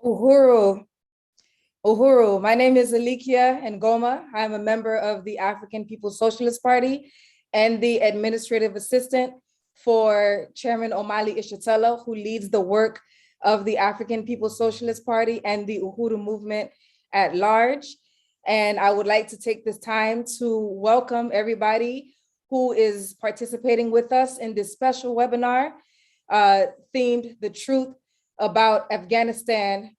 Uhuru. Uhuru. My name is Alikia Ngoma. I'm a member of the African People's Socialist Party and the administrative assistant for Chairman Omali Yeshitela, who leads the work of the African People's Socialist Party and the Uhuru movement at large. And I would like to take this time to welcome everybody who is participating with us in this special webinar themed The Truth About Afghanistan,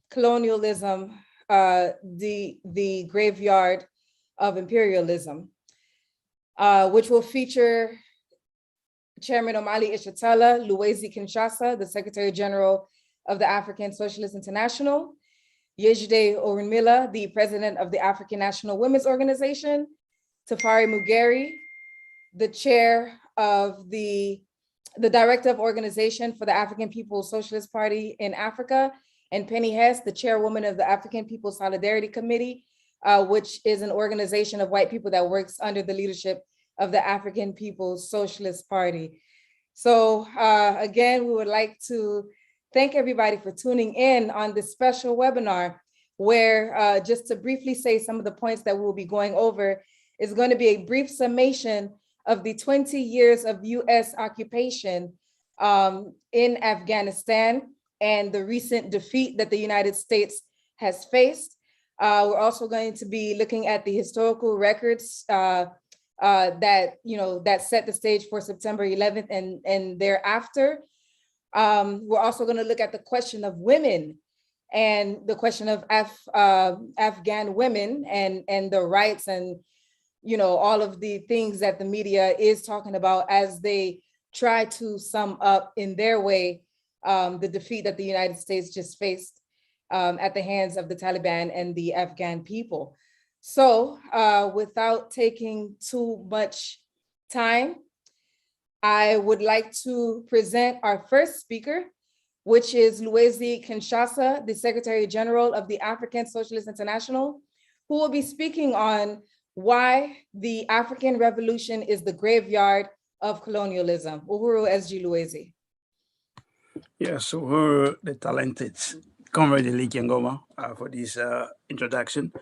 Colonialism, the Graveyard of Imperialism, which will feature Chairman Omali Yeshitela, Luwezi Kinshasa, the Secretary General of the African Socialist International, Yejide Orunmila, the President of the African National Women's Organization, Tafari Mugeri, the Chair of the Director of Organization for the African People's Socialist Party in Africa, and Penny Hess, the Chairwoman of the African People's Solidarity Committee, which is an organization of white people that works under the leadership of the African People's Socialist Party. So again, we would like to thank everybody for tuning in on this special webinar, where just to briefly say some of the points that we'll be going over is going to be a brief summation of the 20 years of US occupation in Afghanistan and the recent defeat that the United States has faced. We're also going to be looking at the historical records that set the stage for September 11th and thereafter. We're also going to look at the question of women and the question of Afghan women and the rights and all of the things that the media is talking about as they try to sum up in their way the defeat that the United States just faced at the hands of the Taliban and the Afghan people. So without taking too much time, I would like to present our first speaker, which is Luwezi Kinshasa, the Secretary General of the African Socialist International, who will be speaking on why the African Revolution is the graveyard of colonialism. Uhuru SG Luwezi. Yes, Uhuru, the talented Comrade Alikia Ngoma for this introduction.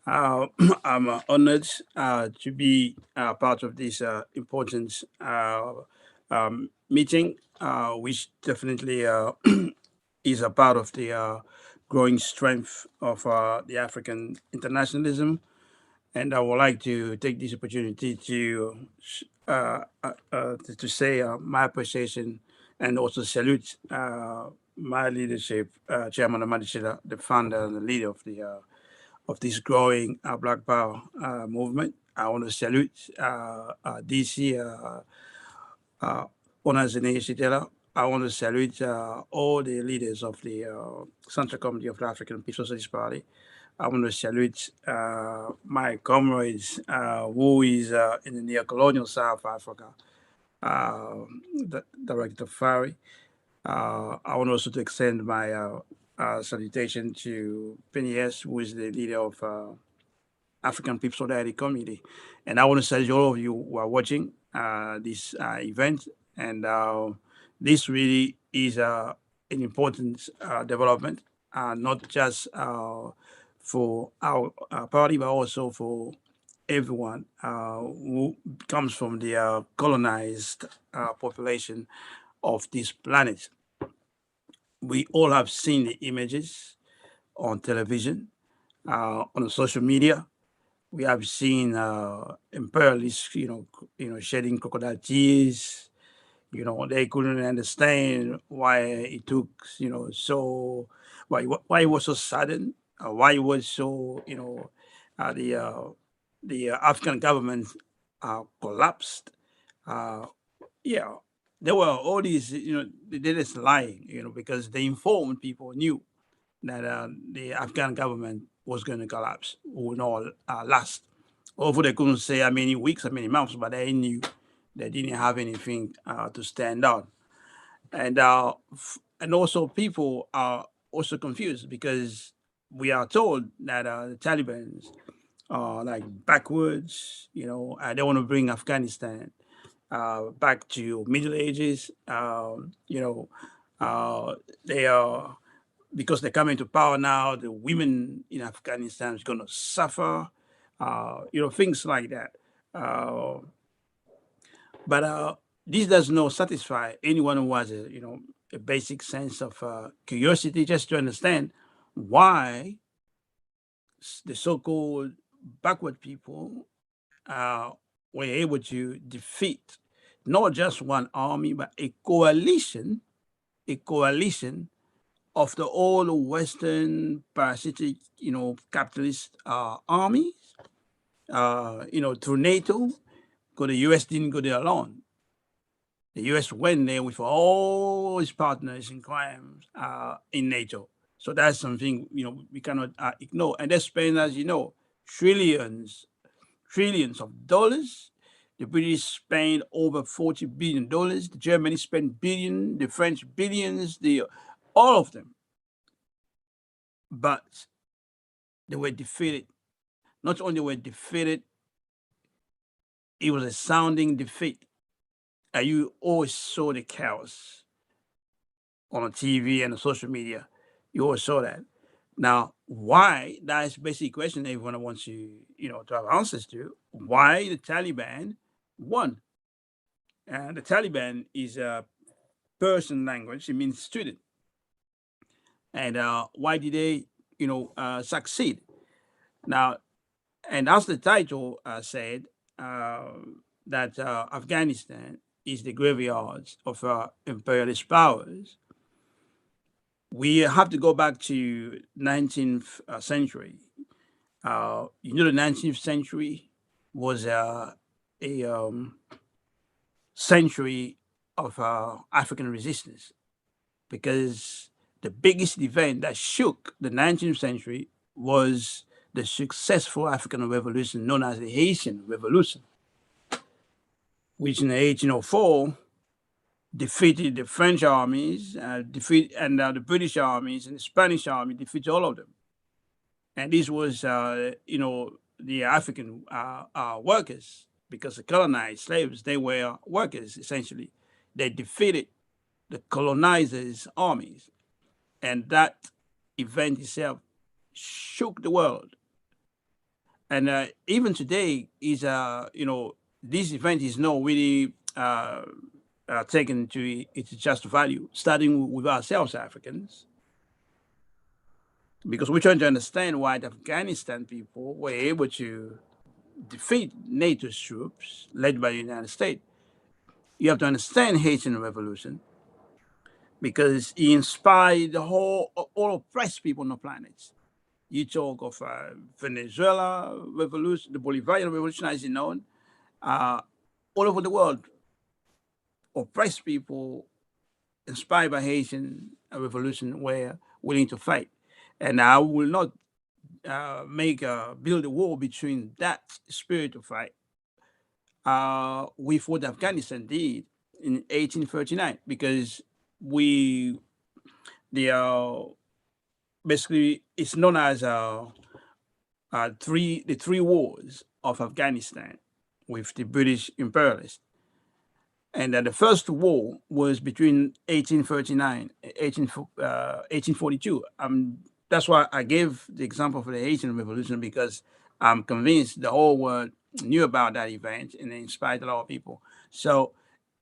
I'm honored to be part of this important meeting, which definitely is a part of the growing strength of the African internationalism. And I would like to take this opportunity to say my appreciation and also salute my leadership, Chairman Yeshitela, the founder and the leader of this growing Black Power movement. I want to salute DC Owners in Yeshitela. I want to salute all the leaders of the Central Committee of the African People's Socialist Party. I want to salute my comrades who is in the neo-colonial South Africa, Director Fari. I want also to extend my salutation to Penny Hess, who is the leader of African People's Solidarity Committee. And I want to salute all of you who are watching this event. And this really is an important development, not just for our party, but also for everyone who comes from the colonized population of this planet. We all have seen the images on television, on social media. We have seen imperialists, shedding crocodile tears. They couldn't understand why it took, why it was so sudden, why it was so, the African government collapsed. Yeah, there were all these, they just lying, because the informed people knew that the Afghan government was going to collapse, would not last. Although they couldn't say how many weeks, how many months, but they knew they didn't have anything to stand on. And also people are also confused because we are told that the Taliban are like backwards, they want to bring Afghanistan back to Middle Ages. They are because they're coming to power now, the women in Afghanistan is going to suffer, things like that. Uh, but this does not satisfy anyone who has a basic sense of curiosity, just to understand why the so-called backward people uh, were able to defeat not just one army, but a coalition of the old Western parasitic, capitalist armies, through NATO, because the US didn't go there alone. The US went there with all its partners in crime in NATO. So that's something, we cannot ignore. And they spend, as you know, trillions of dollars. The British spent over $40 billion. The Germany spent billions. The French billions. All of them. But they were defeated. Not only were defeated, it was a sounding defeat. And you always saw the chaos on TV and on social media. You always saw that. Now, why? That is the basic question everyone wants to have answers to. Why the Taliban won? And the Taliban is a Persian language. It means student. And why did they, succeed? Now, and as the title said, that Afghanistan is the graveyard of imperialist powers. We have to go back to 19th century. The 19th century was a century of African resistance, because the biggest event that shook the 19th century was the successful African revolution known as the Haitian Revolution, which in 1804 defeated the French armies, the British armies and the Spanish army defeated all of them. And this was, the African workers, because the colonized slaves, they were workers essentially. They defeated the colonizers' armies, and that event itself shook the world. And even today, this event is not really taken to its just value, starting with ourselves, Africans, because we're trying to understand why the Afghanistan people were able to defeat NATO's troops led by the United States. You have to understand Haitian Revolution, because he inspired all oppressed people on the planet. You talk of Venezuela revolution, the Bolivarian revolution, as you know, all over the world, oppressed people inspired by Haitian revolution were willing to fight. And I will not build a wall between that spirit of fight with what Afghanistan did in 1839, because basically it's known as the three wars of Afghanistan with the British imperialists. And the first war was between 1839 and 1842. That's why I gave the example for the Haitian Revolution, because I'm convinced the whole world knew about that event and it inspired a lot of people. So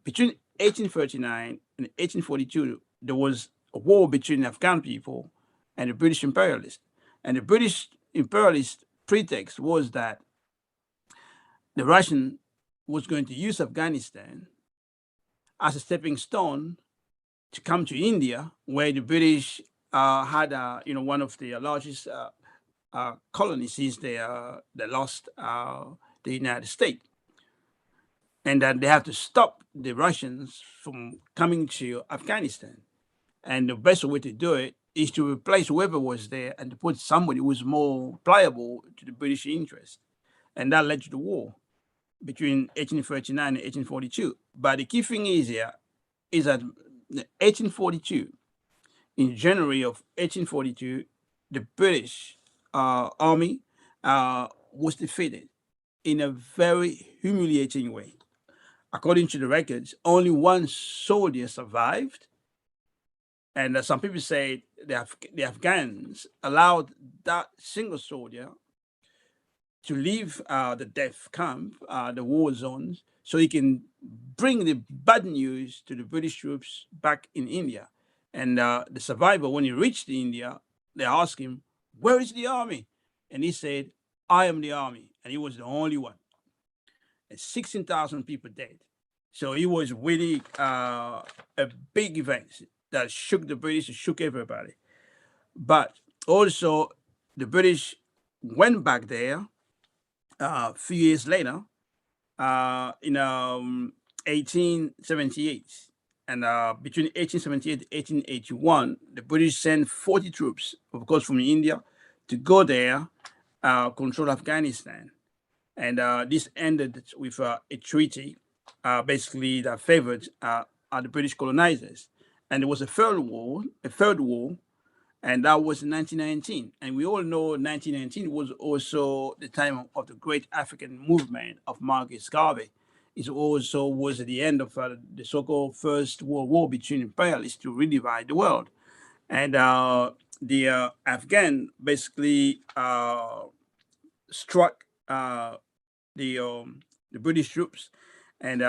between 1839 and 1842, there was a war between the Afghan people and the British imperialists. And the British imperialist pretext was that the Russian was going to use Afghanistan as a stepping stone to come to India, where the British had, one of the largest colonies since they lost the United States, and that they have to stop the Russians from coming to Afghanistan. And the best way to do it is to replace whoever was there and to put somebody who was more pliable to the British interest. And that led to the war between 1839 and 1842. But the key thing is here is that 1842, in January of 1842, the British army was defeated in a very humiliating way. According to the records, only one soldier survived, And some people say the Afghans allowed that single soldier to leave the death camp, the war zones, so he can bring the bad news to the British troops back in India. And the survivor, when he reached India, they asked him, "Where is the army?" And he said, "I am the army." And he was the only one. And 16,000 people dead. So it was really a big event that shook the British, shook everybody. But also, the British went back there a few years later, in 1878. And between 1878 and 1881, the British sent 40 troops, of course, from India, to go there, control Afghanistan. And this ended with a treaty, basically that favored the British colonizers. And there was a third war, and that was in 1919. And we all know 1919 was also the time of the great African movement of Marcus Garvey. It also was at the end of the so-called First World War between imperialists to redivide the world. And the Afghan basically struck the British troops, and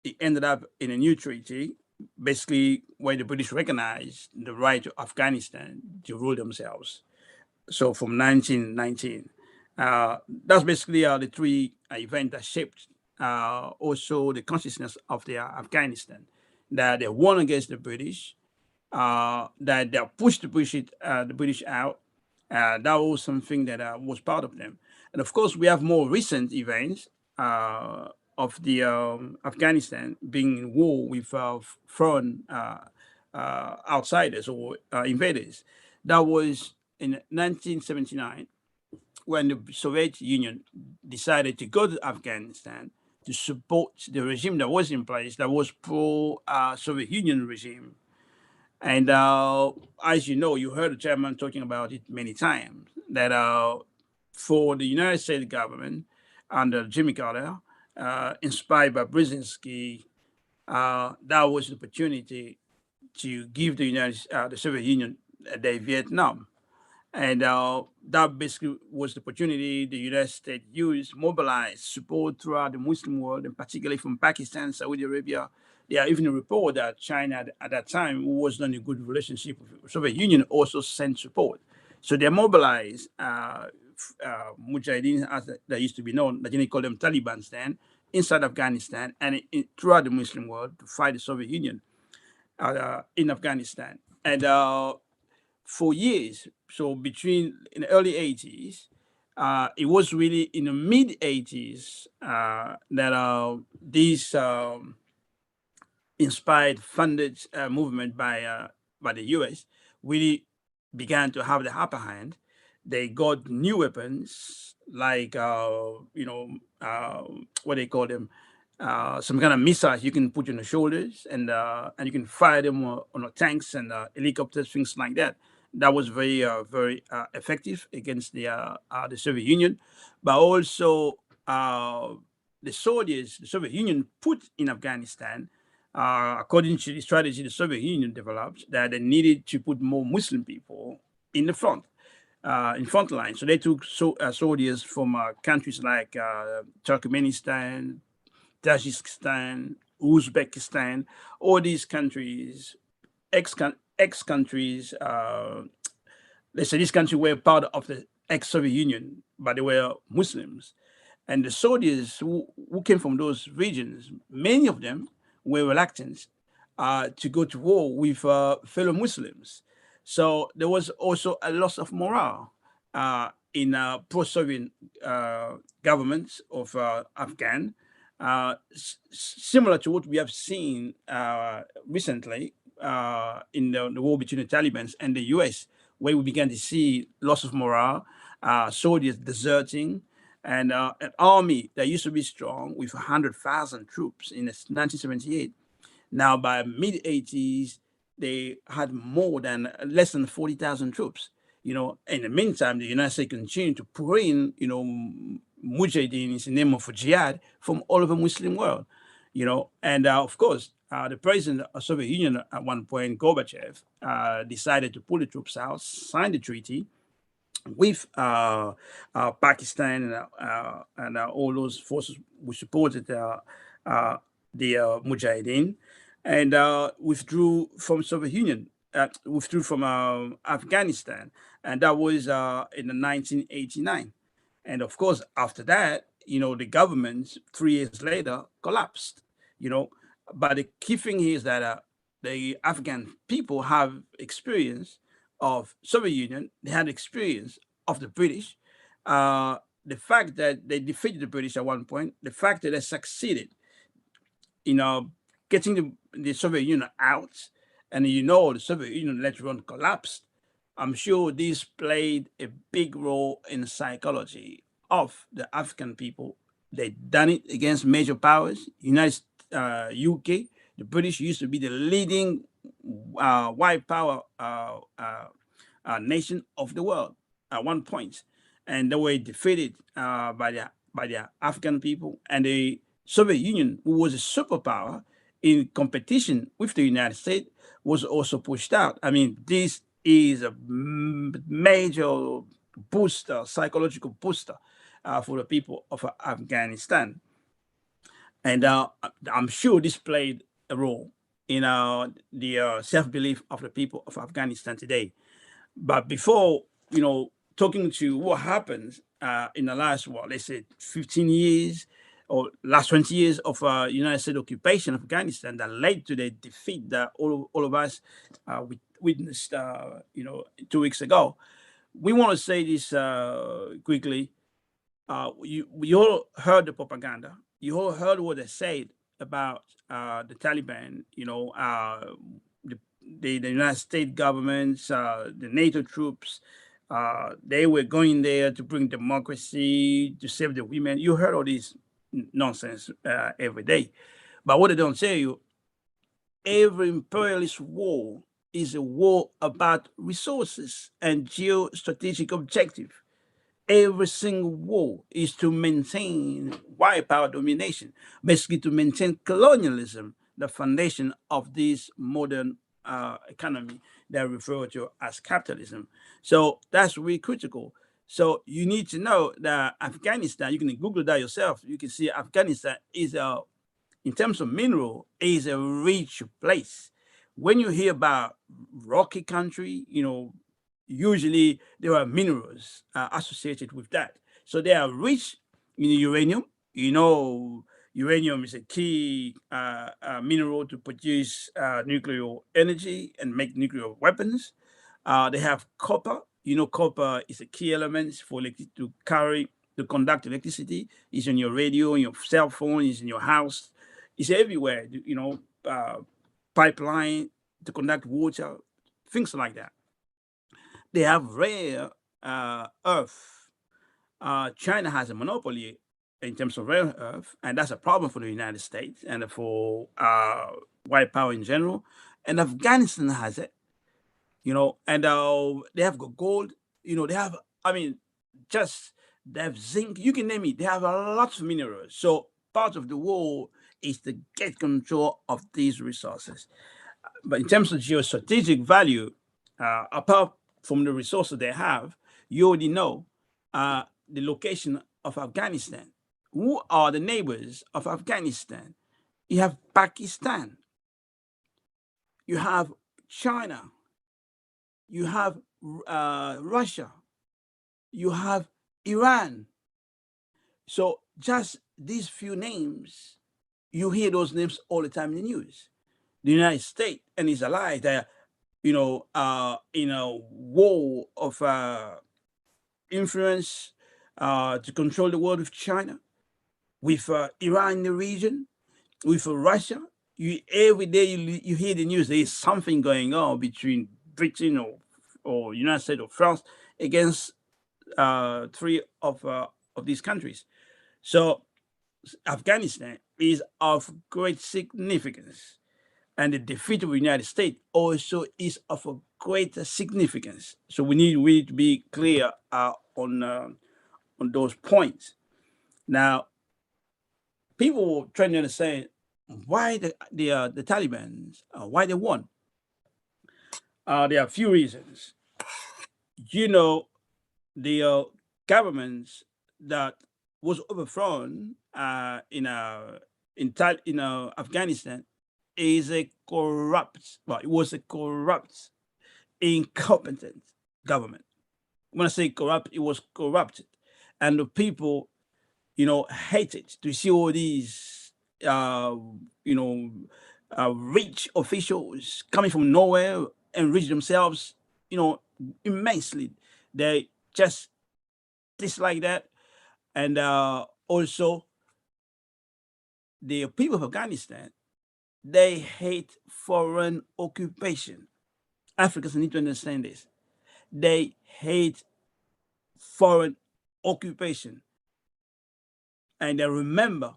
it ended up in a new treaty, basically where the British recognized the right of Afghanistan to rule themselves. So from 1919, that's basically the three events that shaped also the consciousness of the Afghanistan, that they won against the British, that they pushed the British out. That was something that was part of them. And of course, we have more recent events of the Afghanistan being in war with foreign outsiders or invaders. That was in 1979 when the Soviet Union decided to go to Afghanistan to support the regime that was in place, that was pro-Soviet Union regime. And as you know, you heard the chairman talking about it many times, that for the United States government under Jimmy Carter, inspired by Brzezinski, that was the opportunity to give the Soviet Union their Vietnam. And that basically was the opportunity the United States used, mobilized support throughout the Muslim world, and particularly from Pakistan, Saudi Arabia. There are even a report that China at that time, who was not in a good relationship with the Soviet Union, also sent support. So they mobilized Mujahideen, as they used to be known, that you call them Taliban stand, inside Afghanistan and throughout the Muslim world to fight the Soviet Union in Afghanistan. And for years, so between in the early 80s, it was really in the mid 80s that this inspired, funded movement by the US really began to have the upper hand. They got new weapons like what they call them, some kind of missiles you can put on the shoulders, and you can fire them on tanks and helicopters, things like that. That was very effective against the Soviet Union, but also the soldiers the Soviet Union put in Afghanistan, according to the strategy the Soviet Union developed, that they needed to put more Muslim people in the front. In front line. So they took soldiers from countries like Turkmenistan, Tajikistan, Uzbekistan, all these countries, ex countries. Let's say these countries were part of the ex-Soviet Union, but they were Muslims. And the soldiers who came from those regions, many of them were reluctant to go to war with fellow Muslims. So there was also a loss of morale in pro-Soviet governments of Afghan, similar to what we have seen recently in the war between the Taliban and the US, where we began to see loss of morale, soldiers deserting, and an army that used to be strong with 100,000 troops in 1978. Now, by mid 80s, they had more than less than 40,000 troops. In the meantime, the United States continued to pour in, Mujahideen in the name of jihad from all over Muslim world, and of course, the president of Soviet Union at one point, Gorbachev, decided to pull the troops out, sign the treaty with Pakistan and all those forces who supported the Mujahideen, and withdrew from Soviet Union, withdrew from Afghanistan, and that was in the 1989. And of course, after that, the government 3 years later collapsed. You know, but the key thing is that the Afghan people have experience of Soviet Union. They had experience of the British. The fact that they defeated the British at one point, the fact that they succeeded getting the Soviet Union out, and the Soviet Union later on collapsed. I'm sure this played a big role in the psychology of the African people. They done it against major powers, UK. The British used to be the leading white power nation of the world at one point, and they were defeated by the African people, and the Soviet Union, who was a superpower in competition with the United States, was also pushed out. I mean, this is a major booster, psychological booster for the people of Afghanistan. And I'm sure this played a role in the self-belief of the people of Afghanistan today. But before, talking to what happens in the last, let's say 15 years or last 20 years of United States occupation of Afghanistan that led to the defeat that all of us witnessed, 2 weeks ago. We want to say this quickly. We all heard the propaganda. You all heard what they said about the Taliban, the United States government, the NATO troops. They were going there to bring democracy, to save the women. You heard all this nonsense every day. But what they don't tell you, every imperialist war is a war about resources and geostrategic objective. Every single war is to maintain white power domination, basically to maintain colonialism, the foundation of this modern economy that we refer to as capitalism. So that's really critical. So you need to know that Afghanistan, you can Google that yourself. You can see Afghanistan is in terms of mineral, is a rich place. When you hear about rocky country, usually there are minerals associated with that. So they are rich in uranium. Uranium is a key mineral to produce nuclear energy and make nuclear weapons. They have copper. Copper is a key element for to conduct electricity. It's in your radio, in your cell phone, it's in your house. It's everywhere. Pipeline to conduct water, things like that. They have rare earth. China has a monopoly in terms of rare earth, and that's a problem for the United States and for white power in general. And Afghanistan has it, and they have got gold. They have, I mean, just they have zinc. You can name it. They have a lot of minerals. So part of the war is to get control of these resources. But in terms of geostrategic value, apart from the resources they have, you already know the location of Afghanistan. Who are the neighbors of Afghanistan? You have Pakistan, you have China, you have Russia, you have Iran. So just these few names, you hear those names all the time in the news. The United States and its allies, they're in a war of influence to control the world with China, with Iran in the region, with Russia. Every day you hear the news, there is something going on between Britain or United States or France against three of these countries. So Afghanistan is of great significance, and the defeat of the United States also is of a greater significance. So we need to be clear on those points. Now, people trying to understand why the Taliban, why they won. There are a few reasons. You know, the governments that was overthrown in Afghanistan is a corrupt, well, it was a corrupt, incompetent government. When I say corrupt, it was corrupted, and the people, hated to see all these, you know, rich officials coming from nowhere and rich themselves, immensely. They just dislike that, and also the people of Afghanistan, they hate foreign occupation. Africans need to understand this. They hate foreign occupation, and they remember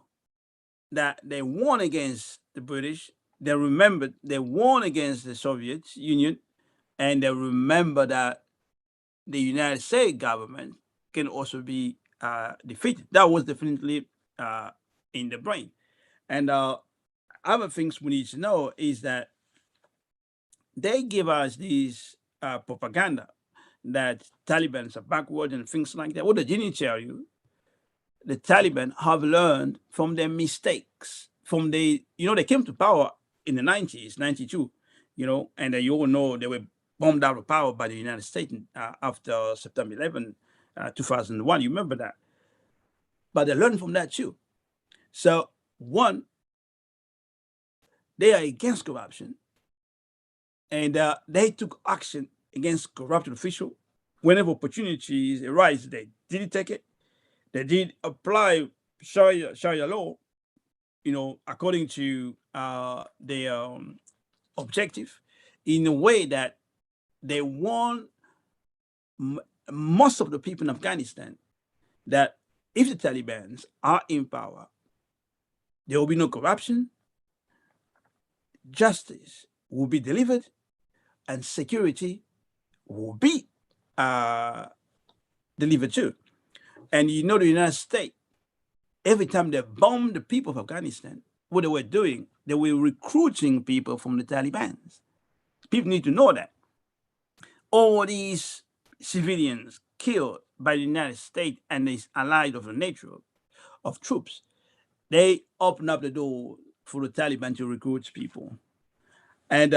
that they won against the British. They remembered they won against the Soviet Union, and they remember that the United States government can also be defeated. That was definitely in the brain. And other things we need to know is that they give us these propaganda that Taliban are backward and things like that. What they didn't tell you, the Taliban have learned from their mistakes. They came to power in the 90s, 92, and you all know they were bombed out of power by the United States after September 11, 2001. You remember that. But they learned from that too. So, one, they are against corruption, and they took action against corrupted officials. Whenever opportunities arise, they did take it. They did apply Sharia law, according to their objective, in a way that they warn most of the people in Afghanistan that if the Taliban are in power, there will be no corruption, justice will be delivered, and security will be delivered too. And the United States, every time they bombed the people of Afghanistan, what they were doing, they were recruiting people from the Taliban. People need to know that. All these civilians killed by the United States and its allied of the nature of troops, they opened up the door for the Taliban to recruit people. And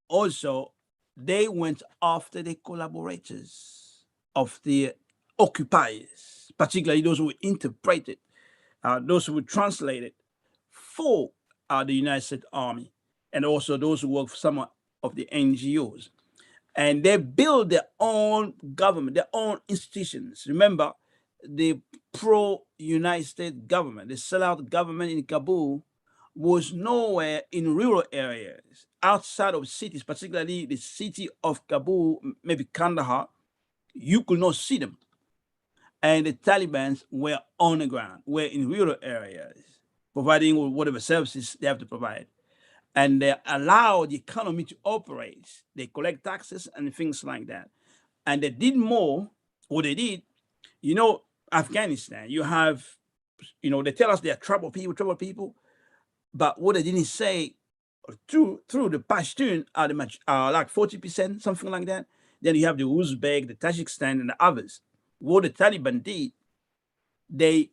also, they went after the collaborators of the occupiers, particularly those who interpreted, those who translated for the United States Army, and also those who work for some of the NGOs. And they build their own government, their own institutions. Remember, the pro-United States government, the sellout government in Kabul, was nowhere in rural areas, outside of cities, particularly the city of Kabul, maybe Kandahar. You could not see them. And the Taliban were on the ground, were in rural areas, providing whatever services they have to provide. And they allow the economy to operate. They collect taxes and things like that. And they did more. What they did, Afghanistan, you have, they tell us they are tribal people, but what they didn't say, through the Pashtun are like 40%, something like that. Then you have the Uzbek, the Tajikistan, and the others. What the Taliban did, they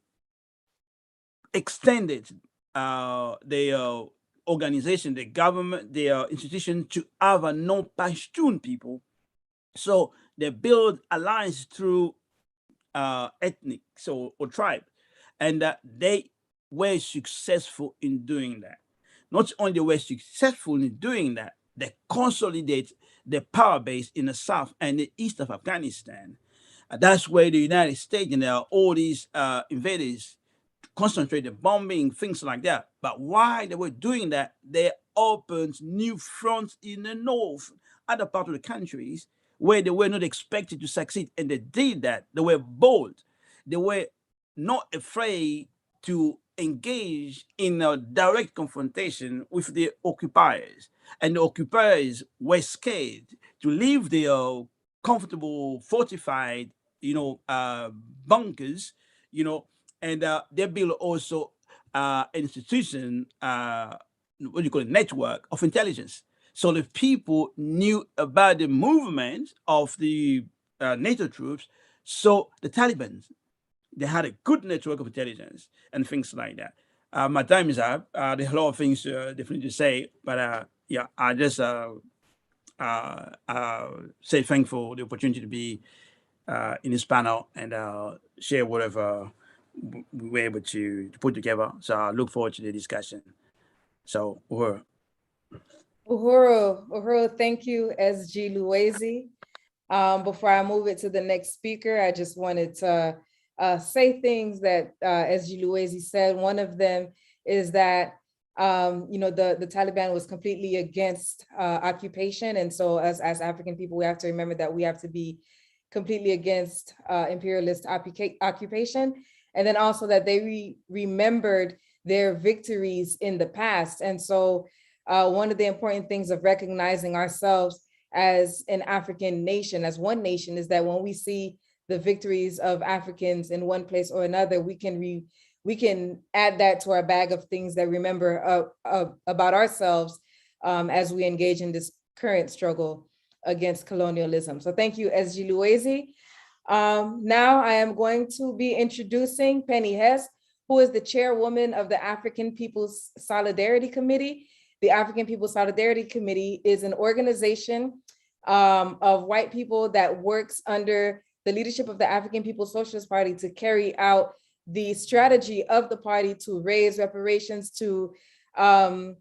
extended their organization, the government, their institution to other non-Pashtun people. So they build alliance through ethnic or tribe, and they were successful in doing that. Not only were successful in doing that, they consolidate the power base in the south and the east of Afghanistan. That's where the United States and all these invaders concentrated bombing, things like that. But while they were doing that, they opened new fronts in the north, other part of the countries where they were not expected to succeed. And they did that. They were bold. They were not afraid to engage in a direct confrontation with the occupiers. And the occupiers were scared to leave their comfortable, fortified, bunkers, and they built also institution, what do you call it, network of intelligence. So the people knew about the movement of the NATO troops. So the Taliban, they had a good network of intelligence and things like that. My time is up. There's a lot of things definitely to say, but yeah, I just say thankful for the opportunity to be in this panel and share whatever we were able to put together. So I look forward to the discussion. So, Uhuru, thank you, SG Luwezi. Before I move it to the next speaker, I just wanted to say things that SG Luwezi said. One of them is that the Taliban was completely against occupation. And so as African people, we have to remember that we have to be completely against imperialist occupation. And then also that they remembered their victories in the past. And so one of the important things of recognizing ourselves as an African nation, as one nation, is that when we see the victories of Africans in one place or another, we can add that to our bag of things that remember about ourselves as we engage in this current struggle against colonialism. So thank you, SG Luwezi. Now I am going to be introducing Penny Hess, who is the chairwoman of the African People's Solidarity Committee. The African People's Solidarity Committee is an organization of white people that works under the leadership of the African People's Socialist Party to carry out the strategy of the party to raise reparations, to have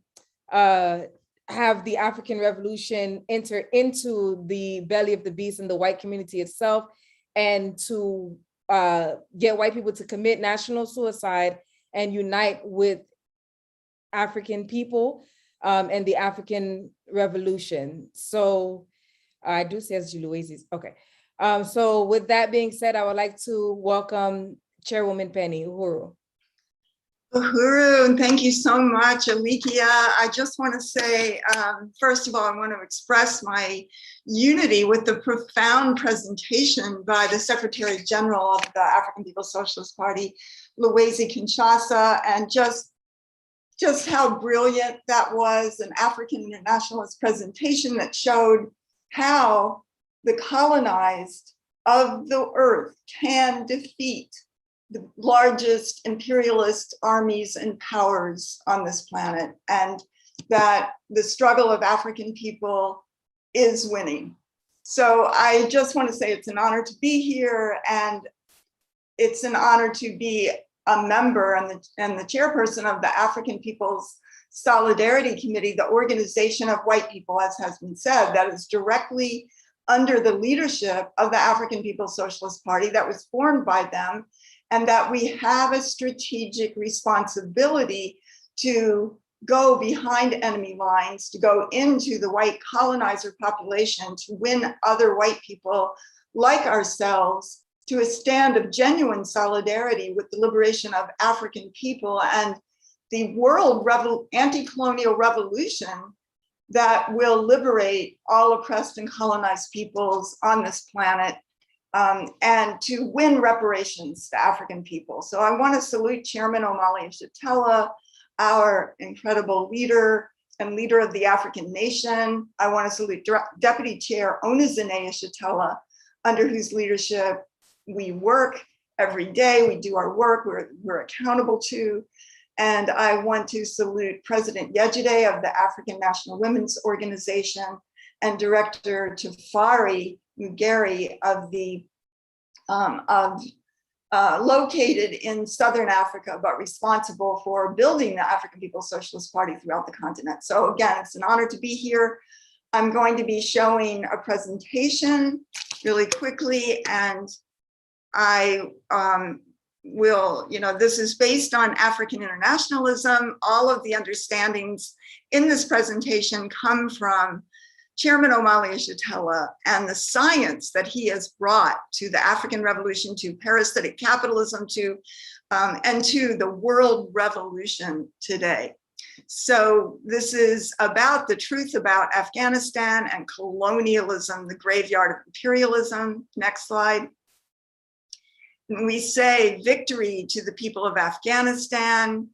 the African Revolution enter into the belly of the beast in the white community itself, and to get white people to commit national suicide and unite with African people and the African Revolution. So I do say as Luwezi's, okay. So with that being said, I would like to welcome Chairwoman Penny. Uhuru. Uhuru, thank you so much, Alikia. I just want to say, first of all, I want to express my unity with the profound presentation by the Secretary General of the African People's Socialist Party, Luwezi Kinshasa, and just how brilliant that was, an African internationalist presentation that showed how the colonized of the earth can defeat the largest imperialist armies and powers on this planet, and that the struggle of African people is winning. So I just want to say it's an honor to be here, and it's an honor to be a member and the chairperson of the African People's Solidarity Committee, the organization of white people, as has been said, that is directly under the leadership of the African People's Socialist Party, that was formed by them, and that we have a strategic responsibility to go behind enemy lines, to go into the white colonizer population, to win other white people like ourselves to a stand of genuine solidarity with the liberation of African people and the world anti-colonial revolution that will liberate all oppressed and colonized peoples on this planet, and to win reparations to African people. So I want to salute Chairman Omali Yeshitela, our incredible leader and leader of the African nation. I want to salute Deputy Chair Onizine Yeshitela, under whose leadership we work every day, we do our work, we're accountable to. And I want to salute President Yejide of the African National Women's Organization and Director Tafari Mugeri of the located in Southern Africa, but responsible for building the African People's Socialist Party throughout the continent. So again, it's an honor to be here. I'm going to be showing a presentation really quickly, and I will, this is based on African internationalism. All of the understandings in this presentation come from Chairman Omali Yeshitela and the science that he has brought to the African Revolution, to parasitic capitalism, and to the world revolution today. So this is about the truth about Afghanistan and colonialism, the graveyard of imperialism. Next slide. We say victory to the people of Afghanistan,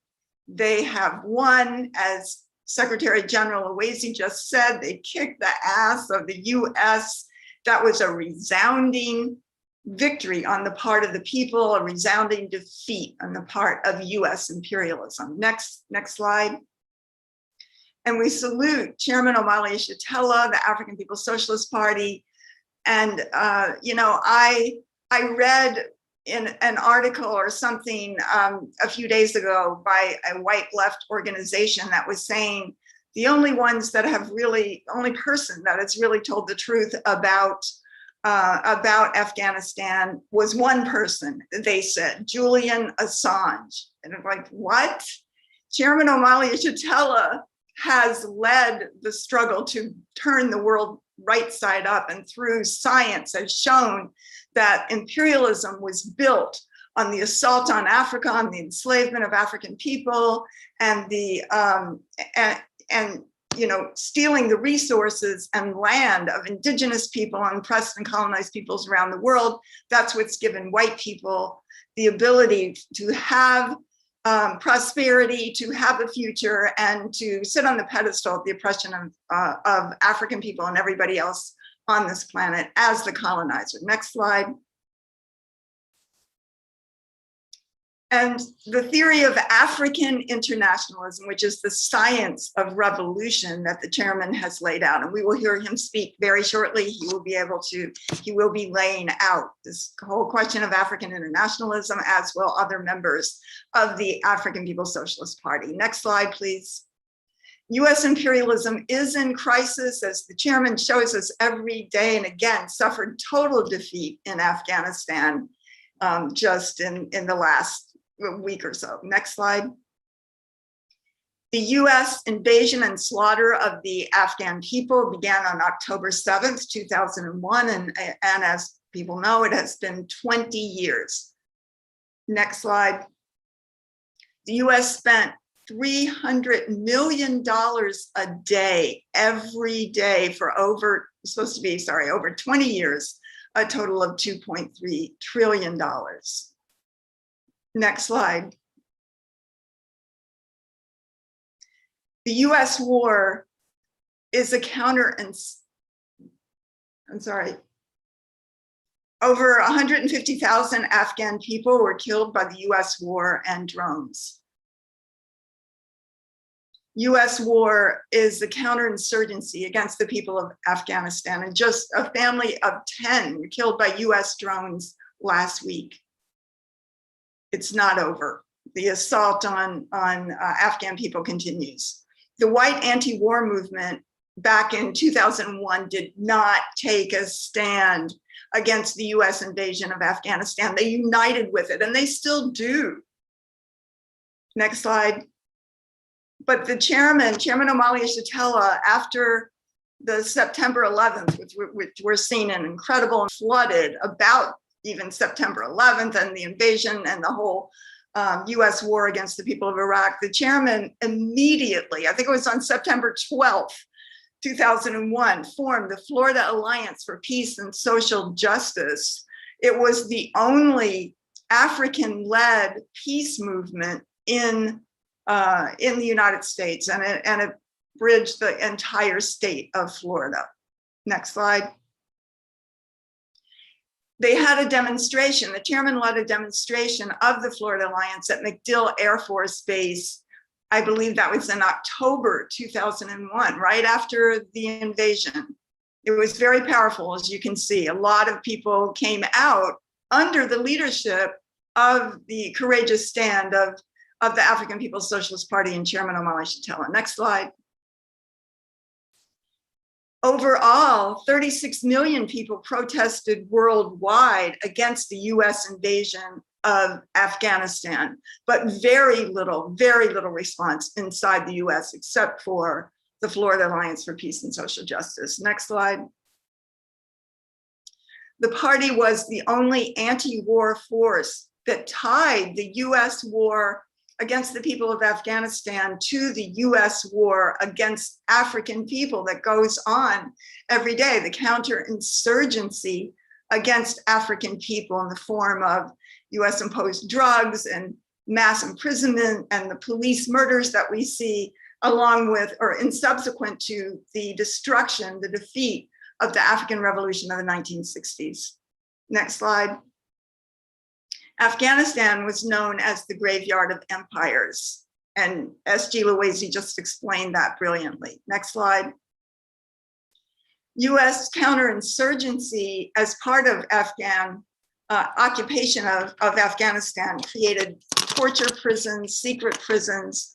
They have won, as Secretary General Luwezi just said, they kicked the ass of the US. That was a resounding victory on the part of the people, a resounding defeat on the part of US imperialism. Next slide. And we salute Chairman Omali Yeshitela, the African People's Socialist Party. And, you know, I read in an article or something a few days ago by a white left organization that was saying the only person that has really told the truth about Afghanistan was one person, they said, Julian Assange. And I'm like, what? Chairman Omali Yeshitela has led the struggle to turn the world right side up, and through science has shown that imperialism was built on the assault on Africa, on the enslavement of African people, and the you know, stealing the resources and land of indigenous people and oppressed and colonized peoples around the world. That's what's given white people the ability to have prosperity, to have a future, and to sit on the pedestal of the oppression of African people and everybody else on this planet as the colonizer. Next slide. And the theory of African internationalism, which is the science of revolution that the chairman has laid out, and we will hear him speak very shortly. He will be laying out this whole question of African internationalism, as will other members of the African People's Socialist Party. Next slide, please. US imperialism is in crisis, as the chairman shows us every day, and again, suffered total defeat in Afghanistan just in the last week or so. Next slide. The US invasion and slaughter of the Afghan people began on October 7th, 2001, and as people know, it has been 20 years. Next slide. The US spent $300 million a day, every day for over 20 years, a total of $2.3 trillion. Next slide. The US war is a over 150,000 Afghan people were killed by the US war and drones. US war is a counterinsurgency against the people of Afghanistan, and just a family of 10 were killed by US drones last week. It's not over. The assault on Afghan people continues. The white anti-war movement back in 2001 did not take a stand against the US invasion of Afghanistan. They united with it, and they still do. Next slide. But the Chairman Omali Yeshitela, after the September 11th, which we're seeing an incredible and flooded about even September 11th and the invasion and the whole US war against the people of Iraq, the chairman immediately, I think it was on September 12th, 2001, formed the Florida Alliance for Peace and Social Justice. It was the only African-led peace movement in the United States, and it bridged the entire state of Florida. Next slide. They had a demonstration, the chairman led a demonstration of the Florida Alliance at MacDill Air Force Base. I believe that was in October 2001, right after the invasion. It was very powerful, as you can see. A lot of people came out under the leadership of the courageous stand of the African People's Socialist Party and Chairman Omali Yeshitela. Next slide. Overall, 36 million people protested worldwide against the US invasion of Afghanistan, but very little response inside the US, except for the Florida Alliance for Peace and Social Justice. Next slide. The party was the only anti-war force that tied the US war against the people of Afghanistan to the US war against African people that goes on every day, the counterinsurgency against African people in the form of US imposed drugs and mass imprisonment and the police murders that we see, along with, or in subsequent to the destruction, the defeat of the African Revolution of the 1960s. Next slide. Afghanistan was known as the graveyard of empires, and S.G. Luwezi just explained that brilliantly. Next slide. US counterinsurgency as part of Afghan occupation of Afghanistan created torture prisons, secret prisons,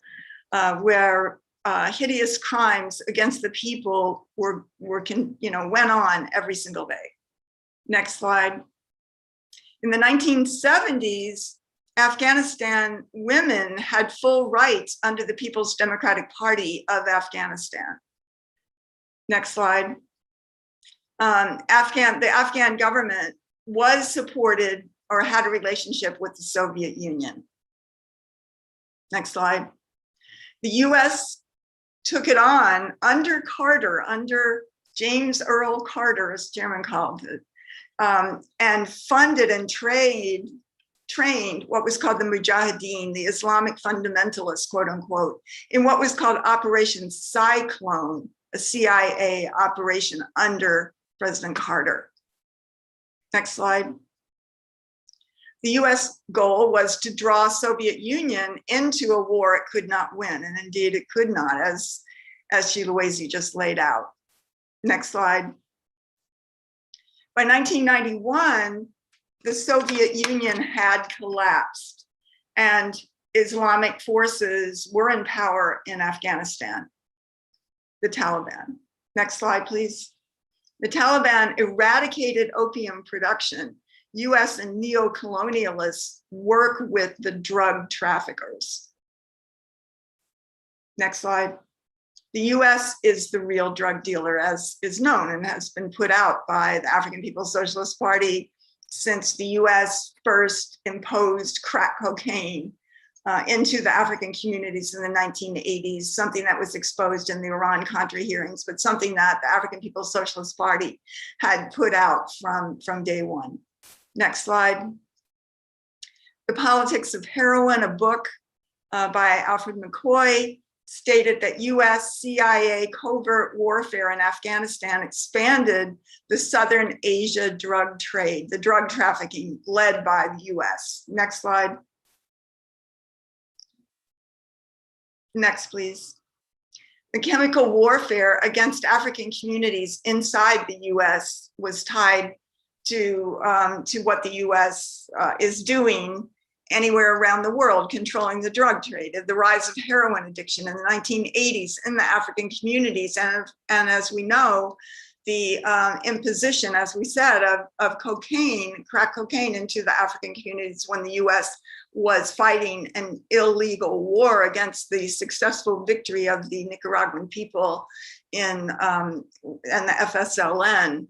where hideous crimes against the people went on every single day. Next slide. In the 1970s, Afghanistan women had full rights under the People's Democratic Party of Afghanistan. Next slide. The Afghan government was supported or had a relationship with the Soviet Union. Next slide. The US took it on under Carter, under James Earl Carter, as Chairman called it, and funded and trained what was called the Mujahideen, the Islamic fundamentalists, quote unquote, in what was called Operation Cyclone, a CIA operation under President Carter. Next slide. The US goal was to draw Soviet Union into a war it could not win, and indeed it could not, as Luwezi just laid out. Next slide. By 1991, the Soviet Union had collapsed and Islamic forces were in power in Afghanistan, the Taliban. Next slide, please. The Taliban eradicated opium production. US and neo-colonialists work with the drug traffickers. Next slide. The US is the real drug dealer, as is known and has been put out by the African People's Socialist Party since the US first imposed crack cocaine into the African communities in the 1980s, something that was exposed in the Iran-Contra hearings, but something that the African People's Socialist Party had put out from day one. Next slide. The Politics of Heroin, a book by Alfred McCoy, stated that US CIA covert warfare in Afghanistan expanded the Southern Asia drug trade, the drug trafficking led by the US. Next slide. Next, please. The chemical warfare against African communities inside the US was tied to what the US is doing anywhere around the world, controlling the drug trade, the rise of heroin addiction in the 1980s in the African communities. And as we know, the imposition, as we said, of cocaine, crack cocaine into the African communities when the US was fighting an illegal war against the successful victory of the Nicaraguan people and the FSLN.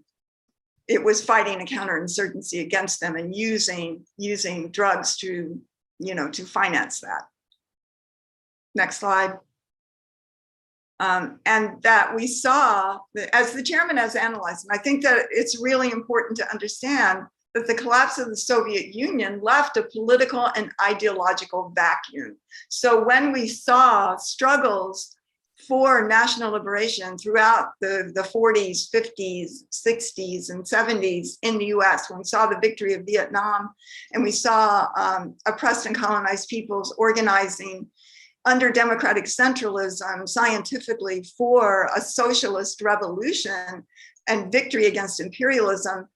It was fighting a counterinsurgency against them and using drugs to finance that. Next slide. And that we saw, as the chairman has analyzed, and I think that it's really important to understand that the collapse of the Soviet Union left a political and ideological vacuum. So when we saw struggles for national liberation throughout the 40s, 50s, 60s, and 70s in the US, when we saw the victory of Vietnam, and we saw oppressed and colonized peoples organizing under democratic centralism scientifically for a socialist revolution and victory against imperialism,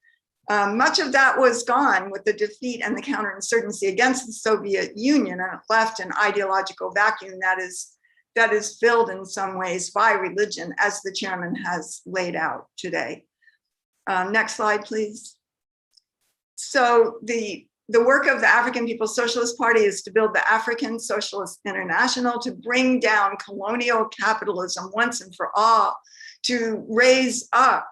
much of that was gone with the defeat and the counterinsurgency against the Soviet Union, and it left an ideological vacuum that is filled in some ways by religion, as the chairman has laid out today. Next slide, please. So the work of the African People's Socialist Party is to build the African Socialist International, to bring down colonial capitalism once and for all, to raise up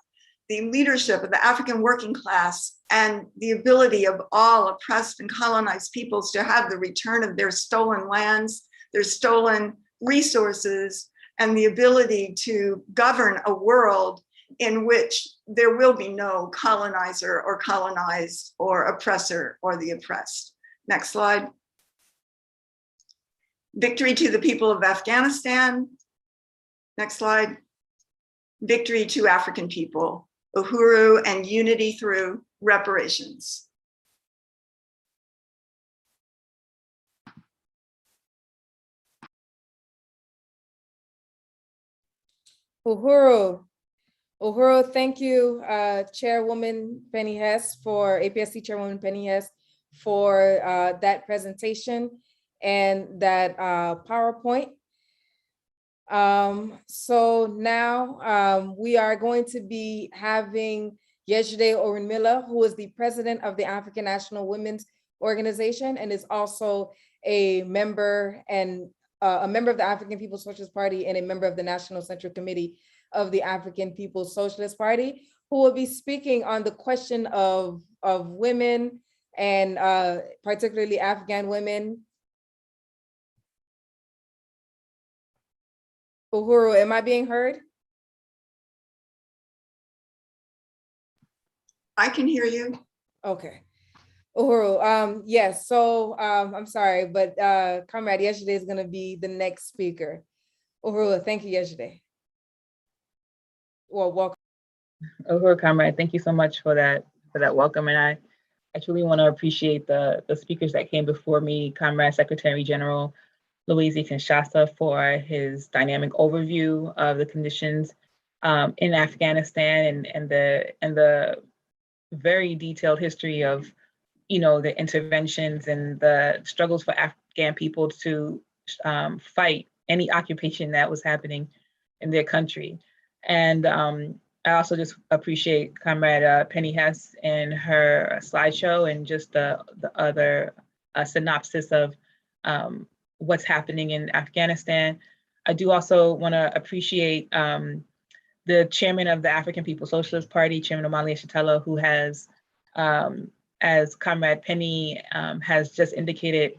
the leadership of the African working class and the ability of all oppressed and colonized peoples to have the return of their stolen lands, their stolen resources, and the ability to govern a world in which there will be no colonizer or colonized or oppressor or the oppressed. Next slide. Victory to the people of Afghanistan. Next slide. Victory to African people. Uhuru and unity through reparations. Uhuru. Uhuru, thank you, Chairwoman Penny Hess, for APSC Chairwoman Penny Hess, for that presentation and that PowerPoint. So now we are going to be having Yejide Orunmila, who is the president of the African National Women's Organization and is also a member of the African People's Socialist Party and a member of the National Central Committee of the African People's Socialist Party, who will be speaking on the question of women and particularly Afghan women. Uhuru, am I being heard? I can hear you. Okay. Uhuru, yes, so I'm sorry, but Comrade Yeshitela is gonna be the next speaker. Uhuru, thank you, Yeshitela. Well, welcome. Uhuru, Comrade, thank you so much for that welcome. And I truly want to appreciate the speakers that came before me, Comrade Secretary General Luwezi Kinshasa, for his dynamic overview of the conditions in Afghanistan and the very detailed history of, the interventions and the struggles for Afghan people to fight any occupation that was happening in their country. And I also just appreciate Comrade Penny Hess and her slideshow and just the other synopsis of what's happening in Afghanistan. I do also want to appreciate the chairman of the African People's Socialist Party, Chairman Omali Yeshitela, who has, as Comrade Penny has just indicated,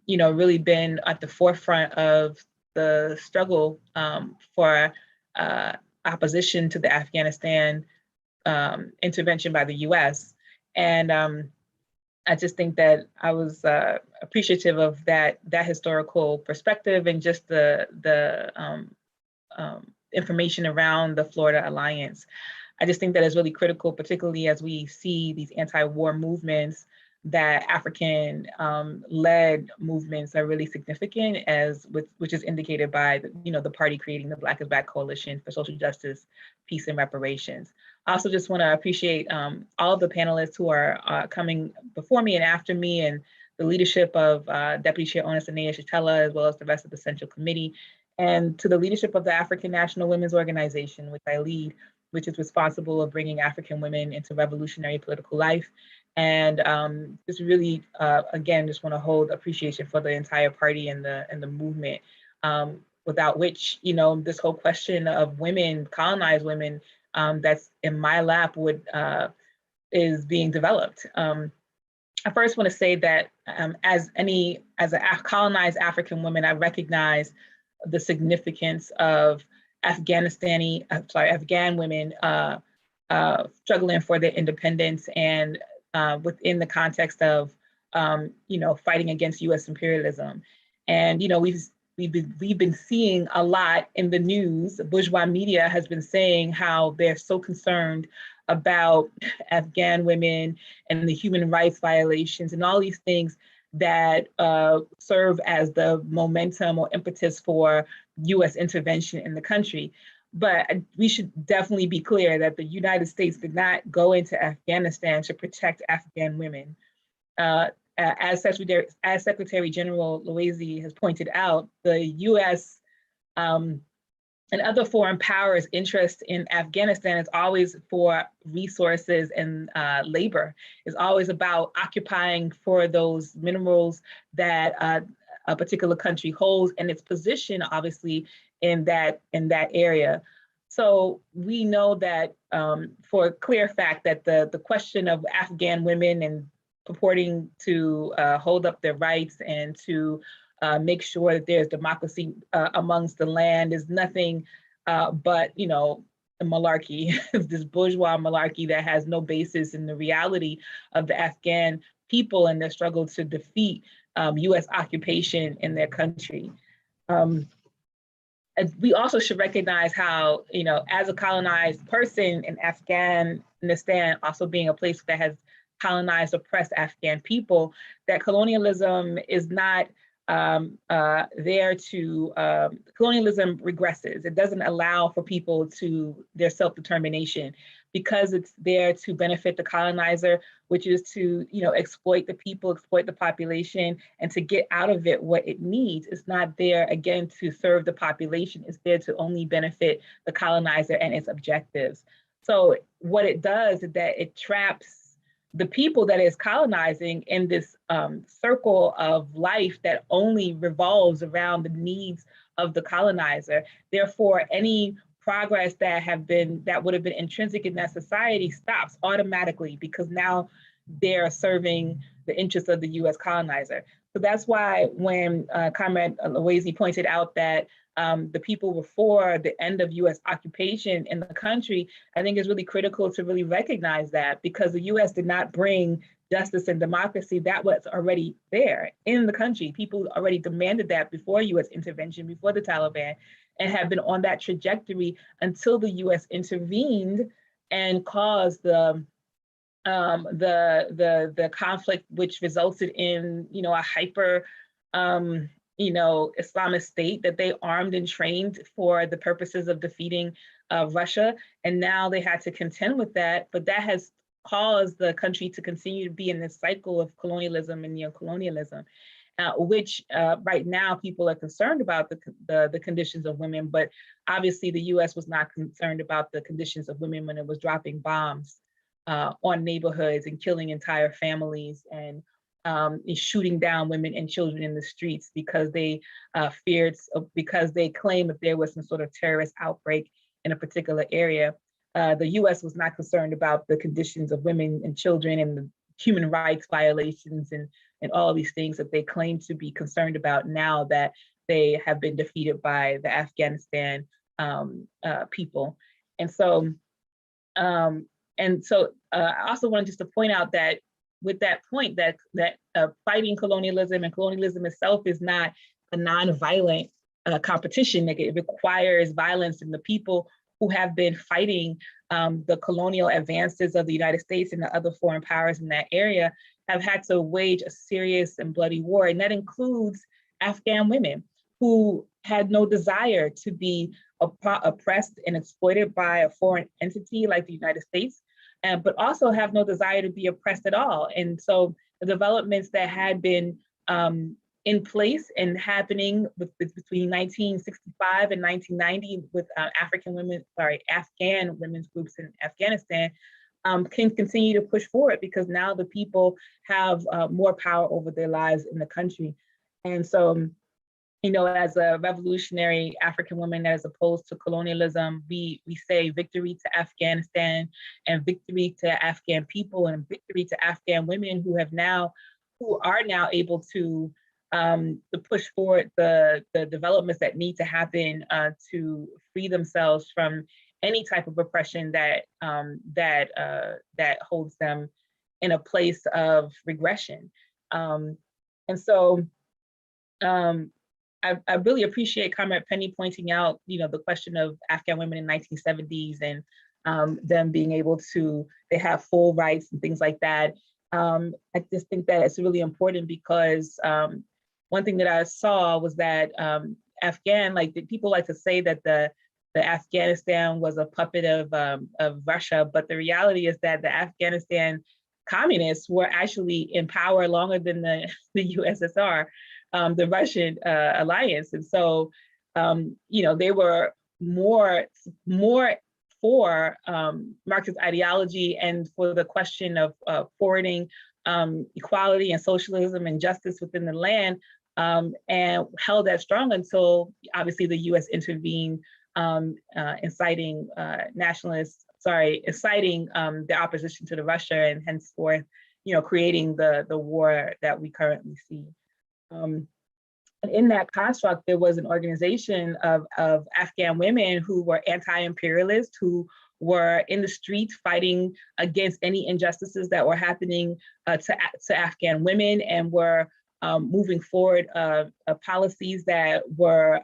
really been at the forefront of the struggle for opposition to the Afghanistan intervention by the US. And I just think that I was appreciative of that historical perspective and just the information around the Florida Alliance. I just think that is really critical, particularly as we see these anti-war movements, that African led movements are really significant, which is indicated by the party creating the Black is Back Coalition for Social Justice, Peace and Reparations. I also just want to appreciate all of the panelists who are coming before me and after me, and the leadership of Deputy Chair Yeshitela, as well as the rest of the Central Committee, and to the leadership of the African National Women's Organization, which I lead, which is responsible of bringing African women into revolutionary political life. And just really, again, just want to hold appreciation for the entire party and the movement, without which, this whole question of women, colonized women, that's in my lap is being developed. I first want to say that as a colonized African woman, I recognize the significance of Afghan women struggling for their independence and within the context of fighting against U.S. imperialism. And we've been seeing a lot in the news. Bourgeois media has been saying how they're so concerned about Afghan women and the human rights violations and all these things that serve as the momentum or impetus for U.S. intervention in the country. But we should definitely be clear that the United States did not go into Afghanistan to protect Afghan women. As Secretary General Luwezi has pointed out, the U.S. And other foreign powers' interest in Afghanistan is always for resources and labor. It's always about occupying for those minerals that a particular country holds and its position, obviously, in that area. So we know that for a clear fact that the question of Afghan women and purporting to hold up their rights and to make sure that there's democracy amongst the land is nothing but, a malarkey, this bourgeois malarkey that has no basis in the reality of the Afghan people and their struggle to defeat US occupation in their country. we also should recognize how, as a colonized person in Afghanistan, also being a place that has colonized, oppressed Afghan people, that colonialism is not there to, colonialism regresses. It doesn't allow for people to their self-determination because it's there to benefit the colonizer, which is to, exploit the people, exploit the population, and to get out of it what it needs. It's not there, again, to serve the population. It's there to only benefit the colonizer and its objectives. So what it does is that it traps the people that is colonizing in this circle of life that only revolves around the needs of the colonizer. Therefore, any progress that would have been intrinsic in that society stops automatically because now they're serving the interests of the U.S. colonizer. So that's why when Comrade Luwezi pointed out that the people before the end of U.S. occupation in the country, I think it's really critical to really recognize that, because the U.S. did not bring justice and democracy. That was already there in the country. People already demanded that before U.S. intervention, before the Taliban, and have been on that trajectory until the U.S. intervened and caused the conflict, which resulted in, a hyper, Islamist state that they armed and trained for the purposes of defeating Russia. And now they had to contend with that, but that has caused the country to continue to be in this cycle of colonialism and neocolonialism. Which right now people are concerned about the conditions of women, but obviously the U.S. was not concerned about the conditions of women when it was dropping bombs on neighborhoods and killing entire families and shooting down women and children in the streets because they because they claimed that there was some sort of terrorist outbreak in a particular area. The U.S. was not concerned about the conditions of women and children and the human rights violations and all of these things that they claim to be concerned about now that they have been defeated by the Afghanistan people. And so I also wanted just to point out that with that point that fighting colonialism and colonialism itself is not a non-violent competition. Like, it requires violence, and the people who have been fighting the colonial advances of the United States and the other foreign powers in that area have had to wage a serious and bloody war. And that includes Afghan women who had no desire to be oppressed and exploited by a foreign entity like the United States, but also have no desire to be oppressed at all. And so the developments that had been in place and happening between 1965 and 1990 with Afghan women's groups in Afghanistan can continue to push forward, because now the people have more power over their lives in the country. And so, as a revolutionary African woman, as opposed to colonialism, we say victory to Afghanistan, and victory to Afghan people, and victory to Afghan women who are now able to push forward the developments that need to happen to free themselves from any type of oppression that holds them in a place of regression. And so I really appreciate Comrade Penny pointing out, the question of Afghan women in 1970s and them being able to, they have full rights and things like that. I just think that it's really important, because one thing that I saw was that people like to say that the Afghanistan was a puppet of Russia, but the reality is that the Afghanistan communists were actually in power longer than the USSR, the Russian alliance. And so, they were more for Marxist ideology and for the question of forwarding equality and socialism and justice within the land, and held that strong until obviously the US intervened, inciting the opposition to the Russia, and henceforth, creating the war that we currently see. And in that construct, there was an organization of Afghan women who were anti-imperialist, who were in the streets fighting against any injustices that were happening to Afghan women, and were moving forward policies that were,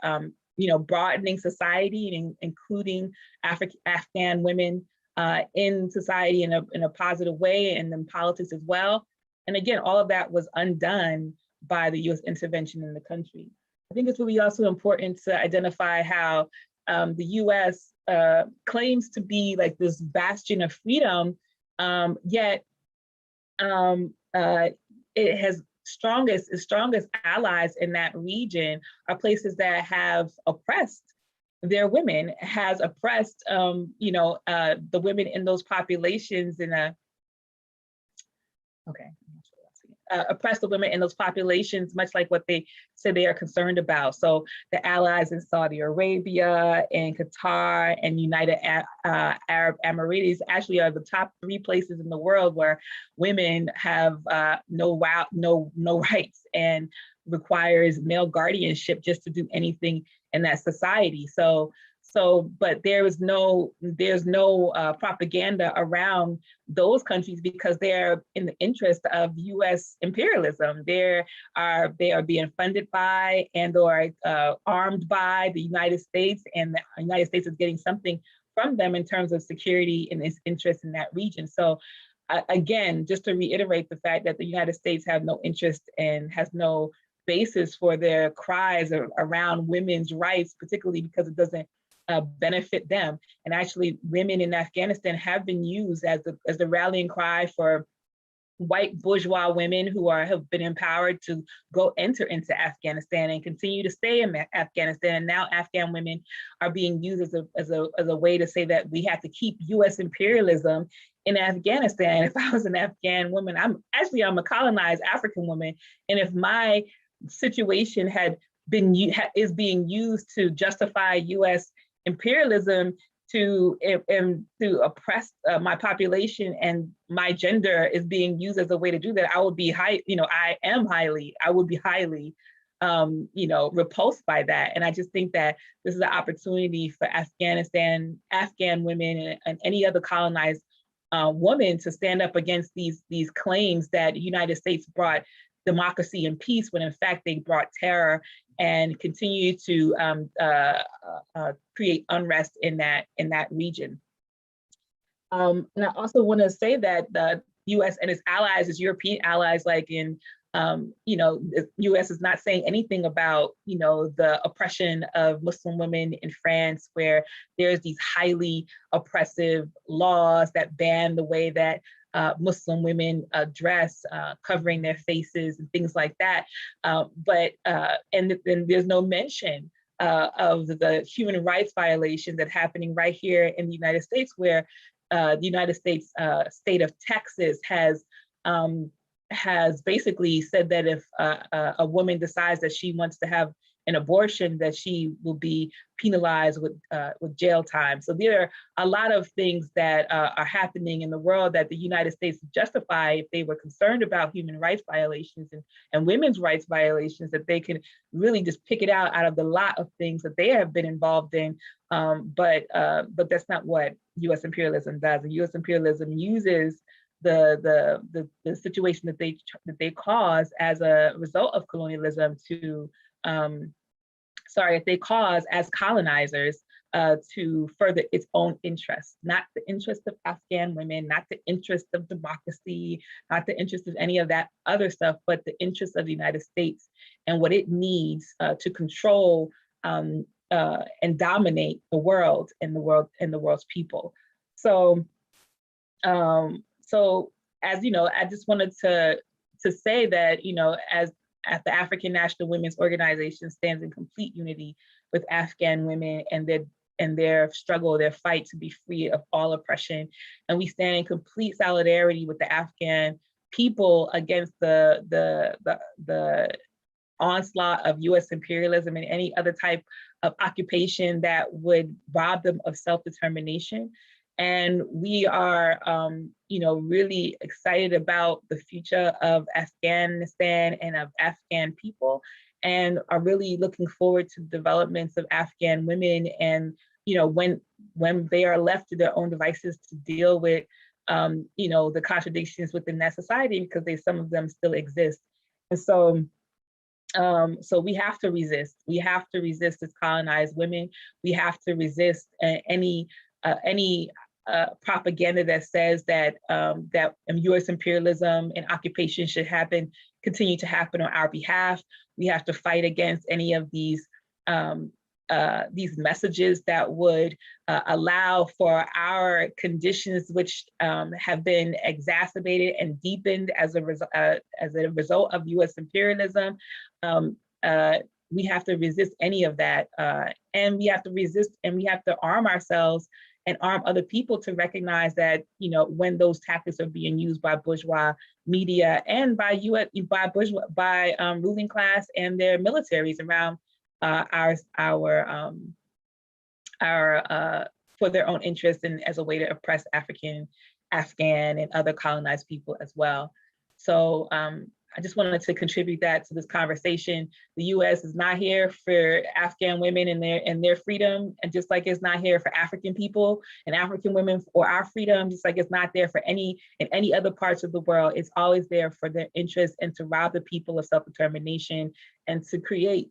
broadening society and including Afghan women in society in a positive way, and in politics as well. And again, all of that was undone by the US intervention in the country. I think it's really also important to identify how the US claims to be like this bastion of freedom, yet it has its strongest allies in that region are places that have oppressed their women, has oppressed the women in those populations oppress the women in those populations, much like what they say they are concerned about. So the allies in Saudi Arabia and Qatar and United Arab Emirates actually are the top 3 places in the world where women have no rights and requires male guardianship just to do anything in that society. But there's no propaganda around those countries because they're in the interest of US imperialism. They are being funded by and or armed by the United States, and the United States is getting something from them in terms of security and its interest in that region. So again, just to reiterate the fact that the United States have no interest and has no basis for their cries around women's rights, particularly because it doesn't benefit them. And actually, women in Afghanistan have been used as the rallying cry for white bourgeois women who have been empowered to go enter into Afghanistan and continue to stay in Afghanistan. And now Afghan women are being used as a way to say that we have to keep US imperialism in Afghanistan. If I was an Afghan woman, I'm a colonized African woman, and if my situation is being used to justify US imperialism to oppress my population, and my gender is being used as a way to do that, I would be highly repulsed by that. And I just think that this is an opportunity for Afghan women and any other colonized woman to stand up against these claims that the United States brought democracy and peace, when in fact they brought terror and continue to create unrest in that region. And I also want to say that the U.S. and its allies, its European allies, like the U.S. is not saying anything about the oppression of Muslim women in France, where there's these highly oppressive laws that ban the way that Muslim women dress, covering their faces and things like that. But then there's no mention of the human rights violations that are happening right here in the United States, where the United States state of Texas has basically said that if a woman decides that she wants to have an abortion, that she will be penalized with jail time. So there are a lot of things that are happening in the world that the United States would justify if they were concerned about human rights violations and women's rights violations, that they can really just pick it out of the lot of things that they have been involved in. But that's not what U.S. imperialism does. And U.S. imperialism uses the situation that they cause as a result of colonialism they cause as colonizers to further its own interests, not the interest of Afghan women, not the interest of democracy, not the interest of any of that other stuff, but the interest of the United States and what it needs to control and dominate the world and the world's people. So as you know, I just wanted to say that, as the African National Women's Organization stands in complete unity with Afghan women and their struggle, their fight to be free of all oppression. And we stand in complete solidarity with the Afghan people against the onslaught of US imperialism and any other type of occupation that would rob them of self-determination. And we are, really excited about the future of Afghanistan and of Afghan people, and are really looking forward to developments of Afghan women. And, when they are left to their own devices to deal with, the contradictions within that society, because some of them still exist. And so So we have to resist. We have to resist as colonized women. We have to resist any propaganda that says that that U.S. imperialism and occupation should continue to happen on our behalf. We have to fight against any of these messages that would allow for our conditions, which have been exacerbated and deepened as a result of U.S. imperialism. We have to resist any of that, and we have to resist, and we have to arm ourselves and arm other people to recognize that, you know, when those tactics are being used by bourgeois media and by ruling class and their militaries around for their own interests and as a way to oppress Afghan, and other colonized people as well. So I just wanted to contribute that to this conversation. The U.S. is not here for Afghan women and their freedom, and just like it's not here for African people and African women or our freedom, just like it's not there for any other parts of the world. It's always there for their interest and to rob the people of self-determination and to create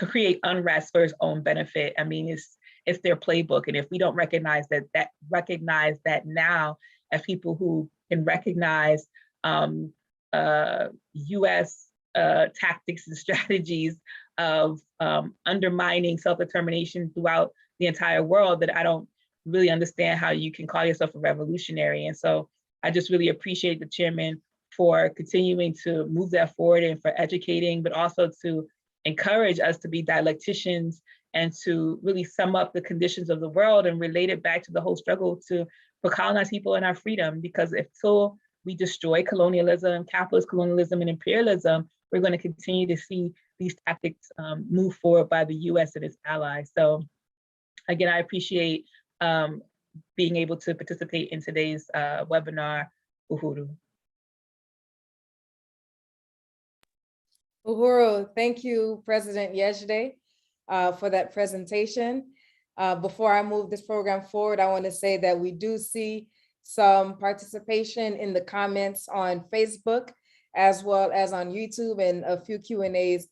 create unrest for its own benefit. I mean, it's their playbook, and if we don't recognize that now, as people who can recognize U.S. Tactics and strategies of undermining self-determination throughout the entire world, that I don't really understand how you can call yourself a revolutionary. And so I just really appreciate the chairman for continuing to move that forward and for educating, but also to encourage us to be dialecticians and to really sum up the conditions of the world and relate it back to the whole struggle for colonized people and our freedom. Because until we destroy colonialism, capitalist colonialism, and imperialism, we're going to continue to see these tactics move forward by the U.S. and its allies. So again, I appreciate being able to participate in today's webinar. Uhuru. Uhuru, thank you, President Yejide, for that presentation. Before I move this program forward, I want to say that we do see some participation in the comments on Facebook, as well as on YouTube, and a few Q&As,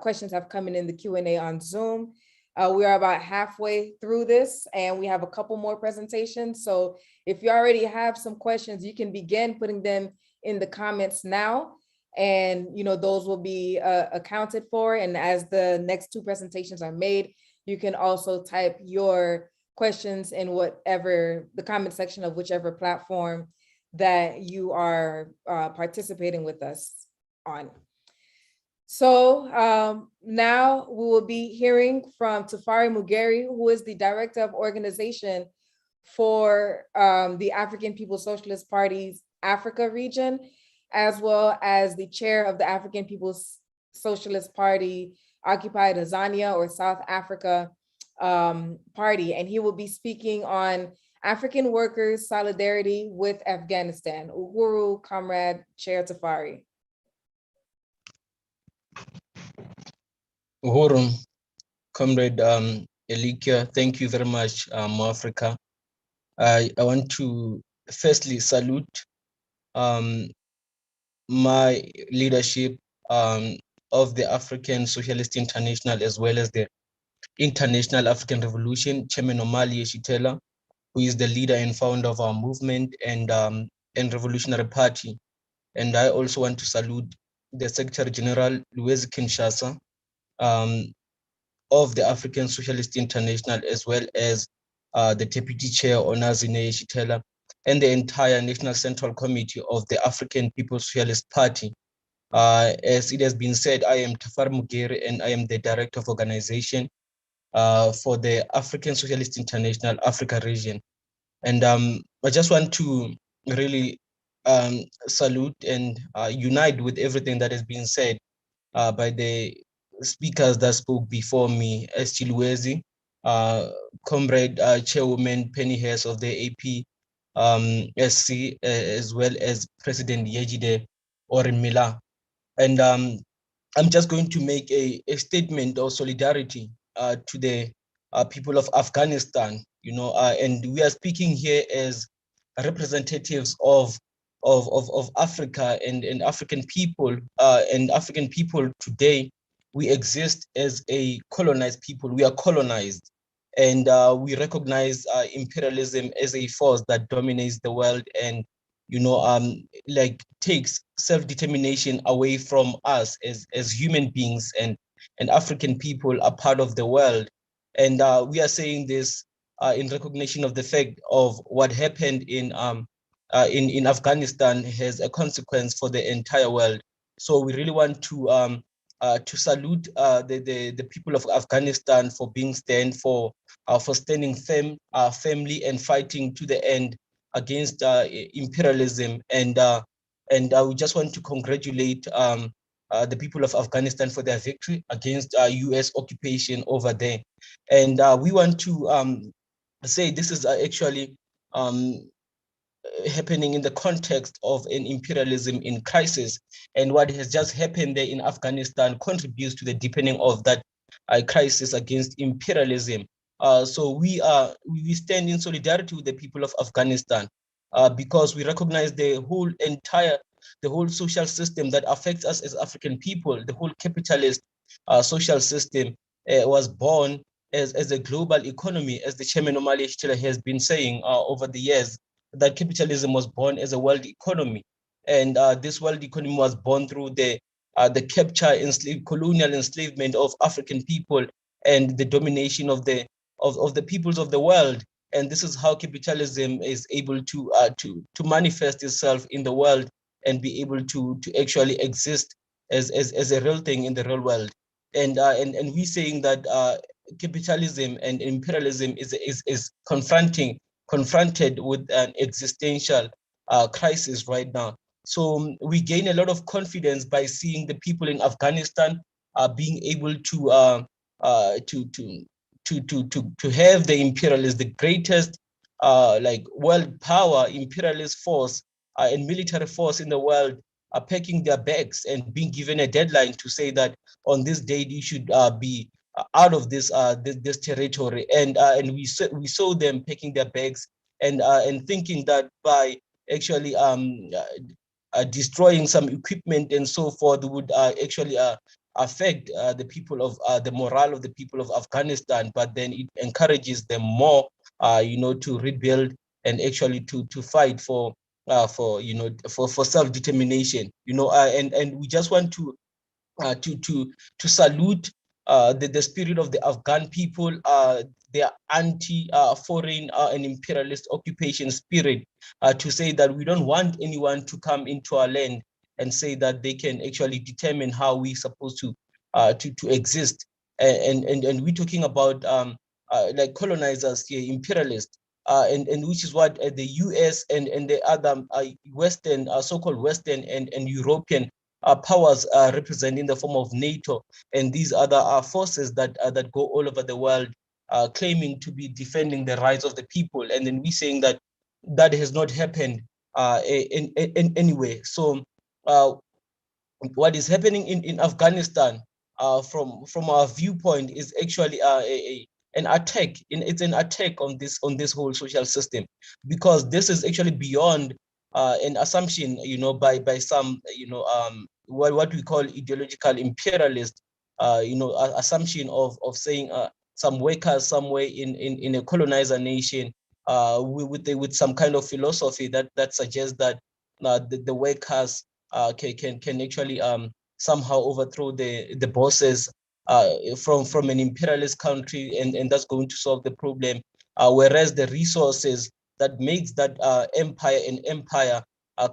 questions have come in the Q&A on Zoom. We are about halfway through this, and we have a couple more presentations. So if you already have some questions, you can begin putting them in the comments now, and those will be accounted for. And as the next two presentations are made, you can also type your questions in whatever the comment section of whichever platform that you are participating with us on. So now we will be hearing from Tafari Mugeri, who is the Director of Organization for the African People's Socialist Party's Africa region, as well as the chair of the African People's Socialist Party Occupied Azania or South Africa Party. And he will be speaking on African workers' solidarity with Afghanistan. Uhuru, Comrade Chair Tafari. Uhuru, Comrade Elikia, thank you very much, Africa. I want to firstly salute my leadership of the African Socialist International, as well as the International African Revolution, Chairman Omali Yeshitela, who is the leader and founder of our movement and Revolutionary Party. And I also want to salute the Secretary General Luwezi Kinshasa of the African Socialist International, as well as the Deputy Chair Onazine Yeshitela, and the entire National Central Committee of the African People's Socialist Party. As it has been said, I am Tafari Mugeri, and I am the Director of Organization for the African Socialist International Africa region. And I just want to really salute and unite with everything that has been said by the speakers that spoke before me, as Luwezi, Comrade Chairwoman Penny Hess of the APSC, as well as President Yejide Orunmila. And I'm just going to make a statement of solidarity to the people of Afghanistan, and we are speaking here as representatives of of Africa and African people today, we exist as a colonized people. We are colonized, and we recognize imperialism as a force that dominates the world, and like takes self-determination away from us as human beings, and African people are part of the world. And we are saying this in recognition of the fact of what happened in Afghanistan has a consequence for the entire world. So we really want to salute the people of Afghanistan for standing firmly and fighting to the end against imperialism. And we just want to congratulate the people of Afghanistan for their victory against U.S. occupation over there. And we want to say this is actually happening in the context of an imperialism in crisis, and what has just happened there in Afghanistan contributes to the deepening of that crisis against imperialism. So we stand in solidarity with the people of Afghanistan because we recognize the whole social system that affects us as African people. The whole capitalist social system was born as a global economy, as the Chairman Omali Yeshitela has been saying over the years, that capitalism was born as a world economy. And this world economy was born through the capture and colonial enslavement of African people and the domination of the peoples of the world. And this is how capitalism is able to manifest itself in the world and be able to actually exist as a real thing in the real world. And we saying that capitalism and imperialism is confronted with an existential crisis right now. So we gain a lot of confidence by seeing the people in Afghanistan being able to have the imperialists, the greatest like world power imperialist force and military force in the world, are packing their bags and being given a deadline to say that on this date you should be out of this territory. And we saw them packing their bags and thinking that by actually destroying some equipment and so forth would actually affect the people of the morale of the people of Afghanistan. But then it encourages them more, to rebuild and actually to fight for self-determination, and we just want to salute the spirit of the Afghan people, their anti-foreign and imperialist occupation spirit, to say that we don't want anyone to come into our land and say that they can actually determine how we're supposed to exist. And we're talking about like colonizers here, imperialists, and which is what the US and the other Western, so-called Western and European powers represent in the form of NATO and these other forces that go all over the world, claiming to be defending the rights of the people. And then we saying that that has not happened in any way. So what is happening in Afghanistan, from our viewpoint, is actually an attack. It's an attack on this whole social system, because this is actually beyond an assumption, by some, what we call ideological imperialist, assumption of saying some workers somewhere in a colonizer nation, with some kind of philosophy that suggests that the workers can actually somehow overthrow the bosses from an imperialist country, and that's going to solve the problem. Whereas the resources that makes that empire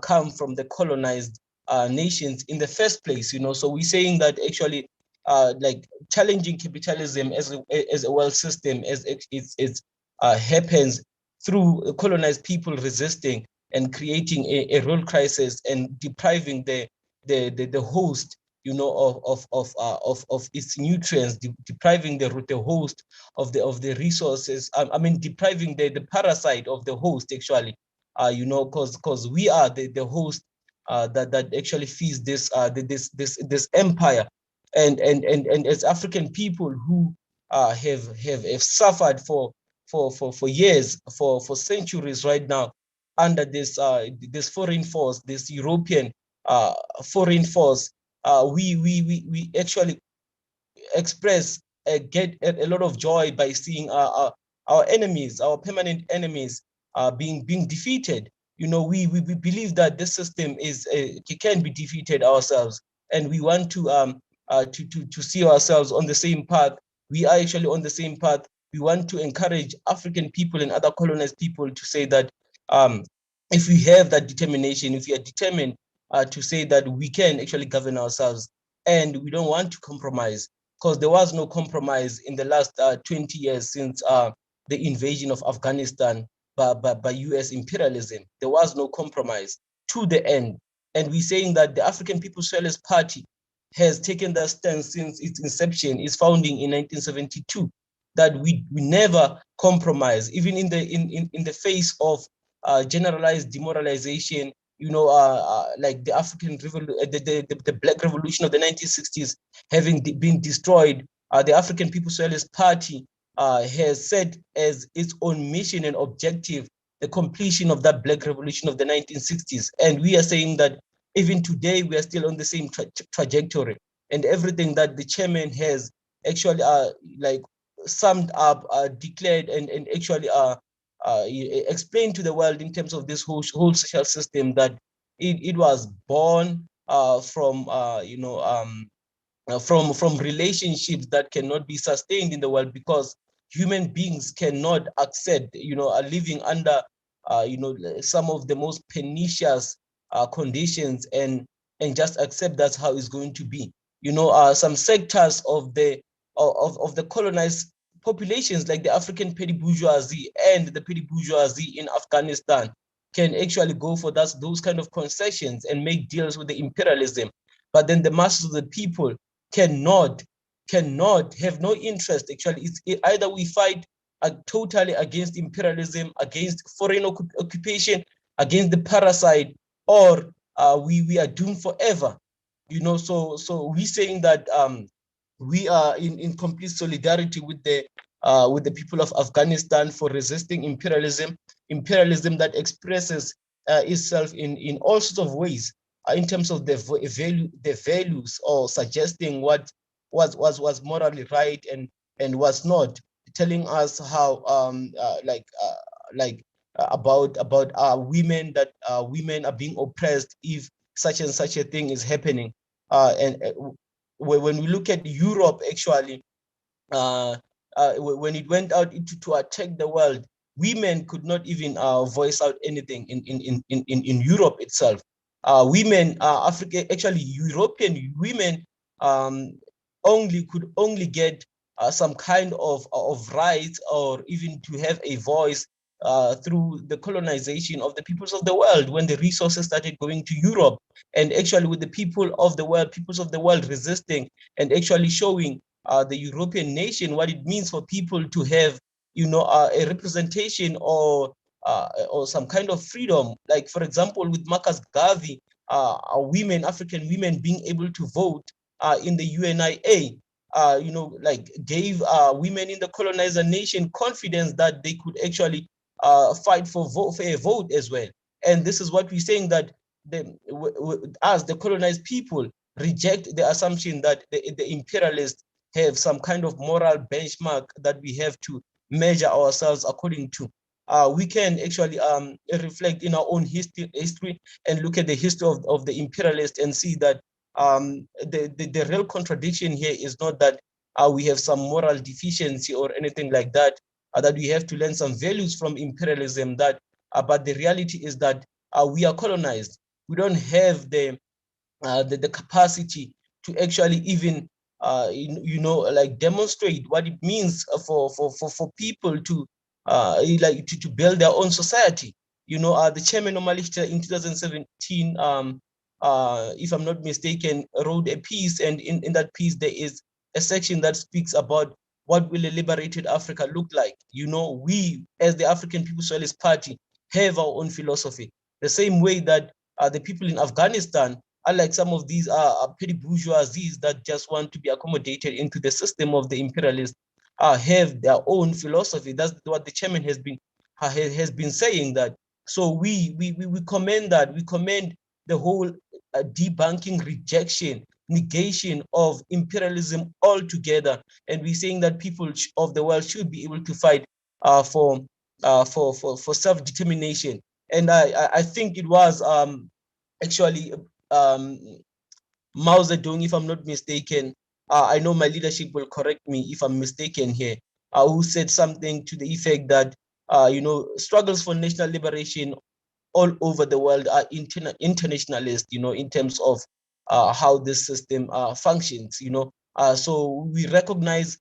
come from the colonized nations in the first place. So we're saying that actually like challenging capitalism as a world system, as it happens through colonized people resisting and creating a real crisis and depriving the host, of its nutrients, depriving the host of the resources. I mean, depriving the parasite of the host, actually, because we are the host that actually feeds this empire, and as African people who have suffered for years, for centuries right now, under this this foreign force, this European foreign force, we actually express get a lot of joy by seeing our enemies, our permanent enemies, being defeated. You know, we believe that this system is can be defeated ourselves, and we want to see ourselves on the same path. We are actually on the same path. We want to encourage African people and other colonized people to say that if we have that determination, if we are determined to say that we can actually govern ourselves, and we don't want to compromise, because there was no compromise in the last 20 years since the invasion of Afghanistan by US imperialism. There was no compromise to the end. And we're saying that the African People's Socialist Party has taken that stance since its inception, its founding in 1972, that we never compromise, even in the face of generalized demoralization, you know, like the African the Black Revolution of the 1960s having been destroyed. The African People's Socialist Party has set as its own mission and objective the completion of that Black Revolution of the 1960s. And we are saying that even today, we are still on the same trajectory. And everything that the chairman has actually like summed up, declared, and actually explained to the world in terms of this whole social system, that it was born from from relationships that cannot be sustained in the world, because human beings cannot accept, living under, some of the most pernicious conditions, and just accept that's how it's going to be. Some sectors of the colonized populations, like the African petty bourgeoisie and the petty bourgeoisie in Afghanistan, can actually go for those kind of concessions and make deals with the imperialism. But then the masses of the people cannot have no interest. Actually, it's either we fight totally against imperialism, against foreign occupation, against the parasite, or we are doomed forever. So we're saying that we are in complete solidarity with the people of Afghanistan for resisting imperialism that expresses itself in all sorts of ways, in terms of the values, or suggesting what was morally right and was not, telling us how about women, that women are being oppressed if such and such a thing is happening. And when we look at Europe, actually, when it went out to attack the world, women could not even voice out anything in Europe itself. Women, actually European women, could only get some kind of rights, or even to have a voice through the colonization of the peoples of the world, when the resources started going to Europe, and actually with the peoples of the world resisting and actually showing the European nation what it means for people to have, a representation, or some kind of freedom. Like, for example, with Marcus Garvey, African women being able to vote in the UNIA, gave women in the colonizer nation confidence that they could actually fight for a vote as well. And this is what we're saying, that as the colonized people reject the assumption that the imperialists have some kind of moral benchmark that we have to measure ourselves according to. We can actually reflect in our own history and look at the history of the imperialists and see that the real contradiction here is not that we have some moral deficiency or anything like that, that we have to learn some values from imperialism, but the reality is that we are colonized. We don't have the capacity to actually even demonstrate what it means for people to to build their own society. The chairman Omali in 2017, if I'm not mistaken, wrote a piece, and in that piece there is a section that speaks about what will a liberated Africa look like. We, as the African People's Socialist Party, have our own philosophy. The same way that the people in Afghanistan, unlike some of these petty bourgeoisies that just want to be accommodated into the system of the imperialists, have their own philosophy. That's what the chairman has been saying, that So we commend that. We commend the whole debunking, rejection, negation of imperialism altogether. And we're saying that people of the world should be able to fight for self-determination. And I think it was actually Mao Zedong, if I'm not mistaken, I know my leadership will correct me if I'm mistaken here, who said something to the effect that, struggles for national liberation all over the world are internationalist, in terms of how this system functions, so we recognize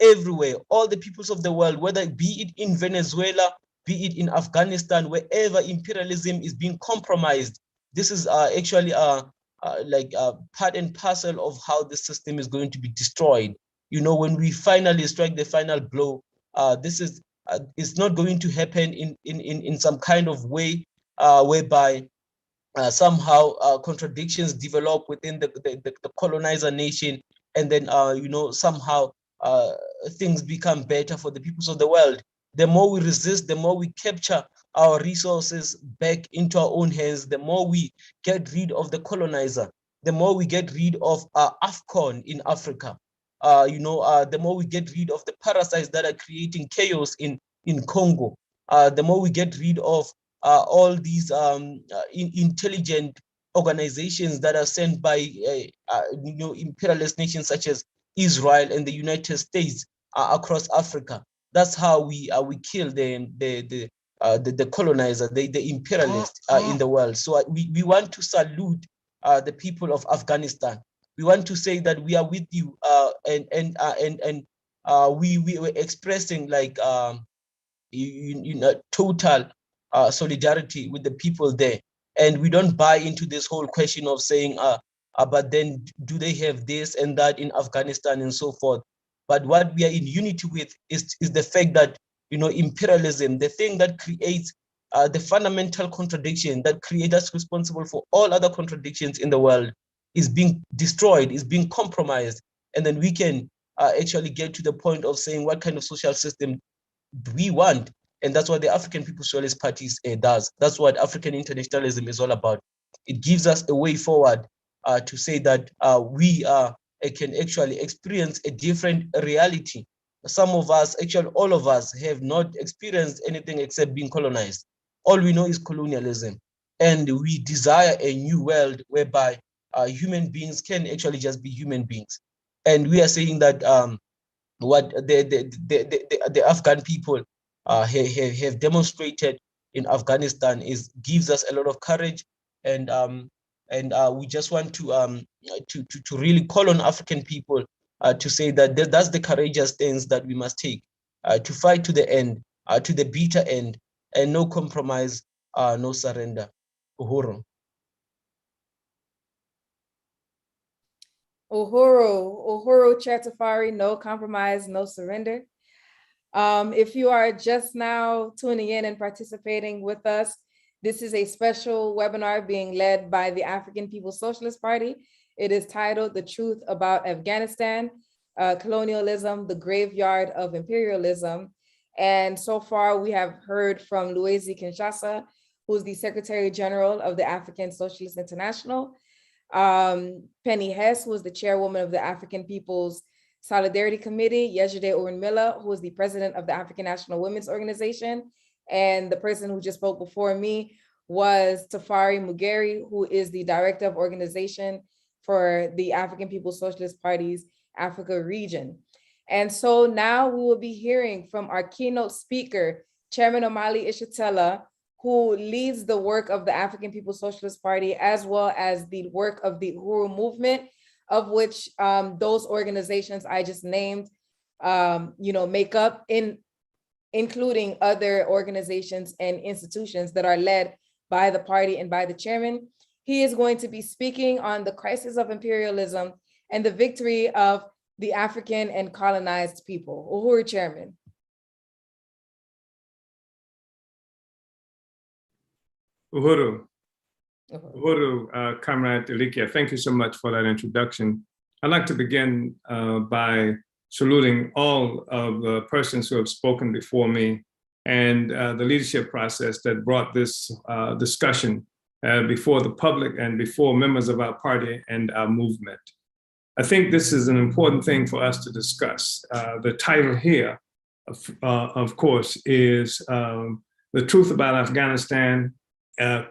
everywhere, all the peoples of the world, whether be it in Venezuela, be it in Afghanistan, wherever imperialism is being compromised. This is actually part and parcel of how the system is going to be destroyed. When we finally strike the final blow, this is it's not going to happen in some kind of way whereby somehow contradictions develop within the colonizer nation, and then somehow things become better for the peoples of the world. The more we resist, the more we capture our resources back into our own hands, the more we get rid of the colonizer, the more we get rid of AFCON in Africa, the more we get rid of the parasites that are creating chaos in Congo, the more we get rid of all these intelligent organizations that are sent by imperialist nations such as Israel and the United States across Africa. That's how we kill the colonizer, the imperialist in the world. So we want to salute the people of Afghanistan. We want to say that we are with you, and we were expressing like total solidarity with the people there. And we don't buy into this whole question of saying, but then do they have this and that in Afghanistan and so forth? But what we are in unity with is the fact that, imperialism, the thing that creates the fundamental contradiction that creates us responsible for all other contradictions in the world, is being destroyed, is being compromised. And then we can actually get to the point of saying what kind of social system we want. And that's what the African People's Socialist Party does. That's what African internationalism is all about. It gives us a way forward to say that we can actually experience a different reality. Some of us, actually all of us, have not experienced anything except being colonized. All we know is colonialism. And we desire a new world whereby human beings can actually just be human beings. And we are saying that what the Afghan people have demonstrated in Afghanistan gives us a lot of courage, and we just want to really call on African people to say that that's the courageous stance that we must take to fight to the end, to the bitter end, and no compromise, no surrender. Uhuru. Uhuru Chatafari, no compromise, no surrender. If you are just now tuning in and participating with us, this is a special webinar being led by the African People's Socialist Party. It is titled The Truth About Afghanistan, Colonialism, the Graveyard of Imperialism. And so far we have heard from Luwezi Kinshasa, who's the Secretary General of the African Socialist International, Penny Hess, who is the Chairwoman of the African People's Solidarity Committee, Yejide Orunmila, who is the President of the African National Women's Organization, and the person who just spoke before me was Tafari Mugeri, who is the Director of Organization for the African People's Socialist Party's Africa region. And so now we will be hearing from our keynote speaker, Chairman Omali Yeshitela, who leads the work of the African People's Socialist Party, as well as the work of the Uhuru movement, of which those organizations I just named, make up, including other organizations and institutions that are led by the party and by the chairman. He is going to be speaking on the crisis of imperialism and the victory of the African and colonized people. Uhuru, Chairman. Uhuru, Comrade Ilikia, thank you so much for that introduction. I'd like to begin by saluting all of the persons who have spoken before me and the leadership process that brought this discussion before the public and before members of our party and our movement. I think this is an important thing for us to discuss. The title here, of course, is The Truth About Afghanistan,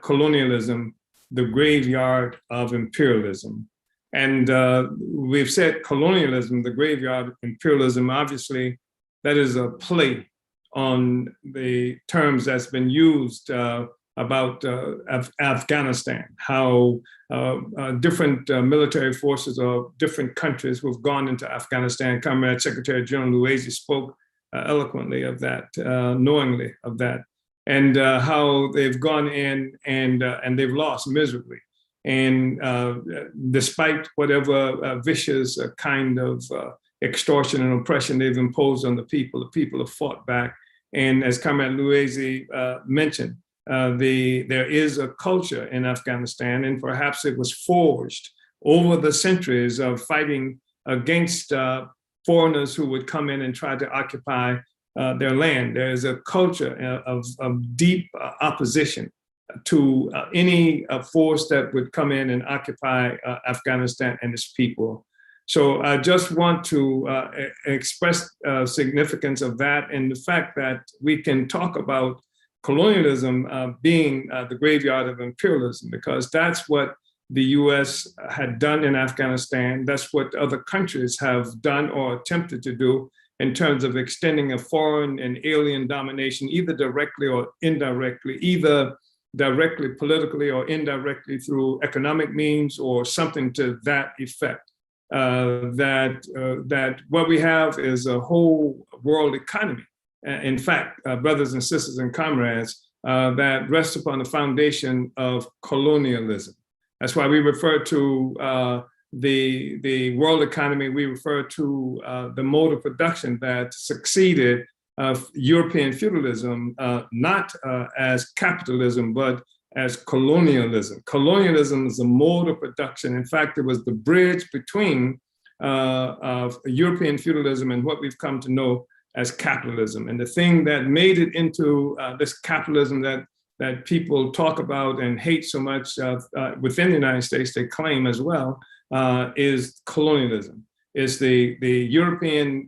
Colonialism, the Graveyard of Imperialism. And we've said colonialism, the graveyard of imperialism. Obviously, that is a play on the terms that's been used about Afghanistan, how different military forces of different countries who have gone into Afghanistan. Comrade Secretary General Luwezi spoke eloquently of that, knowingly of that, and how they've gone in and they've lost miserably. And despite whatever vicious kind of extortion and oppression they've imposed on the people have fought back. And as Comrade Luwezi mentioned, there is a culture in Afghanistan, and perhaps it was forged over the centuries of fighting against foreigners who would come in and try to occupy their land. There is a culture of deep opposition to any force that would come in and occupy Afghanistan and its people. So I just want to express significance of that and the fact that we can talk about colonialism being the graveyard of imperialism, because that's what the US had done in Afghanistan. That's what other countries have done or attempted to do in terms of extending a foreign and alien domination, either directly or indirectly, either directly politically or indirectly through economic means or something to that effect. That what we have is a whole world economy. In fact, brothers and sisters and comrades, that rests upon the foundation of colonialism. That's why we refer to the world economy, we refer to the mode of production that succeeded European feudalism, not as capitalism, but as colonialism. Colonialism is a mode of production. In fact, it was the bridge between European feudalism and what we've come to know as capitalism. And the thing that made it into this capitalism that people talk about and hate so much within the United States, they claim as well, is colonialism. Is the European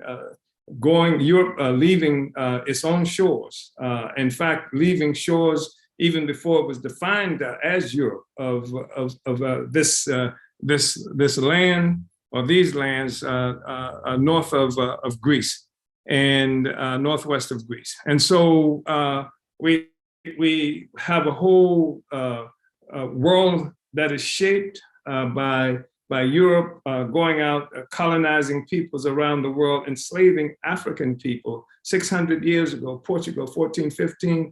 leaving its own shores. In fact, leaving shores even before it was defined as Europe of this land or these lands north of Greece and northwest of Greece. And so we have a whole world that is shaped by Europe going out, colonizing peoples around the world, enslaving African people 600 years ago. Portugal, 1415,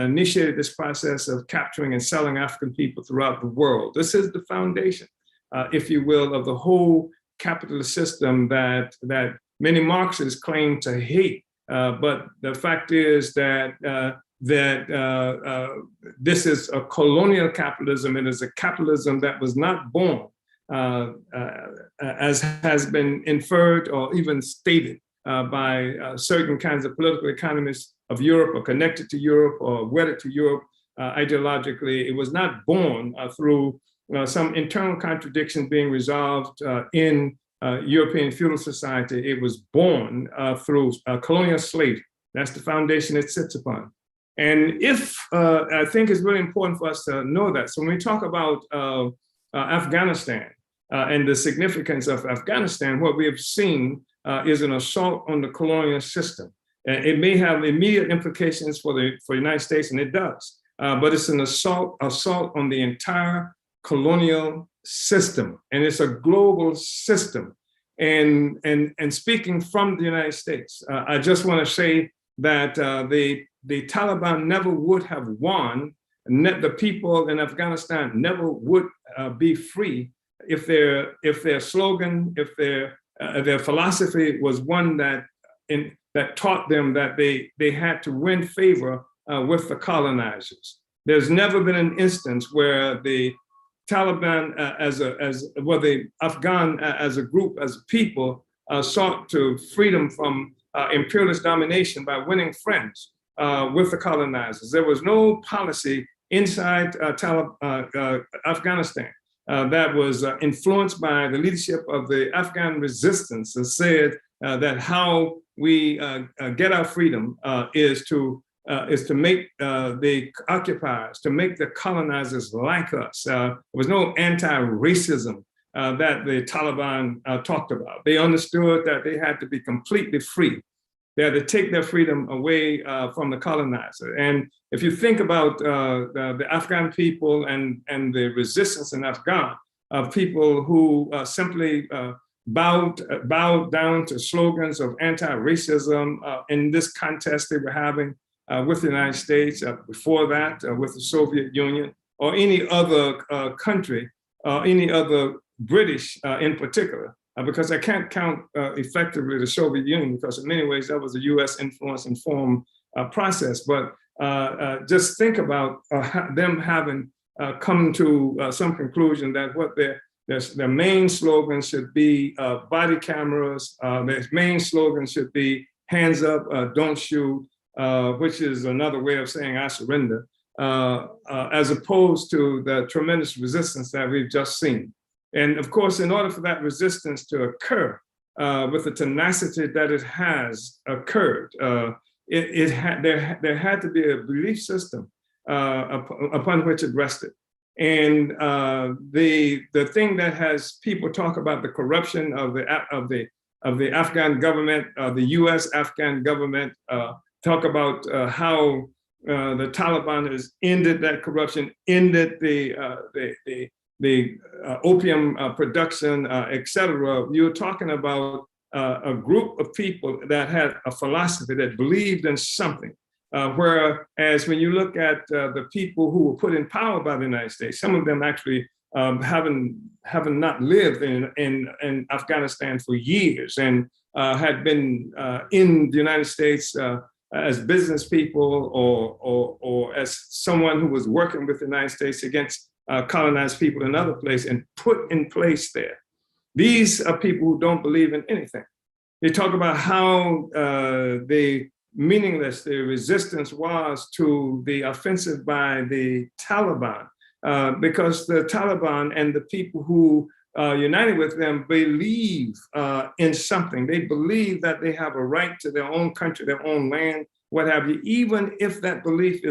initiated this process of capturing and selling African people throughout the world. This is the foundation, if you will, of the whole capitalist system that many Marxists claim to hate. But the fact is that this is a colonial capitalism. It is a capitalism that was not born, as has been inferred or even stated by certain kinds of political economists of Europe or connected to Europe or wedded to Europe ideologically. It was not born through some internal contradictions being resolved in European feudal society. It was born through colonial slavery. That's the foundation it sits upon. And I think it's really important for us to know that. So when we talk about Afghanistan and the significance of Afghanistan, what we have seen is an assault on the colonial system. It may have immediate implications for the United States, and it does, but it's an assault on the entire colonial system, and it's a global system. And speaking from the United States, I just want to say that the Taliban never would have won. The people in Afghanistan never would be free if their slogan, if their philosophy was one that taught them that they had to win favor with the colonizers. There's never been an instance where the Taliban the Afghan as a group, as a people, sought to freedom from imperialist domination by winning friends with the colonizers. There was no policy inside Afghanistan that was influenced by the leadership of the Afghan resistance that said that how we get our freedom is to make the occupiers, to make the colonizers like us. There was no anti-racism that the Taliban talked about. They understood that they had to be completely free. They had to take their freedom away from the colonizer. And if you think about the Afghan people and the resistance in Afghan, people who simply bowed down to slogans of anti-racism in this contest they were having with the United States, before that with the Soviet Union, or any other country, any other British in particular, because I can't count effectively the Soviet Union, because in many ways that was a US influence informed process. But just think about them having come to some conclusion that what their main slogan should be body cameras, their main slogan should be hands up, don't shoot, which is another way of saying I surrender, as opposed to the tremendous resistance that we've just seen. And of course, in order for that resistance to occur with the tenacity that it has occurred, there had to be a belief system upon which it rested. And the thing that has people talk about the corruption of the Afghan government, the U.S. Afghan government, talk about how the Taliban has ended that corruption, ended the opium production, etc. You're talking about a group of people that had a philosophy that believed in something. Whereas when you look at the people who were put in power by the United States, some of them actually haven't not lived in Afghanistan for years and had been in the United States as business people or as someone who was working with the United States against colonized people in other places and put in place there. These are people who don't believe in anything. They talk about how meaningless the resistance was to the offensive by the Taliban, because the Taliban and the people who united with them believe in something. They believe that they have a right to their own country, their own land, what have you, even if that belief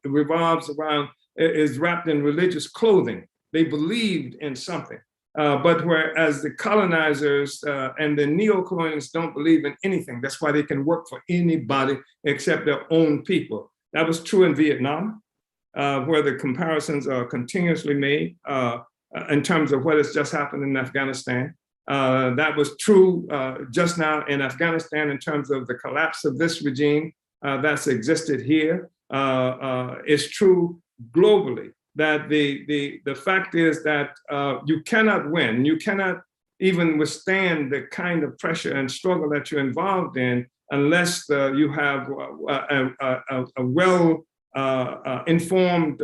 revolves around, is wrapped in religious clothing. They believed in something. But whereas the colonizers and the neo-colonialists don't believe in anything, that's why they can work for anybody except their own people. That was true in Vietnam, where the comparisons are continuously made in terms of what has just happened in Afghanistan. That was true just now in Afghanistan in terms of the collapse of this regime that's existed here. It's true globally. That the fact is that you cannot win, you cannot even withstand the kind of pressure and struggle that you're involved in unless you have a well-informed,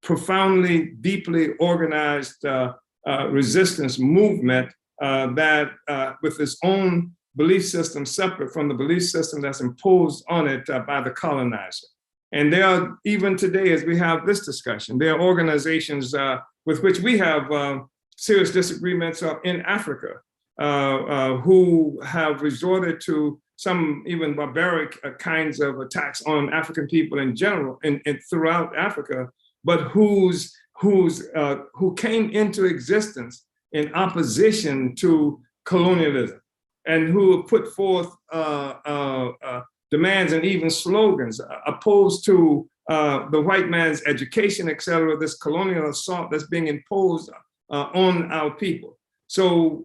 profoundly, deeply organized resistance movement that with its own belief system separate from the belief system that's imposed on it by the colonizer. And there are, even today, as we have this discussion, there are organizations with which we have serious disagreements in Africa who have resorted to some even barbaric kinds of attacks on African people in general and throughout Africa, but who came into existence in opposition to colonialism and who put forth demands and even slogans opposed to the white man's education, et cetera, this colonial assault that's being imposed on our people. So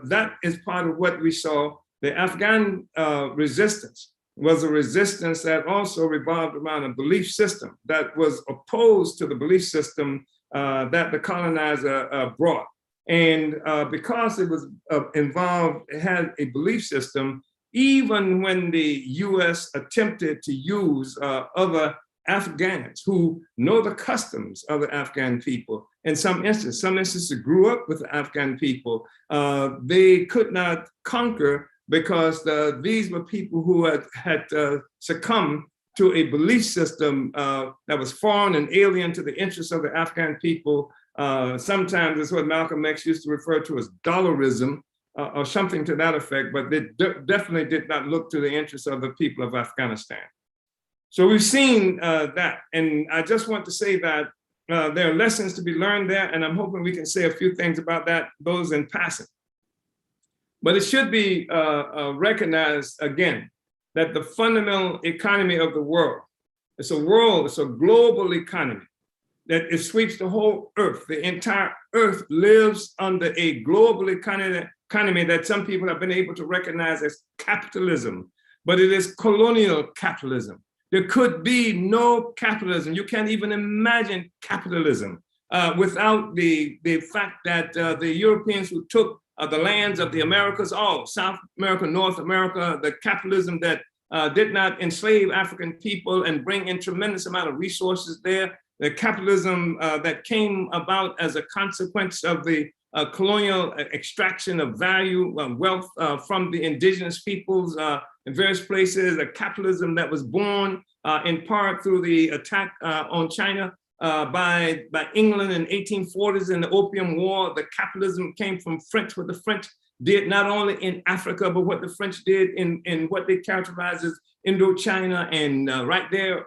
that is part of what we saw. The Afghan resistance was a resistance that also revolved around a belief system that was opposed to the belief system that the colonizer brought. And because it was involved, it had a belief system. Even when the US attempted to use other Afghans who know the customs of the Afghan people, in some instances grew up with the Afghan people, they could not conquer because these were people who had succumbed to a belief system that was foreign and alien to the interests of the Afghan people. Sometimes it's what Malcolm X used to refer to as dollarism, or something to that effect, but they definitely did not look to the interests of the people of Afghanistan. So we've seen that, and I just want to say that there are lessons to be learned there, and I'm hoping we can say a few things about that, those in passing. But it should be recognized again that the fundamental economy of the world, it's a global economy, that it sweeps the whole earth. The entire earth lives under a global economy that some people have been able to recognize as capitalism, but it is colonial capitalism. There could be no capitalism. You can't even imagine capitalism without the fact that the Europeans who took the lands of the Americas, all South America, North America, the capitalism that did not enslave African people and bring in tremendous amount of resources there, the capitalism that came about as a consequence of the colonial extraction of value, wealth from the indigenous peoples in various places, a capitalism that was born in part through the attack on China by England in 1840s in the Opium War. The capitalism came from French, what the French did not only in Africa, but what the French did in what they characterize as Indochina and right there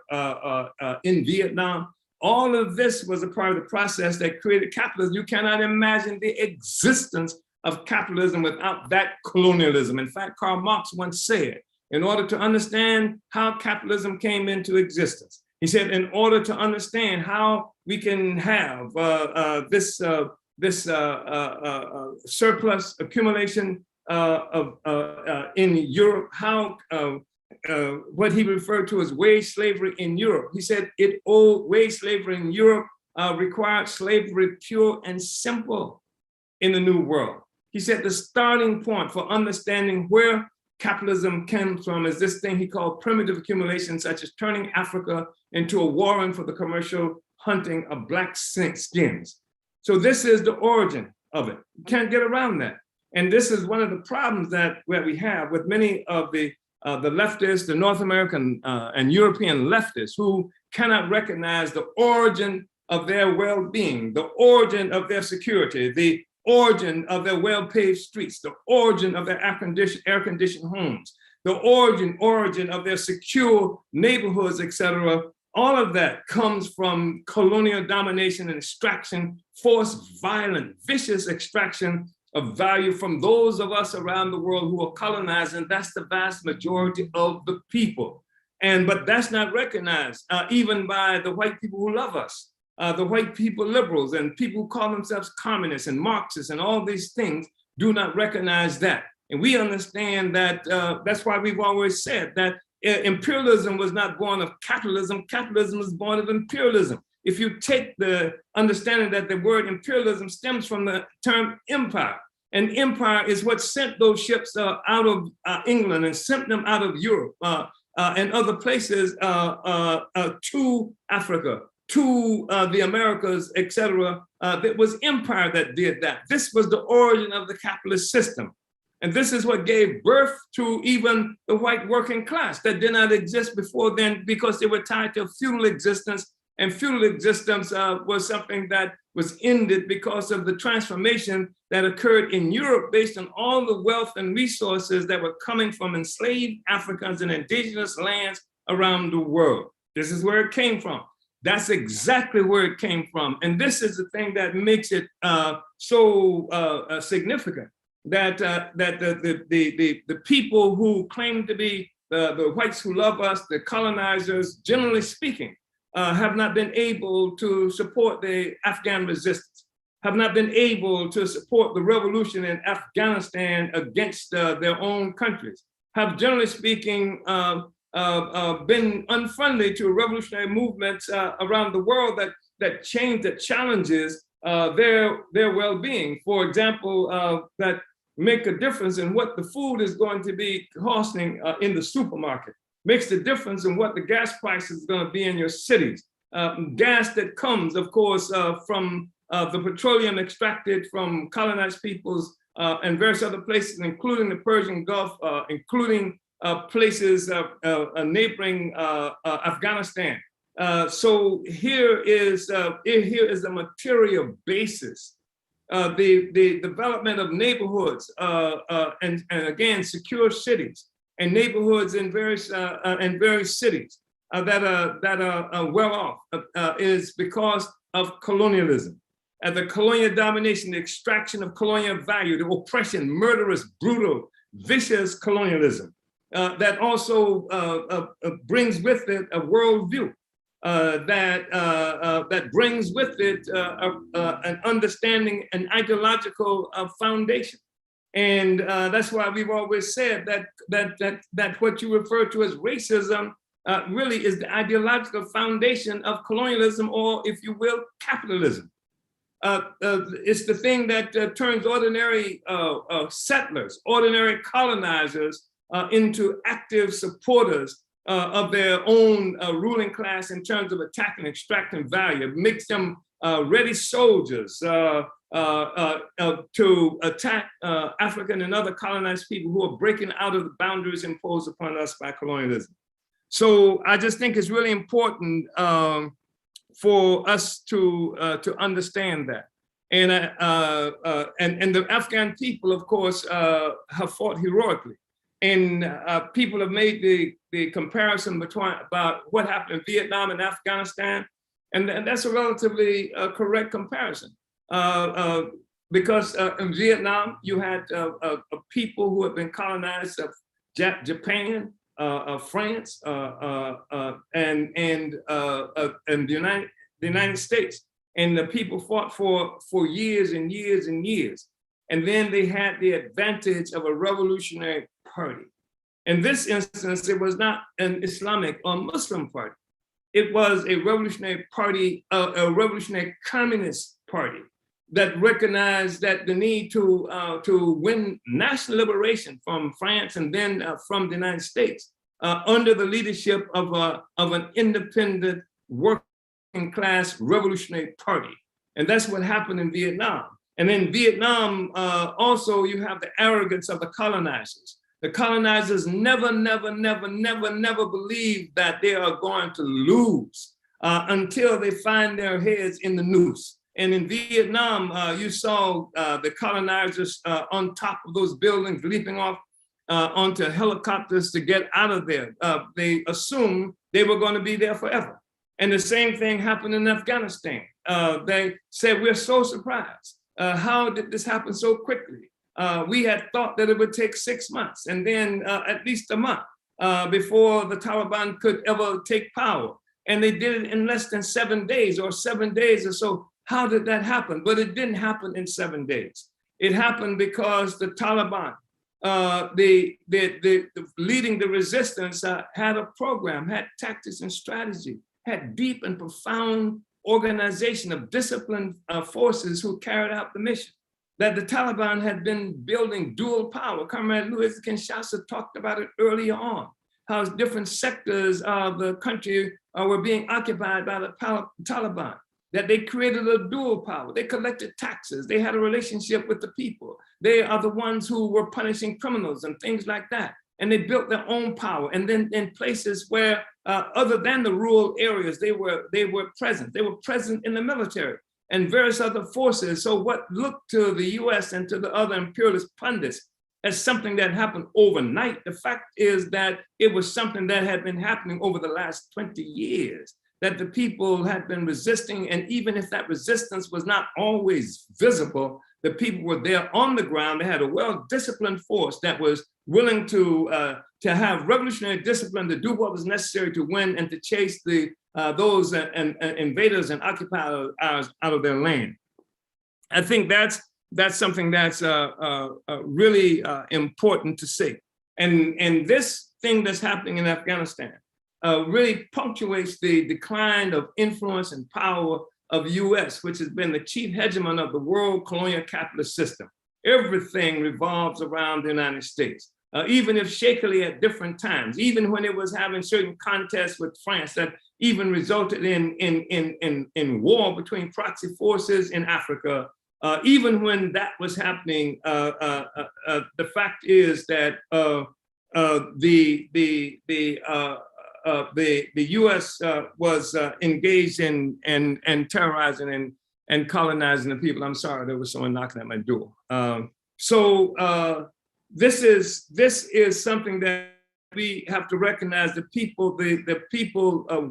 in Vietnam. All of this was a part of the process that created capitalism. You cannot imagine the existence of capitalism without that colonialism. In fact, Karl Marx once said, in order to understand how capitalism came into existence, he said, in order to understand how we can have this surplus accumulation in Europe, how what he referred to as wage slavery in Europe. He said wage slavery in Europe required slavery pure and simple in the New World. He said the starting point for understanding where capitalism comes from is this thing he called primitive accumulation, such as turning Africa into a warren for the commercial hunting of black skins. So this is the origin of it. You can't get around that. And this is one of the problems that we have with many of the leftists, the North American and European leftists who cannot recognize the origin of their well-being, the origin of their security, the origin of their well-paved streets, the origin of their air-conditioned homes, the origin of their secure neighborhoods, etc. All of that comes from colonial domination and extraction, forced, violent, vicious extraction of value from those of us around the world who are colonizing. That's the vast majority of the people. But that's not recognized even by the white people who love us, the white people liberals and people who call themselves communists and Marxists and all these things do not recognize that. And we understand that that's why we've always said that imperialism was not born of capitalism. Capitalism was born of imperialism. If you take the understanding that the word imperialism stems from the term empire, and empire is what sent those ships out of England and sent them out of Europe and other places to Africa, to the Americas, etc. It was empire that did that. This was the origin of the capitalist system. And this is what gave birth to even the white working class that did not exist before then because they were tied to a feudal existence. And feudal existence was something that was ended because of the transformation that occurred in Europe based on all the wealth and resources that were coming from enslaved Africans and indigenous lands around the world. This is where it came from. That's exactly where it came from. And this is the thing that makes it so significant. That the people who claim to be the whites who love us, the colonizers, generally speaking, have not been able to support the Afghan resistance, have not been able to support the revolution in Afghanistan against their own countries, have generally speaking been unfriendly to revolutionary movements around the world that challenges their well-being. For example, that make a difference in what the food is going to be costing in the supermarket, makes the difference in what the gas price is going to be in your cities. Gas that comes, of course, from the petroleum extracted from colonized peoples and various other places, including the Persian Gulf, including places neighboring Afghanistan. So here is the material basis. The development of neighborhoods and again secure cities and neighborhoods in various cities that are well off is because of colonialism. The colonial domination, the extraction of colonial value, the oppression, murderous, brutal, vicious colonialism that also brings with it a worldview. That brings with it an understanding, an ideological foundation, and that's why we've always said that what you refer to as racism really is the ideological foundation of colonialism, or if you will, capitalism. It's the thing that turns ordinary settlers, ordinary colonizers into active supporters of their own ruling class in terms of attacking, extracting value. It makes them ready soldiers to attack African and other colonized people who are breaking out of the boundaries imposed upon us by colonialism. So I just think it's really important for us to understand that. And the Afghan people, of course, have fought heroically. And people have made the comparison about what happened in Vietnam and Afghanistan, and that's a relatively correct comparison. Because in Vietnam, you had people who had been colonized of Japan, France, and the United States. And the people fought for years and years and years. And then they had the advantage of a revolutionary party. In this instance, it was not an Islamic or Muslim party. It was a revolutionary party, a revolutionary communist party that recognized that the need to win national liberation from France and then from the United States under the leadership of an independent working class revolutionary party. And that's what happened in Vietnam. And in Vietnam, also you have the arrogance of the colonizers. The colonizers never believe that they are going to lose until they find their heads in the noose. And in Vietnam, you saw the colonizers on top of those buildings, leaping off onto helicopters to get out of there. They assumed they were going to be there forever. And the same thing happened in Afghanistan. They said, we're so surprised. How did this happen so quickly? We had thought that it would take 6 months and then at least a month before the Taliban could ever take power. And they did it in less than 7 days or 7 days or so. How did that happen? But it didn't happen in 7 days. It happened because the Taliban, the leading the resistance, had a program, had tactics and strategy, had deep and profound organization of disciplined forces who carried out the mission. That the Taliban had been building dual power. Comrade Luwezi Kinshasa talked about it earlier on, how different sectors of the country were being occupied by the Taliban, that they created a dual power. They collected taxes. They had a relationship with the people. They are the ones who were punishing criminals and things like that. And they built their own power. And then in places where, other than the rural areas, they were present. They were present in the military and various other forces. So what looked to the US and to the other imperialist pundits as something that happened overnight, the fact is that it was something that had been happening over the last 20 years, that the people had been resisting. And even if that resistance was not always visible, the people were there on the ground. They had a well-disciplined force that was willing to have revolutionary discipline to do what was necessary to win and to chase those invaders and occupiers out of their land. I think that's something that's really important to say. And this thing that's happening in Afghanistan really punctuates the decline of influence and power of the US, which has been the chief hegemon of the world colonial capitalist system. Everything revolves around the United States, even if shakily at different times, even when it was having certain contests with France that even resulted in war between proxy forces in Africa. Even when that was happening, the fact is that U.S. was engaged in terrorizing and colonizing the people. I'm sorry, there was someone knocking at my door. This is something that we have to recognize. The people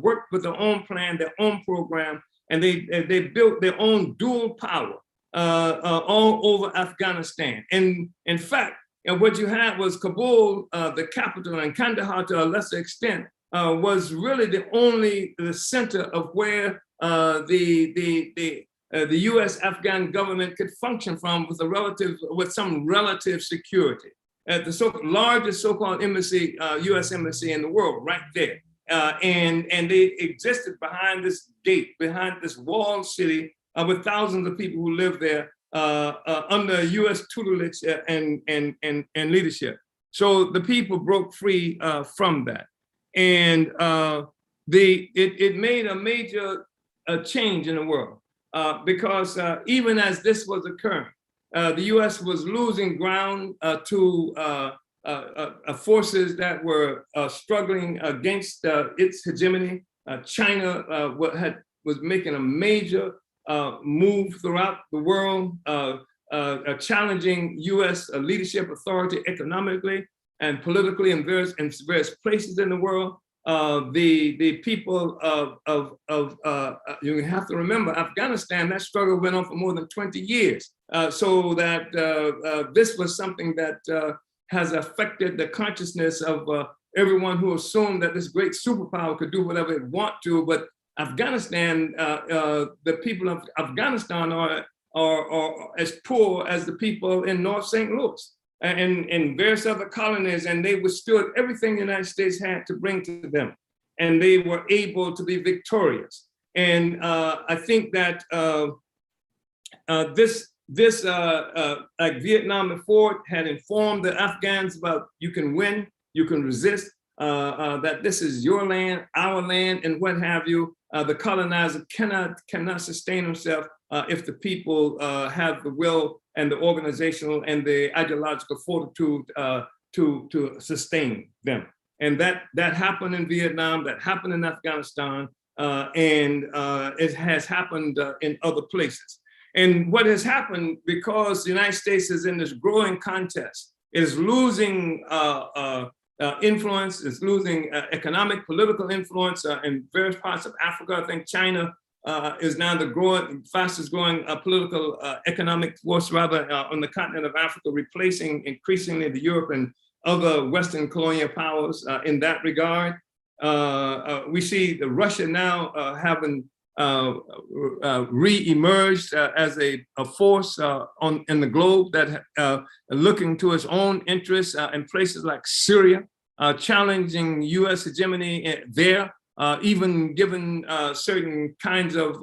worked with their own plan, their own program, and they built their own dual power all over Afghanistan. And in fact, what you had was Kabul, the capital, and Kandahar to a lesser extent, was really the center of where the U.S.-Afghan government could function from with some relative security. At the largest so-called embassy, U.S. embassy in the world, right there. And they existed behind this gate, behind this walled city, with thousands of people who live there under U.S. tutelage and leadership. So the people broke free from that. And it made a major change in the world because even as this was occurring, the U.S. was losing ground to forces that were struggling against its hegemony. China was making a major move throughout the world, challenging U.S. leadership authority economically and politically in various places in the world. The people you have to remember, Afghanistan, that struggle went on for more than 20 years. So that this was something that has affected the consciousness of everyone who assumed that this great superpower could do whatever it want to. But Afghanistan, the people of Afghanistan are as poor as the people in North St. Louis and various other colonies, and they withstood everything the United States had to bring to them, and they were able to be victorious. And I think that like Vietnam before had informed the Afghans about you can win, you can resist, that this is your land, our land, and what have you. The colonizer cannot sustain himself if the people have the will and the organizational and the ideological fortitude to sustain them. And that happened in Vietnam, that happened in Afghanistan, and it has happened in other places. And what has happened, because the United States is in this growing contest, is losing influence, is losing economic, political influence in various parts of Africa. I think China is now the fastest growing political economic force rather on the continent of Africa, replacing increasingly the Europe and other Western colonial powers in that regard. We see the Russia now having re-emerged as a force in the globe that looking to its own interests in places like Syria, challenging U.S. hegemony there, even given certain kinds of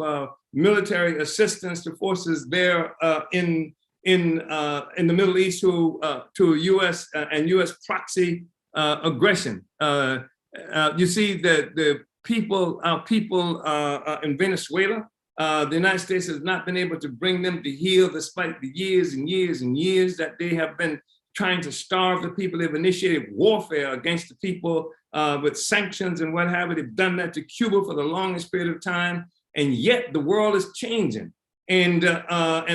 military assistance to forces there in the Middle East to U.S. and U.S. proxy aggression. You see that our people in Venezuela, the United States has not been able to bring them to heal despite the years and years and years that they have been trying to starve the people. They've initiated warfare against the people with sanctions and what have you. They've done that to Cuba for the longest period of time, and yet the world is changing. And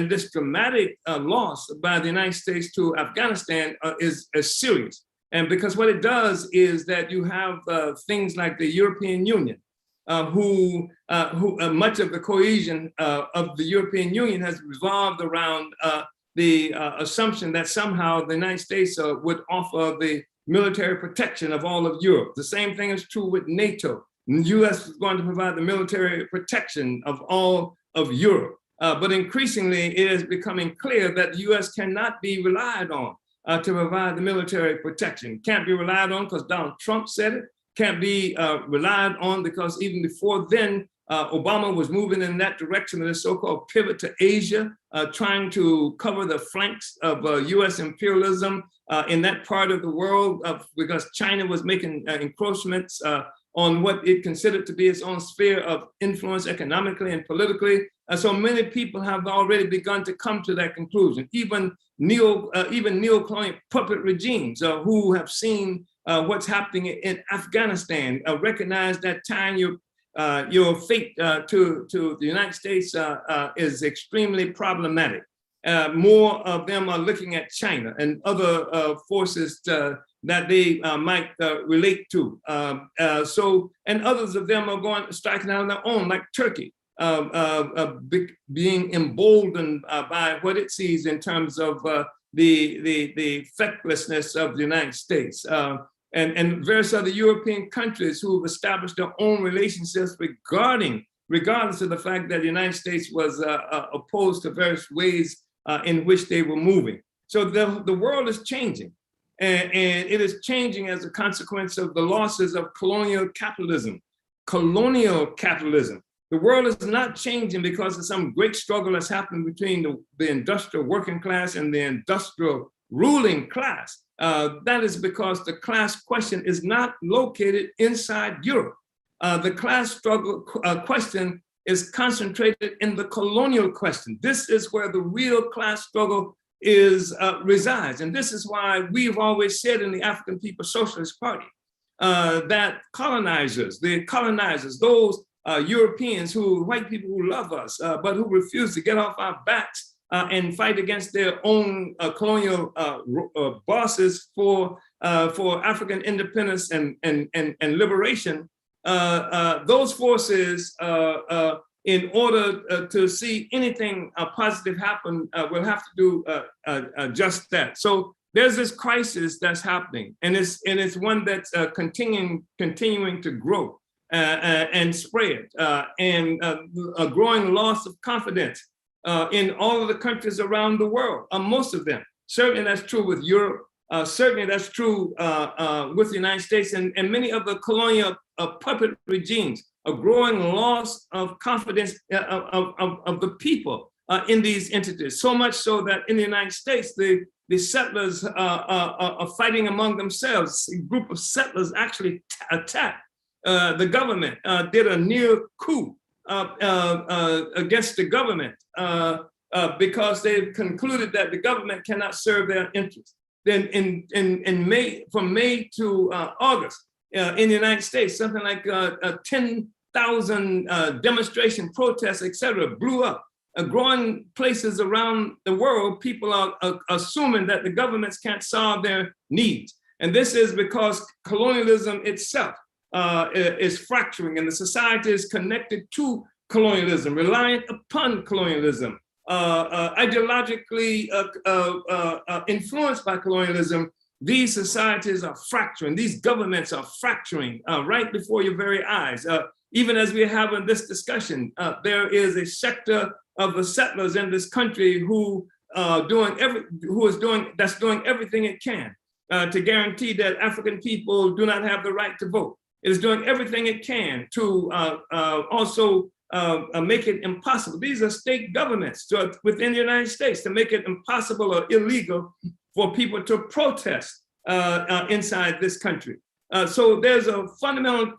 this dramatic loss by the United States to Afghanistan is serious. And because what it does is that you have things like the European Union, who much of the cohesion of the European Union has revolved around the assumption that somehow the United States would offer the military protection of all of Europe. The same thing is true with NATO. The US is going to provide the military protection of all of Europe. But increasingly, it is becoming clear that the US cannot be relied on to provide the military protection. Can't be relied on because Donald Trump said it. Can't be relied on because even before then, Obama was moving in that direction of the so-called pivot to Asia, trying to cover the flanks of US imperialism in that part of the world because China was making encroachments on what it considered to be its own sphere of influence economically and politically. So many people have already begun to come to that conclusion. Even neo-colonial puppet regimes who have seen what's happening in Afghanistan recognize that tying your fate to the United States is extremely problematic. More of them are looking at China and other forces that they might relate to. And others of them are striking out on their own, like Turkey, being emboldened by what it sees in terms of the fecklessness of the United States. And various other European countries who have established their own relationships regardless of the fact that the United States was opposed to various ways in which they were moving. So the world is changing, and it is changing as a consequence of the losses of colonial capitalism. Colonial capitalism. The world is not changing because of some great struggle that's happened between the industrial working class and the industrial ruling class. That is because the class question is not located inside Europe. The class struggle question is concentrated in the colonial question. This is where the real class struggle resides. And this is why we've always said in the African People's Socialist Party that the colonizers, those Europeans white people who love us, but who refuse to get off our backs and fight against their own colonial bosses for African independence and liberation. Those forces, in order to see anything positive happen, will have to do just that. So there's this crisis that's happening, and it's one that's continuing to grow and spread, and a growing loss of confidence in all of the countries around the world, most of them. Certainly that's true with Europe. Certainly that's true with the United States and many of the colonial puppet regimes. A growing loss of confidence of the people in these entities. So much so that in the United States, the settlers are fighting among themselves. A group of settlers actually attacked the government, did a near coup against the government because they've concluded that the government cannot serve their interests. Then in May, from May to August, in the United States, something like 10,000 demonstration protests, etc., blew up. Growing places around the world, people are assuming that the governments can't solve their needs. And this is because colonialism itself is fracturing, and the society is connected to colonialism, reliant upon colonialism, ideologically influenced by colonialism. These societies are fracturing, these governments are fracturing right before your very eyes. Even as we're having this discussion, there is a sector of the settlers in this country who is doing everything it can to guarantee that African people do not have the right to vote. It is doing everything it can to also make it impossible. These are state governments within the United States to make it impossible or illegal for people to protest inside this country. So there's a fundamental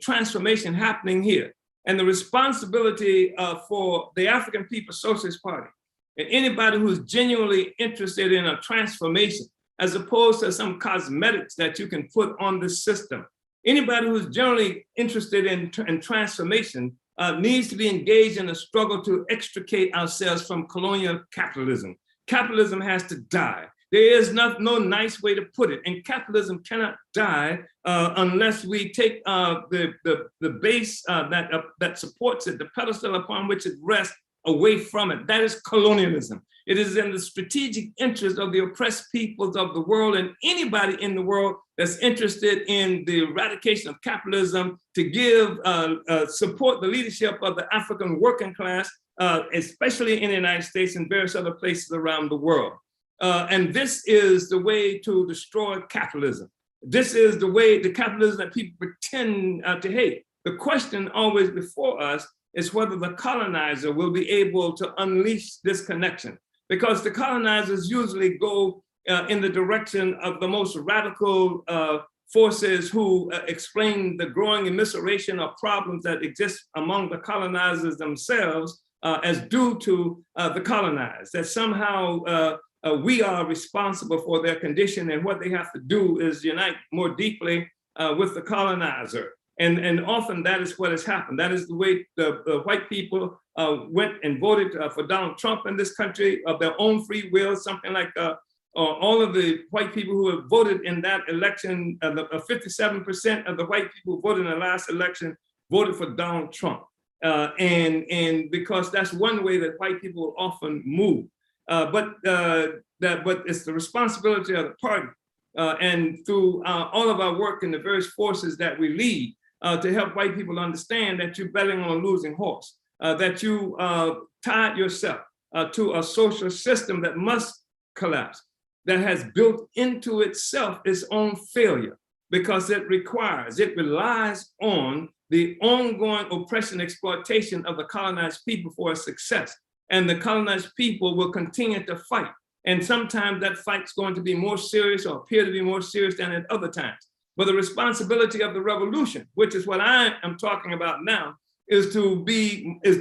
transformation happening here. And the responsibility for the African People's Socialist Party and anybody who's genuinely interested in a transformation, as opposed to some cosmetics that you can put on the system. Anybody who's generally interested in transformation needs to be engaged in a struggle to extricate ourselves from colonial capitalism. Capitalism has to die. There is no nice way to put it, and capitalism cannot die unless we take the base that supports it, the pedestal upon which it rests, away from it. That is colonialism. It is in the strategic interest of the oppressed peoples of the world and anybody in the world that's interested in the eradication of capitalism to give support the leadership of the African working class, especially in the United States and various other places around the world. And this is the way to destroy capitalism. This is the capitalism that people pretend to hate. The question always before us is whether the colonizer will be able to unleash this connection, because the colonizers usually go in the direction of the most radical forces who explain the growing immiseration of problems that exist among the colonizers themselves as due to the colonized, that somehow we are responsible for their condition, and what they have to do is unite more deeply with the colonizer. And often that is what has happened. That is the way the white people went and voted for Donald Trump in this country of their own free will. Something like all of the white people who have voted in that election, 57% of the white people who voted in the last election voted for Donald Trump. And because that's one way that white people often move. But it's the responsibility of the party and through all of our work in the various forces that we lead to help white people understand that you're betting on a losing horse, that you tied yourself to a social system that must collapse, that has built into itself its own failure, because it relies on the ongoing oppression and exploitation of the colonized people for its success. And the colonized people will continue to fight. And sometimes that fight's going to be more serious or appear to be more serious than at other times. But the responsibility of the revolution, which is what I am talking about now, is to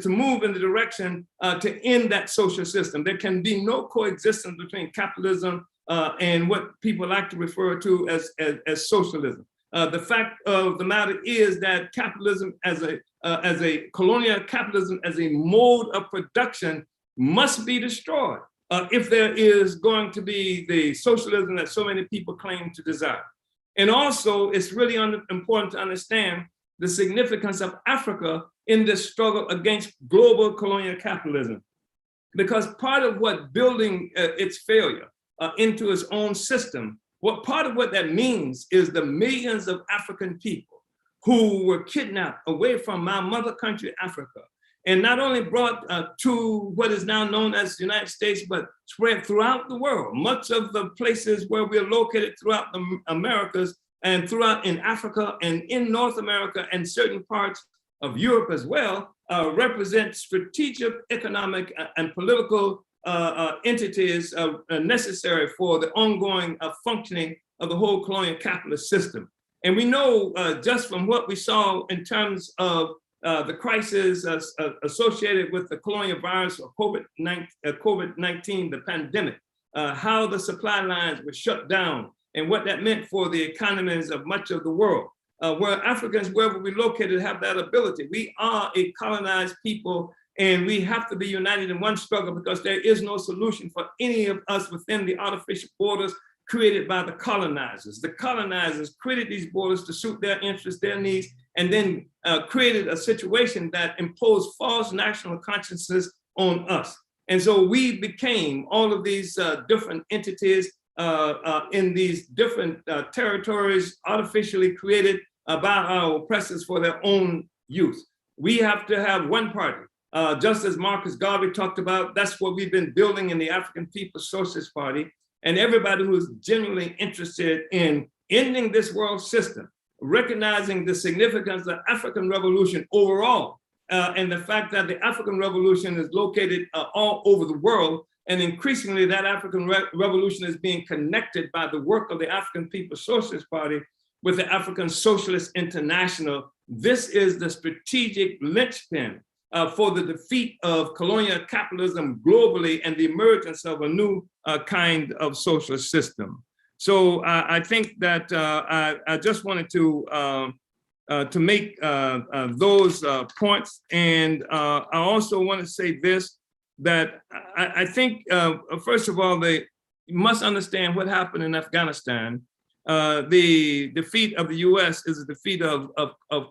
move in the direction to end that social system. There can be no coexistence between capitalism and what people like to refer to as socialism. The fact of the matter is that capitalism as a colonial capitalism as a mode of production must be destroyed if there is going to be the socialism that so many people claim to desire. And also, it's really important to understand the significance of Africa in this struggle against global colonial capitalism. Because part of what building its failure into its own system, part of what that means is the millions of African people who were kidnapped away from our mother country, Africa, and not only brought to what is now known as the United States, but spread throughout the world. Much of the places where we're located throughout the Americas and throughout in Africa and in North America and certain parts of Europe as well, represent strategic, economic, and political entities necessary for the ongoing functioning of the whole colonial capitalist system. And we know just from what we saw in terms of the crisis associated with the colonial virus or COVID-19, the pandemic, how the supply lines were shut down and what that meant for the economies of much of the world, where Africans, wherever we located, have that ability. We are a colonized people, and we have to be united in one struggle because there is no solution for any of us within the artificial borders created by the colonizers. The colonizers created these borders to suit their interests, their needs, and then created a situation that imposed false national consciousness on us. And so we became all of these different entities in these different territories artificially created by our oppressors for their own use. We have to have one party. Just as Marcus Garvey talked about, that's what we've been building in the African People's Socialist Party. And everybody who's genuinely interested in ending this world system, recognizing the significance of the African Revolution overall, and the fact that the African Revolution is located all over the world, and increasingly that African Revolution is being connected by the work of the African People's Socialist Party with the African Socialist International. This is the strategic linchpin for the defeat of colonial capitalism globally and the emergence of a new kind of socialist system. So I think that I just wanted to make those points. And I also want to say this, that I think, first of all, you must understand what happened in Afghanistan. The defeat of the US is a defeat of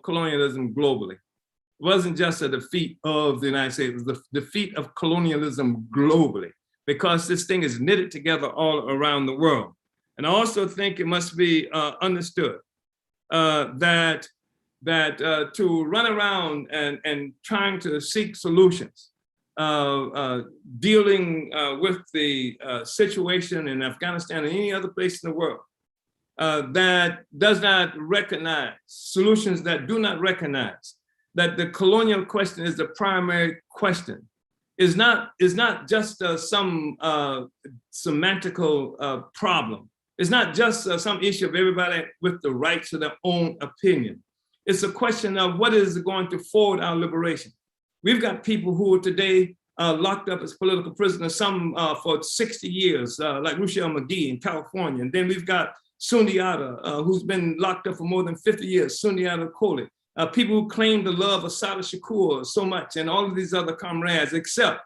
colonialism globally. It wasn't just a defeat of the United States, it was the defeat of colonialism globally, because this thing is knitted together all around the world. And I also think it must be understood that to run around and trying to seek solutions, dealing with the situation in Afghanistan and any other place in the world that does not recognize, solutions that do not recognize that the colonial question is the primary question, is not just some semantical problem. It's not just some issue of everybody with the right to their own opinion. It's a question of what is going to forward our liberation. We've got people who are today locked up as political prisoners, some for 60 years, like Ruchell McGee in California. And then we've got Sundiata, who's been locked up for more than 50 years, Sundiata Acoli. People who claim the love of Sada Shakur so much, and all of these other comrades, except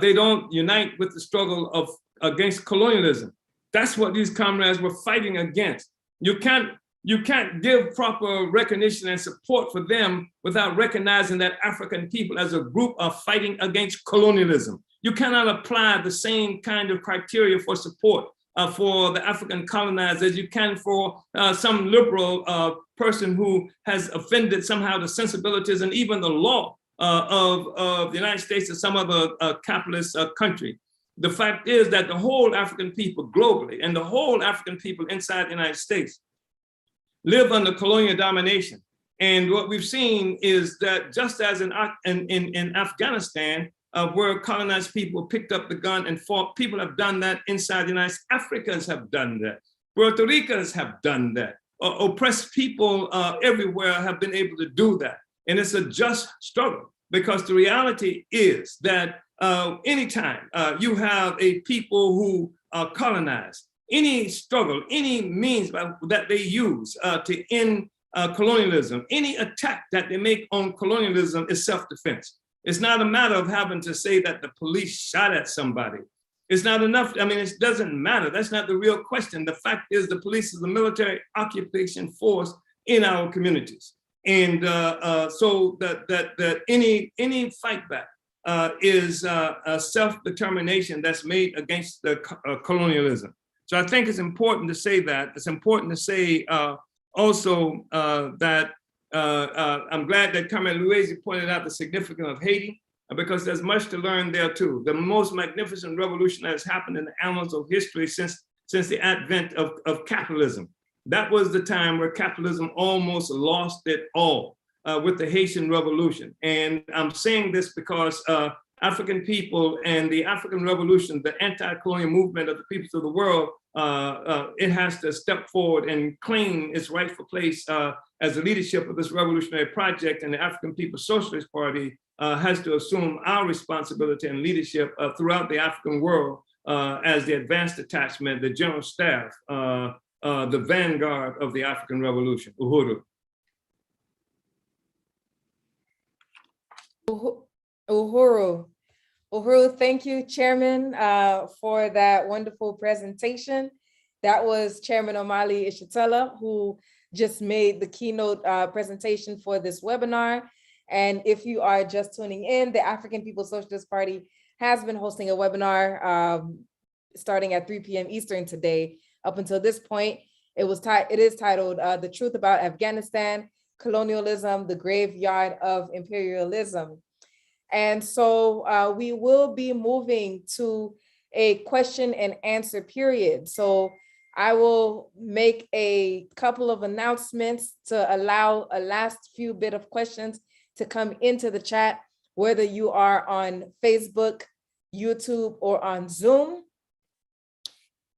they don't unite with the struggle against colonialism. That's what these comrades were fighting against. You can't give proper recognition and support for them without recognizing that African people as a group are fighting against colonialism. You cannot apply the same kind of criteria for support for the African colonized as you can for some liberal person who has offended somehow the sensibilities and even the law of the United States or some other capitalist country. The fact is that the whole African people globally and the whole African people inside the United States live under colonial domination. And what we've seen is that just as in Afghanistan, where colonized people picked up the gun and fought, people have done that inside the United States. Africans have done that. Puerto Ricans have done that. Oppressed people everywhere have been able to do that. And it's a just struggle, because the reality is that anytime you have a people who are colonized, any struggle, any means that they use to end colonialism, any attack that they make on colonialism is self-defense. It's not a matter of having to say that the police shot at somebody. It's not enough. I mean, it doesn't matter. That's not the real question. The fact is the police is a military occupation force in our communities. And so that any fight back is a self-determination that's made against the colonialism. So I think it's important to say that. It's important to say also that I'm glad that Comrade Luwezi pointed out the significance of Haiti, because there's much to learn there too. The most magnificent revolution that has happened in the annals of history since the advent of capitalism. That was the time where capitalism almost lost it all with the Haitian Revolution. And I'm saying this because African people and the African Revolution, the anti-colonial movement of the peoples of the world, it has to step forward and claim its rightful place as the leadership of this revolutionary project, and the African People's Socialist Party has to assume our responsibility and leadership throughout the African world as the advanced detachment, the general staff, the vanguard of the African Revolution. Uhuru. Uhuru, thank you, Chairman, for that wonderful presentation. That was Chairman Omali Yeshitela, who just made the keynote presentation for this webinar. And if you are just tuning in, the African People's Socialist Party has been hosting a webinar starting at 3 p.m. Eastern today. Up until this point, it is titled The Truth About Afghanistan, Colonialism, the Graveyard of Imperialism. And so we will be moving to a question and answer period. So I will make a couple of announcements to allow a last few bit of questions to come into the chat, whether you are on Facebook, YouTube, or on Zoom.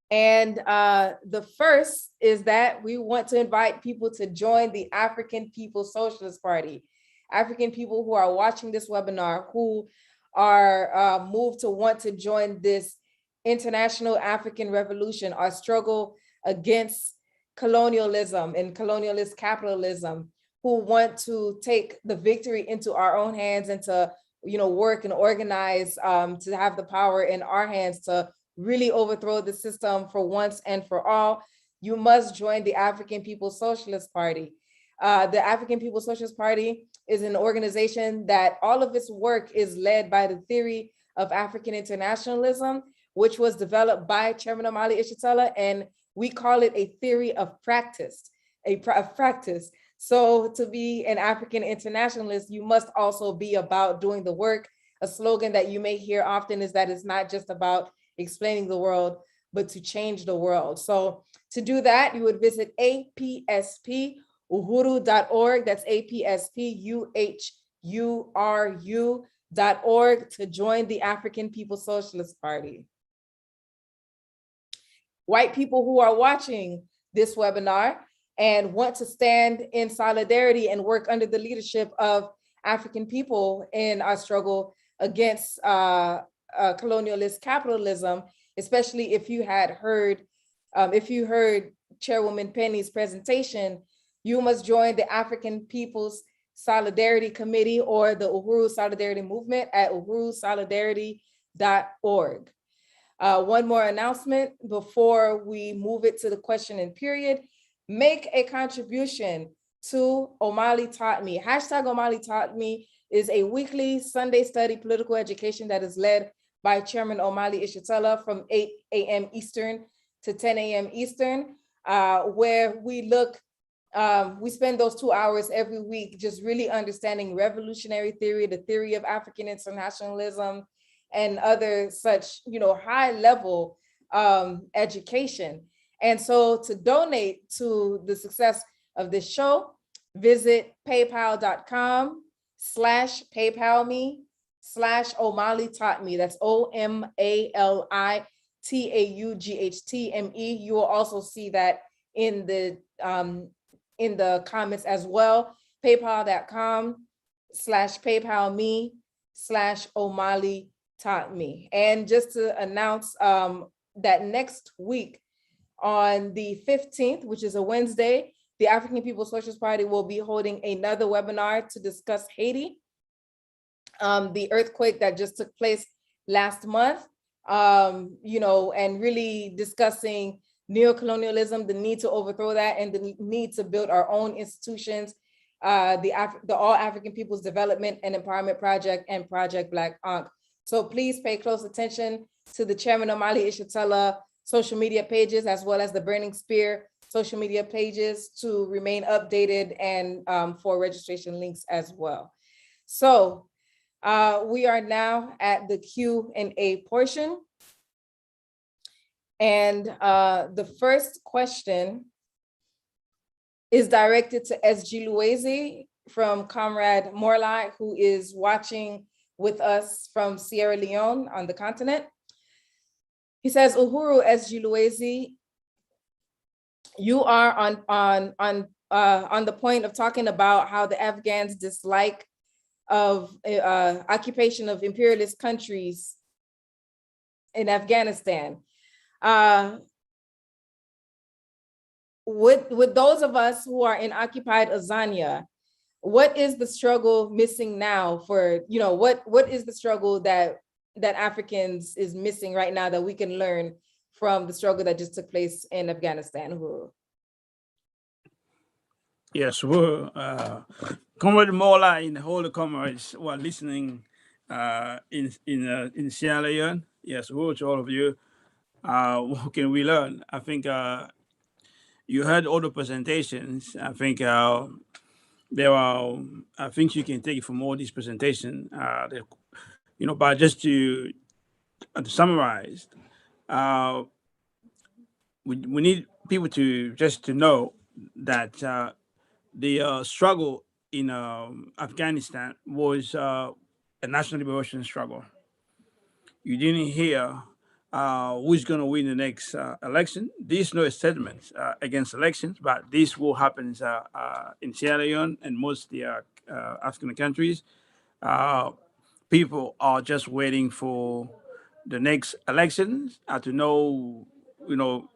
And the first is that we want to invite people to join the African People's Socialist Party. African people who are watching this webinar, who are moved to want to join this international African revolution, our struggle against colonialism and colonialist capitalism, who want to take the victory into our own hands and to, work and organize to have the power in our hands to really overthrow the system for once and for all. You must join the African People's Socialist Party. The African People's Socialist Party is an organization that all of its work is led by the theory of African internationalism, which was developed by Chairman Omali Yeshitela, and we call it a theory of practice, So to be an African internationalist, you must also be about doing the work. A slogan that you may hear often is that it's not just about explaining the world, but to change the world. So to do that, you would visit APSP-Uhuru.org. That's APSP-UHURU.org to join the African People's Socialist Party. white people who are watching this webinar and want to stand in solidarity and work under the leadership of African people in our struggle against colonialist capitalism, especially if you had heard, Chairwoman Penny's presentation, you must join the African People's Solidarity Committee or the Uhuru Solidarity Movement at uhurusolidarity.org. One more announcement before we move it to the question and period. Make a contribution to Omali Taught Me. Hashtag Omali Taught Me is a weekly Sunday study political education that is led by Chairman Omali Yeshitela from 8 a.m. Eastern to 10 a.m. Eastern, where we spend those 2 hours every week just really understanding revolutionary theory, the theory of African internationalism, and other such, high level education. And so to donate to the success of this show, visit paypal.com/PayPalMe/Omali Taught Me. That's OMALITAUGHTME. You will also see that in the comments as well. PayPal.com/PayPalMe/Omali Taught Me. And just to announce that next week on the 15th, which is a Wednesday, the African People's Socialist Party will be holding another webinar to discuss Haiti, the earthquake that just took place last month, and really discussing neocolonialism, the need to overthrow that, and the need to build our own institutions, the All African People's Development and Empowerment Project and Project Black Ankh. So please pay close attention to the Chairman Omali Yeshitela social media pages, as well as the Burning Spear social media pages to remain updated and for registration links as well. So we are now at the Q&A portion. And the first question is directed to SG Luwezi from Comrade Morlai, who is watching with us from Sierra Leone on the continent. He says, Uhuru SG Luwezi, you are on the point of talking about how the Afghans' dislike of occupation of imperialist countries in Afghanistan. With those of us who are in occupied Azania, what is the struggle missing now for, what is the struggle that Africans is missing right now that we can learn from the struggle that just took place in Afghanistan? Uhuru? Yes, Comrade Mola and all the comrades who are listening in Sierra Leone. Yes, to all of you. What can we learn? I think you heard all the presentations. I think there are things you can take from all these presentations. But just to summarize, we need people to know that the struggle in Afghanistan was a national liberation struggle. You didn't hear who's going to win the next election. There's no statement against elections, but this will happen in Sierra Leone and most of the African countries. People are just waiting for the next elections to know, hold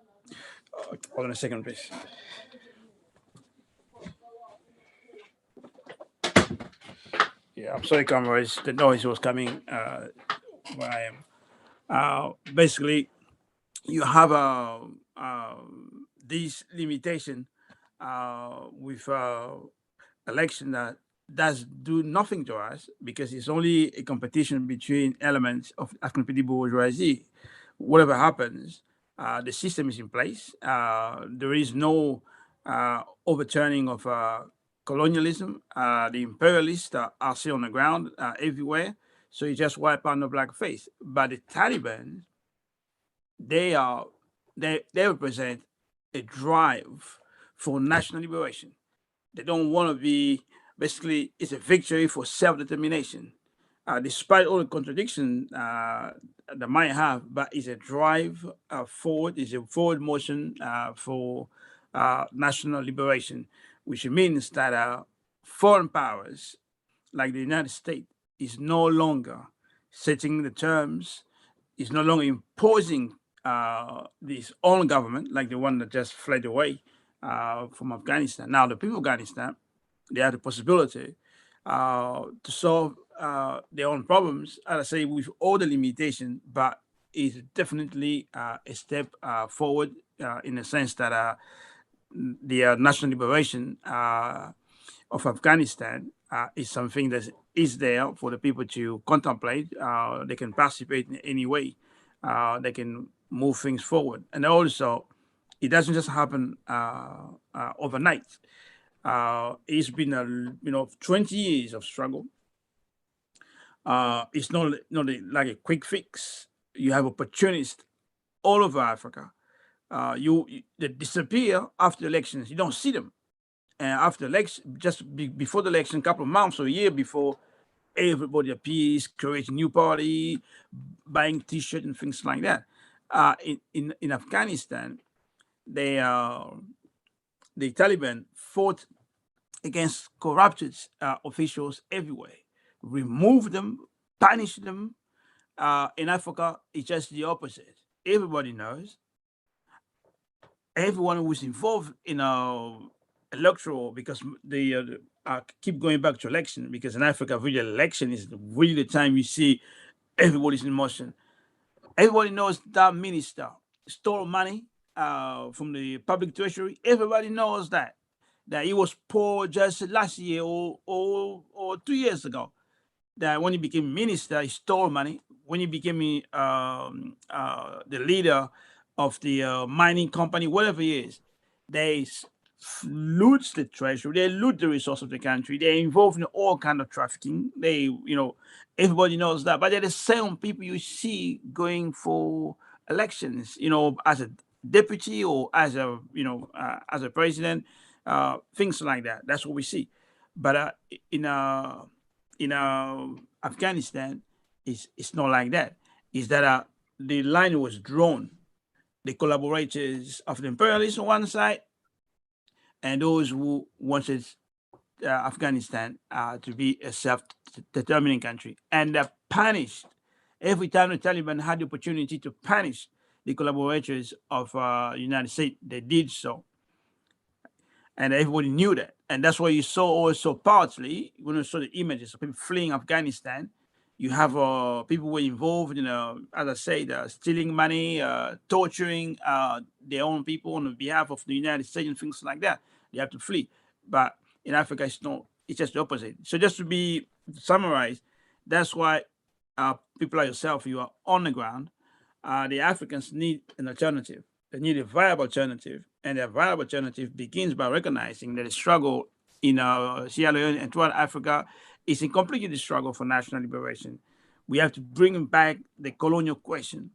on a second, please. Yeah, I'm sorry, comrades. The noise was coming where I am. Basically, you have this limitation with election that does do nothing to us because it's only a competition between elements of African bourgeoisie. Whatever happens, the system is in place. There is no overturning of colonialism. The imperialists are still on the ground everywhere. So you just wipe out the black face. But the Taliban, they represent a drive for national liberation. They don't want to be, basically, it's a victory for self-determination. despite all the contradiction that might have, but is a drive forward, is a forward motion for national liberation, which means that foreign powers like the United States is no longer setting the terms, is no longer imposing this own government like the one that just fled away from Afghanistan. Now, the people of Afghanistan, they have the possibility to solve their own problems, as I say, with all the limitations, but it's definitely a step forward in the sense that the national liberation of Afghanistan is something that is there for the people to contemplate. They can participate in any way. They can move things forward. And also, it doesn't just happen overnight. It's been 20 years of struggle. It's not like a quick fix. You have opportunists all over Africa. They disappear after elections. You don't see them. And after election, before the election, a couple of months or a year before, everybody appears, creating new party, buying T-shirts and things like that. In Afghanistan, the Taliban fought against corrupted officials everywhere, removed them, punished them. In Africa, it's just the opposite. Everybody knows. Everyone who was involved in electoral, because they keep going back to election, because in Africa, really, election is really the time you see everybody's in motion. Everybody knows that minister stole money from the public treasury. Everybody knows that he was poor just last year or 2 years ago. That when he became minister, he stole money. When he became the leader of the mining company, whatever he is, they loot the treasury, they loot the resource of the country, they're involved in all kind of trafficking. Everybody knows that, but they're the same people you see going for elections, as a deputy or as a president, things like that. That's what we see. But in Afghanistan, it's not like that. Is that the line was drawn. The collaborators of the imperialists on one side, and those who wanted Afghanistan to be a self-determining country, and they're punished every time the Taliban had the opportunity to punish the collaborators of the United States. They did so, and everybody knew that, and that's why you saw also partly when you saw the images of people fleeing Afghanistan. You have people who were involved in, as I said, stealing money, torturing their own people on behalf of the United States and things like that. They have to flee. But in Africa, it's not. It's just the opposite. So just to be summarized, that's why people like yourself, you are on the ground. The Africans need an alternative. They need a viable alternative. And a viable alternative begins by recognizing that the struggle in Sierra Leone and throughout Africa is a completely struggle for national liberation. We have to bring back the colonial question.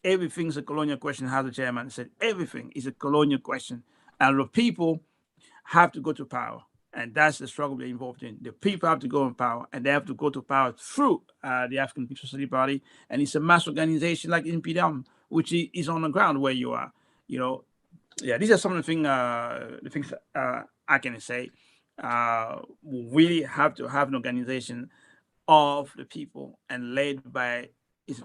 Everything's a colonial question, how the chairman said. Everything is a colonial question. And the people have to go to power. And that's the struggle we're involved in. The people have to go in power, and they have to go to power through the African People's Socialist Party. And it's a mass organization like Imperialism, which is on the ground where you are. These are some of the things I can say. We really have to have an organization of the people and led by its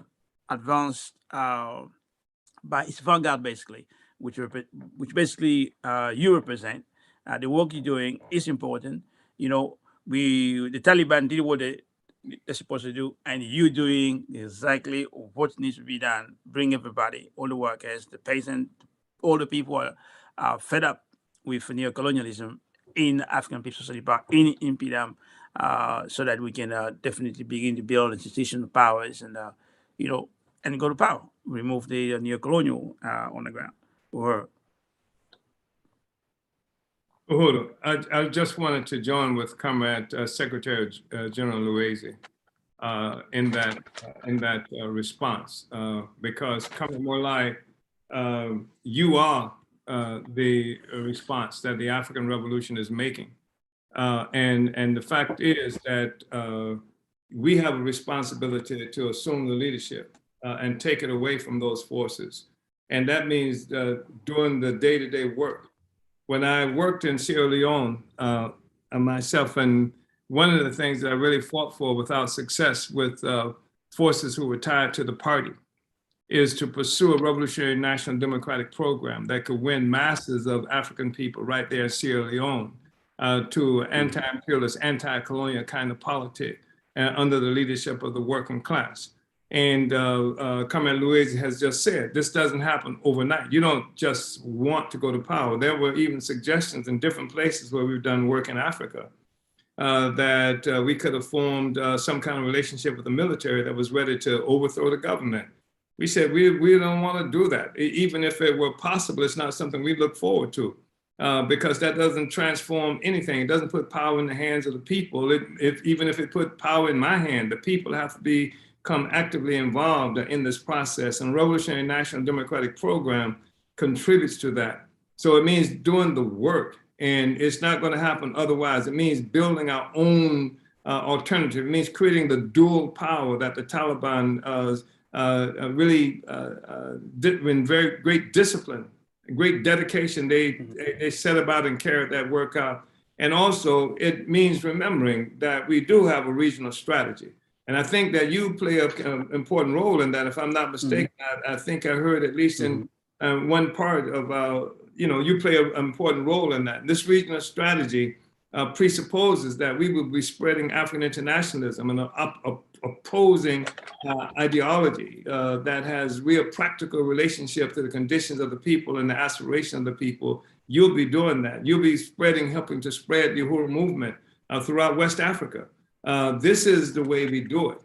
advanced, by its vanguard, basically, which basically you represent. The work you're doing is important. The Taliban did what they're supposed to do, and you doing exactly what needs to be done. Bring everybody, all the workers, the peasants, all the people are fed up with neocolonialism in African People's Socialist Party, in Imperialism, so that we can definitely begin to build institutional powers and and go to power, remove the neocolonial on the ground. Uhuru, I just wanted to join with Comrade Secretary General Luwezi in that response, because Comrade Morlai, you are the response that the African Revolution is making, and the fact is that we have a responsibility to assume the leadership and take it away from those forces. And that means doing the day-to-day work. When I worked in Sierra Leone, myself, and one of the things that I really fought for without success with forces who were tied to the party is to pursue a revolutionary national democratic program that could win masses of African people right there in Sierra Leone to anti-imperialist, anti-colonial kind of politics under the leadership of the working class. And Comrade Luwezi has just said, this doesn't happen overnight. You don't just want to go to power. There were even suggestions in different places where we've done work in Africa that we could have formed some kind of relationship with the military that was ready to overthrow the government. We said, we don't want to do that. Even if it were possible, it's not something we look forward to because that doesn't transform anything. It doesn't put power in the hands of the people. Even if it put power in my hand, the people have to become actively involved in this process. And Revolutionary National Democratic Program contributes to that. So it means doing the work, and it's not going to happen otherwise. It means building our own alternative. It means creating the dual power that the Taliban really in very great discipline, great dedication, they set about and carried that work out. And also it means remembering that we do have a regional strategy. And I think that you play an important role in that. If I'm not mistaken, I think I heard at least in one part of, you play an important role in that. This regional strategy presupposes that we will be spreading African internationalism and opposing ideology that has real practical relationship to the conditions of the people and the aspiration of the people. You'll be doing that. You'll be helping to spread the Uhuru movement throughout West Africa. This is the way we do it.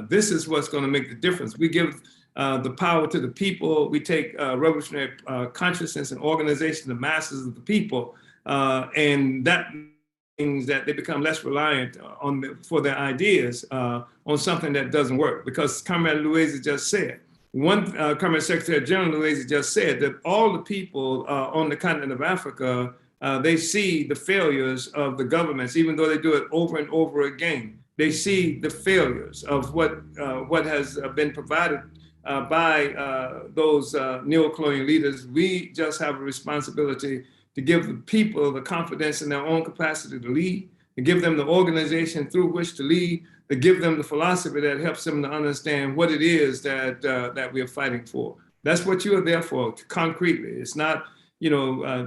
This is what's going to make the difference. We give the power to the people. We take revolutionary consciousness and organization, the masses of the people, and that means that they become less reliant for their ideas on something that doesn't work. Because Comrade Luwezi just said, Comrade Secretary General Luwezi just said that all the people on the continent of Africa, they see the failures of the governments, even though they do it over and over again. They see the failures of what has been provided by those neo-colonial leaders. We just have a responsibility to give the people the confidence in their own capacity to lead, to give them the organization through which to lead, to give them the philosophy that helps them to understand what it is that we are fighting for. That's what you are there for, concretely. It's not,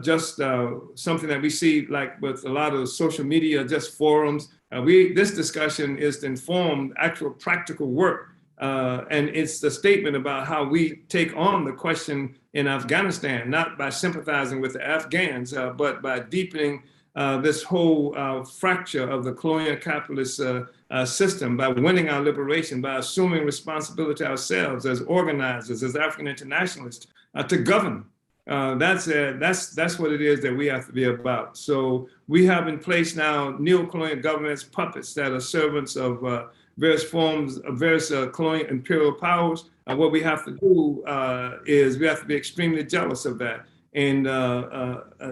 just something that we see like with a lot of social media, just forums. This discussion is to inform actual practical work. And it's the statement about how we take on the question in Afghanistan, not by sympathizing with the Afghans, but by deepening this whole fracture of the colonial capitalist system, by winning our liberation, by assuming responsibility ourselves as organizers, as African internationalists, to govern. That's what it is that we have to be about. So we have in place now neo-colonial governments, puppets that are servants of various forms of various colonial imperial powers. What we have to do is we have to be extremely jealous of that and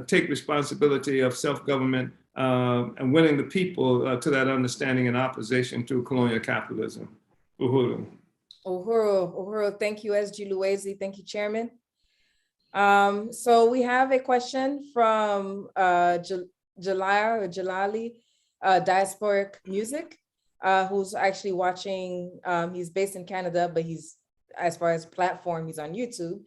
take responsibility of self-government and winning the people to that understanding in opposition to colonial capitalism. Uhuru. Uhuru, thank you, SG Luwezi. Thank you, Chairman. So we have a question from Jalali, Diasporic Music, who's actually watching. He's based in Canada, but as far as platform, he's on YouTube.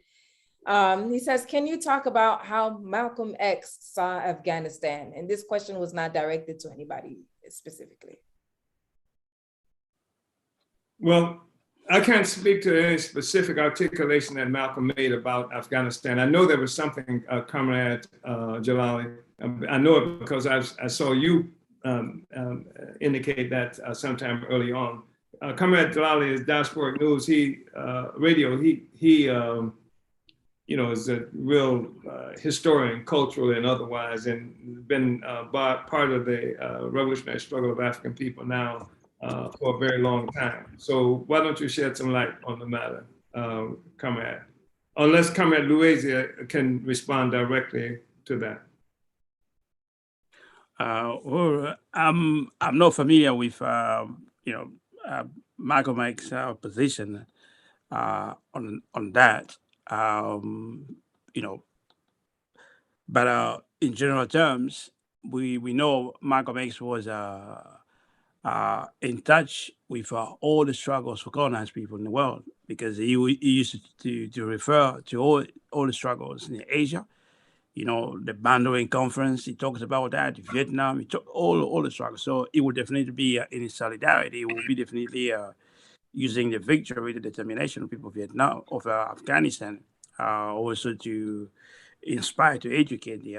He says, can you talk about how Malcolm X saw Afghanistan? And this question was not directed to anybody specifically. Well, I can't speak to any specific articulation that Malcolm made about Afghanistan. I know there was something, Comrade Jalali. I know it because I saw you indicate that sometime early on. Comrade Jalali is Diasporic News. Radio. Is a real historian, culturally and otherwise, and been part of the revolutionary struggle of African people now for a very long time. So why don't you shed some light on the matter, Comrade? Unless Comrade Luwezi can respond directly to that. I'm not familiar with Malcolm X's position on that. You know, but in general terms, we know Malcolm X was in touch with all the struggles for colonized people in the world, because he used to refer to all the struggles in Asia. You know, the Bandung Conference, he talks about that, Vietnam, he took all the struggles. So it would definitely be in solidarity, it will be definitely using the victory, the determination of people of Vietnam, of Afghanistan, also to inspire, to educate the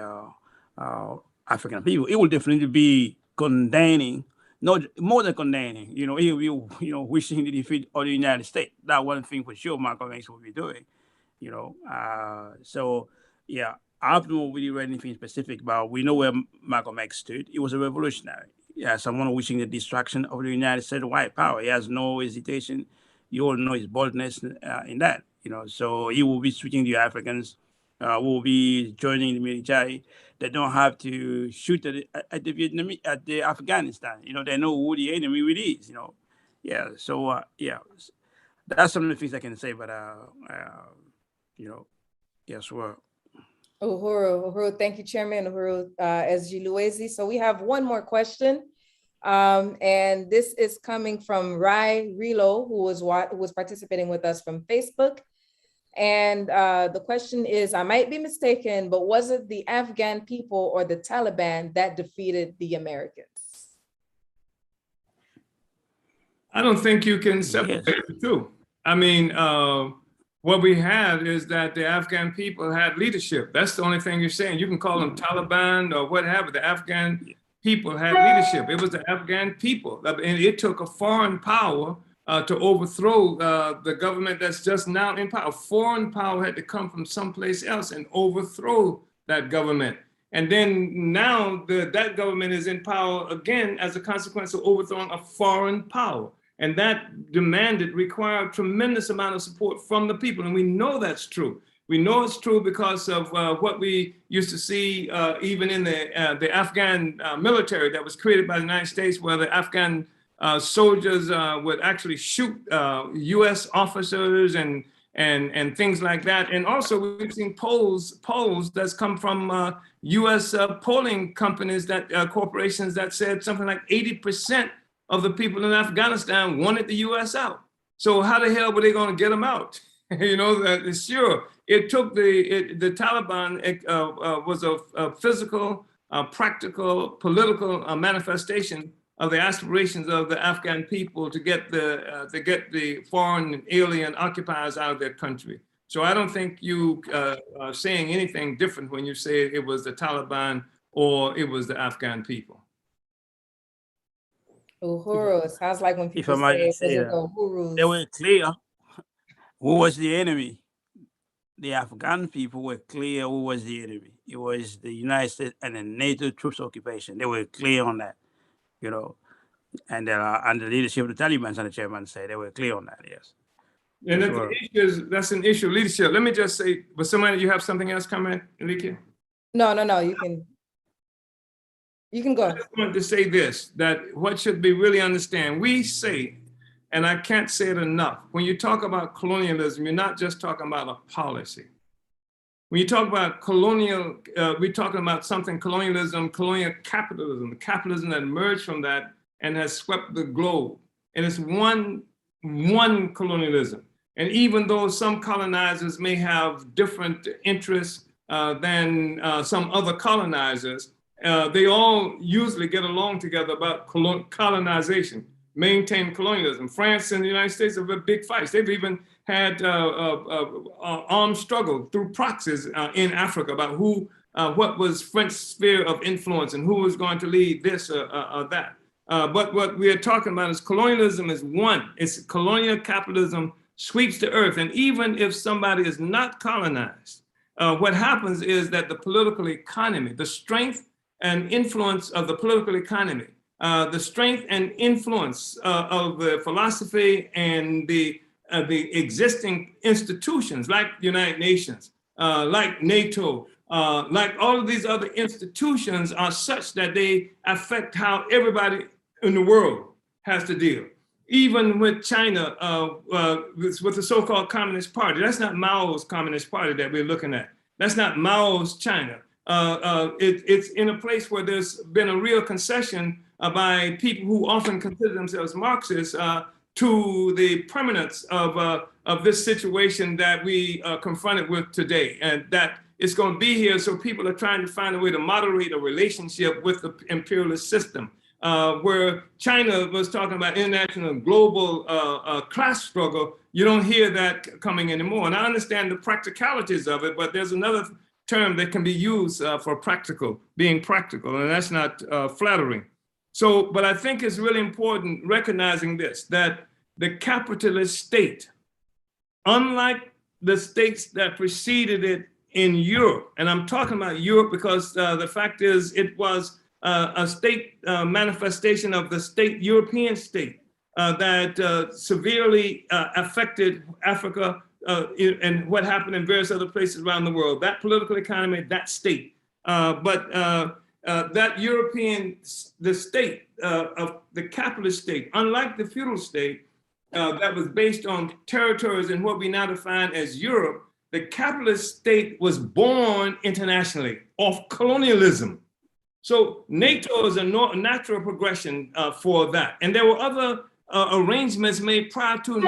African people. It will definitely be condemning, not more than condemning. You know, he will, wishing the defeat of the United States. That one thing for sure, Malcolm X will be doing. You know, so yeah, I haven't really read anything specific, but we know where Malcolm X stood. He was a revolutionary. Yeah, someone wishing the destruction of the United States white power. He has no hesitation. You all know his boldness in that. You know, so he will be switching to Africans, will be joining the military. They don't have to shoot at the Vietnamese, at the Afghanistan. You know, they know who the enemy really is. You know, yeah. So yeah, that's some of the things I can say. But you know, yes, well. Uhuru, thank you, Chairman Uhuru SG Luwezi. So we have one more question. And this is coming from Rai Rilo, who was participating with us from Facebook. And the question is, I might be mistaken, but was it the Afghan people or the Taliban that defeated the Americans? I don't think you can separate the two. I mean, what we had is that the Afghan people had leadership. That's the only thing you're saying. You can call them Taliban or whatever. The Afghan people had leadership. It was the Afghan people. And it took a foreign power to overthrow the government that's just now in power. Foreign power had to come from someplace else and overthrow that government. And then now that government is in power again as a consequence of overthrowing a foreign power. And that required a tremendous amount of support from the people. And we know that's true. We know it's true because of what we used to see even in the Afghan military that was created by the United States, where the Afghan soldiers would actually shoot US officers and things like that. And also we've seen polls that's come from US polling companies, corporations that said something like 80% of the people in Afghanistan wanted the US out. So how the hell were they going to get them out? You know, sure, it took the Taliban was a physical, practical, political manifestation of the aspirations of the Afghan people to get the foreign and alien occupiers out of their country. So I don't think you are saying anything different when you say it was the Taliban or it was the Afghan people. Uhuru, it sounds like when people say they were clear who was the enemy. The Afghan people were clear who was the enemy. It was the United States and the NATO troops occupation. They were clear on that, you know, and the leadership of the Taliban, and the chairman said they were clear on that. Yes. And that's an issue of leadership. Let me just say, but somebody, you have something else coming, Enrique? No, you can go. I just wanted to say this, that what should be really understand, we say, and I can't say it enough, when you talk about colonialism, you're not just talking about a policy. When you talk about colonial, we're talking about something, colonialism, colonial capitalism, the capitalism that emerged from that and has swept the globe. And it's one colonialism. And even though some colonizers may have different interests than some other colonizers, they all usually get along together about colonization, maintain colonialism. France and the United States have had big fights. They've even had armed struggle through proxies in Africa about what was French sphere of influence and who was going to lead this or that. But what we are talking about is colonialism is one. It's colonial capitalism sweeps the earth. And even if somebody is not colonized, what happens is that the political economy, the strength and influence of the political economy, the strength and influence of the philosophy and the existing institutions like the United Nations, like NATO, like all of these other institutions are such that they affect how everybody in the world has to deal. even with China, with the so-called Communist Party. That's not Mao's Communist Party that we're looking at. That's not Mao's China. It's in a place where there's been a real concession by people who often consider themselves Marxists to the permanence of this situation that we are confronted with today, and that it's going to be here. So people are trying to find a way to moderate a relationship with the imperialist system, where China was talking about international global class struggle. You don't hear that coming anymore. And I understand the practicalities of it, but there's another term that can be used for practical, being practical, and that's not flattering. So, but I think it's really important recognizing this, that the capitalist state, unlike the states that preceded it in Europe, and I'm talking about Europe because the fact is it was a state manifestation of the state, European state, that severely affected Africa and what happened in various other places around the world, that political economy, that state. But that European, the state of the capitalist state, unlike the feudal state that was based on territories and what we now define as Europe, the capitalist state was born internationally off colonialism. So NATO is a natural progression for that. And there were other arrangements made prior to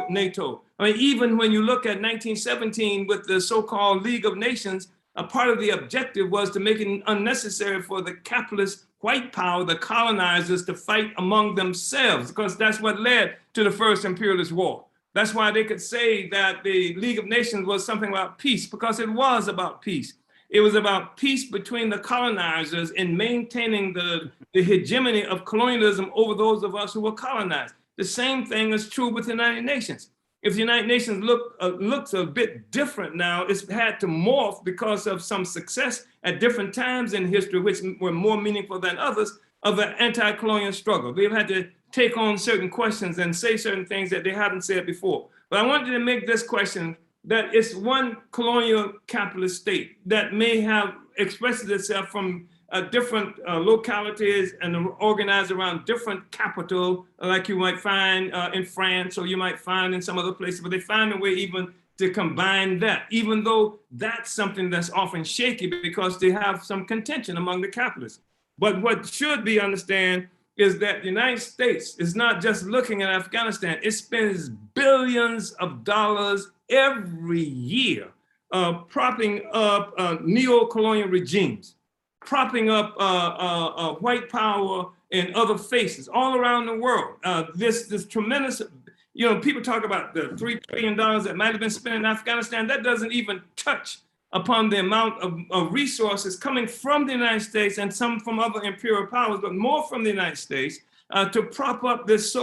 NATO. I mean, even when you look at 1917 with the so-called League of Nations, a part of the objective was to make it unnecessary for the capitalist white power, the colonizers, to fight among themselves, because that's what led to the first imperialist war. That's why they could say that the League of Nations was something about peace, because it was about peace. It was about peace between the colonizers in maintaining the hegemony of colonialism over those of us who were colonized. The same thing is true with the United Nations. If the United Nations looks a bit different now, it's had to morph because of some success at different times in history, which were more meaningful than others, of the anti-colonial struggle. They've had to take on certain questions and say certain things that they hadn't said before. But I wanted to make this question, that it's one colonial capitalist state that may have expressed itself from different localities and organized around different capital, like you might find in France, or you might find in some other places, but they find a way even to combine that, even though that's something that's often shaky because they have some contention among the capitalists. But what should be understood is that the United States is not just looking at Afghanistan, it spends billions of dollars every year propping up neo-colonial regimes, propping up white power and other faces all around the world. This tremendous, people talk about the $3 trillion that might have been spent in Afghanistan. That doesn't even touch upon the amount of resources coming from the United States and some from other imperial powers, but more from the United States to prop up this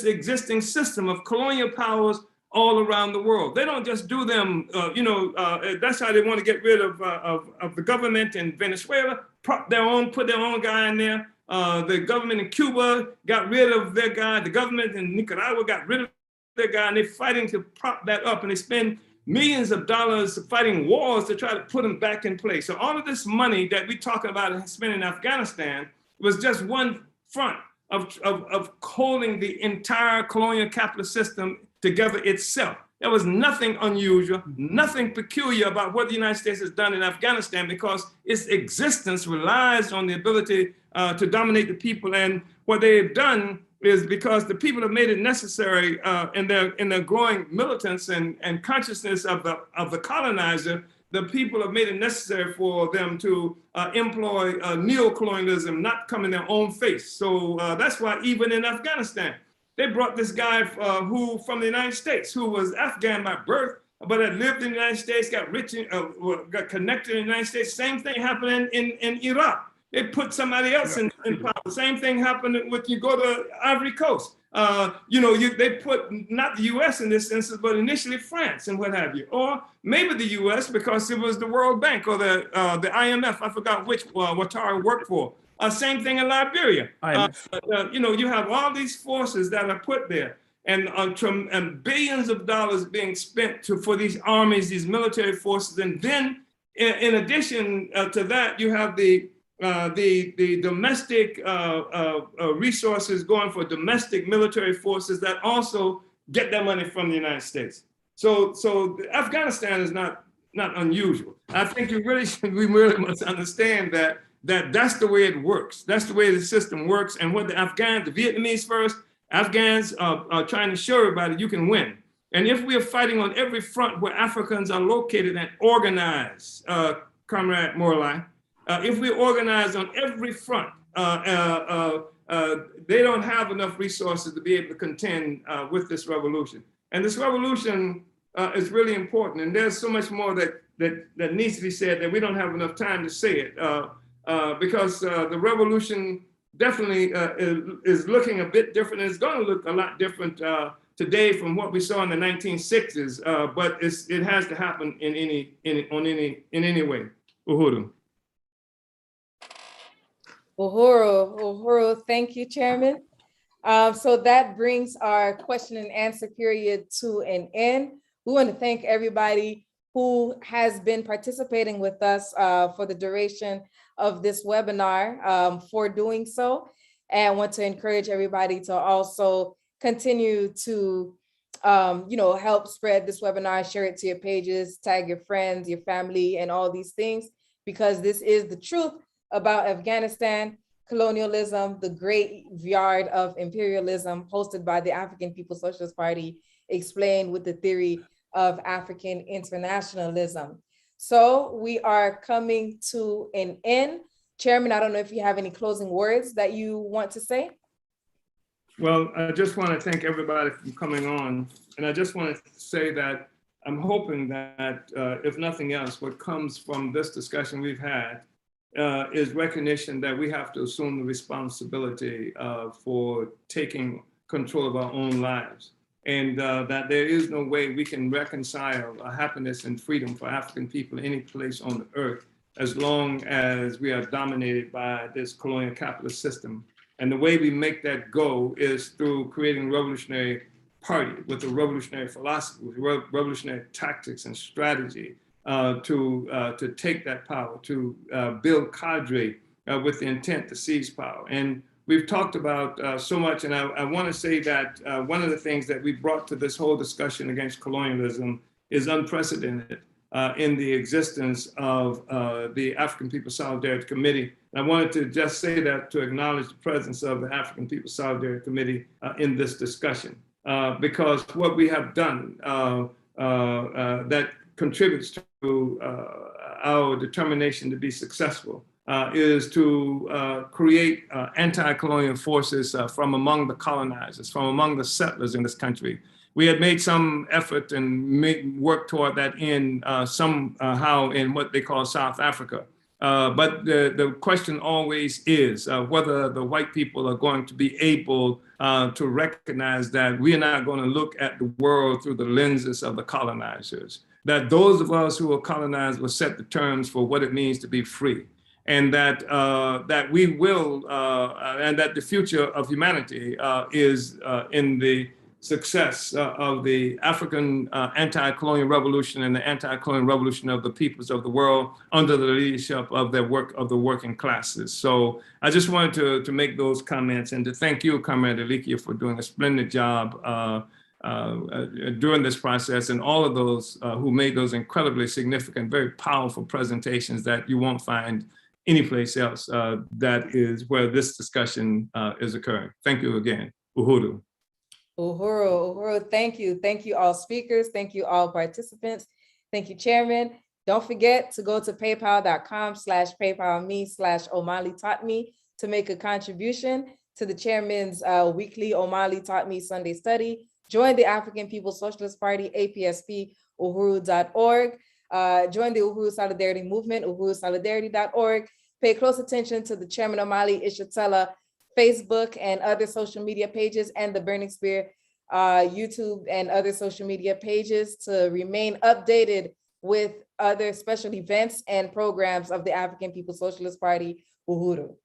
existing system of colonial powers all around the world. They don't just do them, that's how they want to get rid of the government in Venezuela, put their own guy in there. The government in Cuba got rid of their guy. The government in Nicaragua got rid of their guy, and they're fighting to prop that up, and they spend millions of dollars fighting wars to try to put them back in place. So all of this money that we're talking about spent in Afghanistan was just one front of holding the entire colonial capitalist system together itself. There was nothing unusual, nothing peculiar about what the United States has done in Afghanistan, because its existence relies on the ability to dominate the people. And what they've done is because the people have made it necessary in their growing militance and consciousness of the colonizer, the people have made it necessary for them to employ neo-colonialism, not come in their own face. So that's why even in Afghanistan, they brought this guy who from the United States, who was Afghan by birth, but had lived in the United States, got rich, got connected in the United States. Same thing happened in Iraq. They put somebody else in power. Same thing happened when you go to Ivory Coast. They put not the U.S. in this instance, but initially France and what have you, or maybe the U.S. because it was the World Bank or the IMF. I forgot which Ouattara worked for. Same thing in Liberia. You have all these forces that are put there, and billions of dollars being spent for these armies, these military forces, and then in addition to that, you have the the domestic resources going for domestic military forces that also get their money from the United States. So Afghanistan is not unusual. I think we really must understand that that's the way it works. That's the way the system works. And what the Vietnamese first, Afghans are trying to show everybody you can win. And if we are fighting on every front where Africans are located and organized, Comrade Morlai, if we organize on every front, they don't have enough resources to be able to contend with this revolution. And this revolution is really important. And there's so much more that needs to be said that we don't have enough time to say it because the revolution definitely is looking a bit different. It's going to look a lot different today from what we saw in the 1960s, but it has to happen in any way. Uhuru. Uhuru, thank you, Chairman. So that brings our question and answer period to an end. We want to thank everybody who has been participating with us for the duration of this webinar for doing so. And I want to encourage everybody to also continue to help spread this webinar, share it to your pages, tag your friends, your family, and all these things, because this is the truth about Afghanistan, colonialism, the graveyard of imperialism, hosted by the African People's Socialist Party, explained with the theory of African internationalism. So we are coming to an end. Chairman, I don't know if you have any closing words that you want to say. Well, I just want to thank everybody for coming on. And I just want to say that I'm hoping that if nothing else, what comes from this discussion we've had is recognition that we have to assume the responsibility for taking control of our own lives. And that there is no way we can reconcile happiness and freedom for African people any place on the earth as long as we are dominated by this colonial capitalist system. And the way we make that go is through creating a revolutionary party with a revolutionary philosophy, with revolutionary tactics and strategy to take that power, to build cadre with the intent to seize power. And we've talked about so much, and I want to say that one of the things that we brought to this whole discussion against colonialism is unprecedented in the existence of the African People's Solidarity Committee. And I wanted to just say that to acknowledge the presence of the African People's Solidarity Committee in this discussion, because what we have done that contributes to our determination to be successful is to create anti-colonial forces from among the colonizers, from among the settlers in this country. We had made some effort and work toward that in somehow in what they call South Africa. But the question always is whether the white people are going to be able to recognize that we are not going to look at the world through the lenses of the colonizers, that those of us who are colonized will set the terms for what it means to be free. And that that we will, and that the future of humanity is in the success of the African anti-colonial revolution and the anti-colonial revolution of the peoples of the world under the leadership of the working classes. So I just wanted to make those comments and to thank you, Comrade Alikia, for doing a splendid job during this process, and all of those who made those incredibly significant, very powerful presentations that you won't find anyplace else. That is where this discussion is occurring. Thank you again. Uhuru. Uhuru, thank you. Thank you all speakers. Thank you all participants. Thank you, Chairman. Don't forget to go to paypal.com/PayPalMe/Omali Taught Me to make a contribution to the Chairman's weekly Omali Taught Me Sunday study. Join the African People's Socialist Party, APSC, uhuru.org. Join the Uhuru Solidarity Movement, uhurusolidarity.org. Pay close attention to the Chairman Omali Yeshitela Facebook and other social media pages, and the Burning Spear YouTube and other social media pages to remain updated with other special events and programs of the African People's Socialist Party, Uhuru.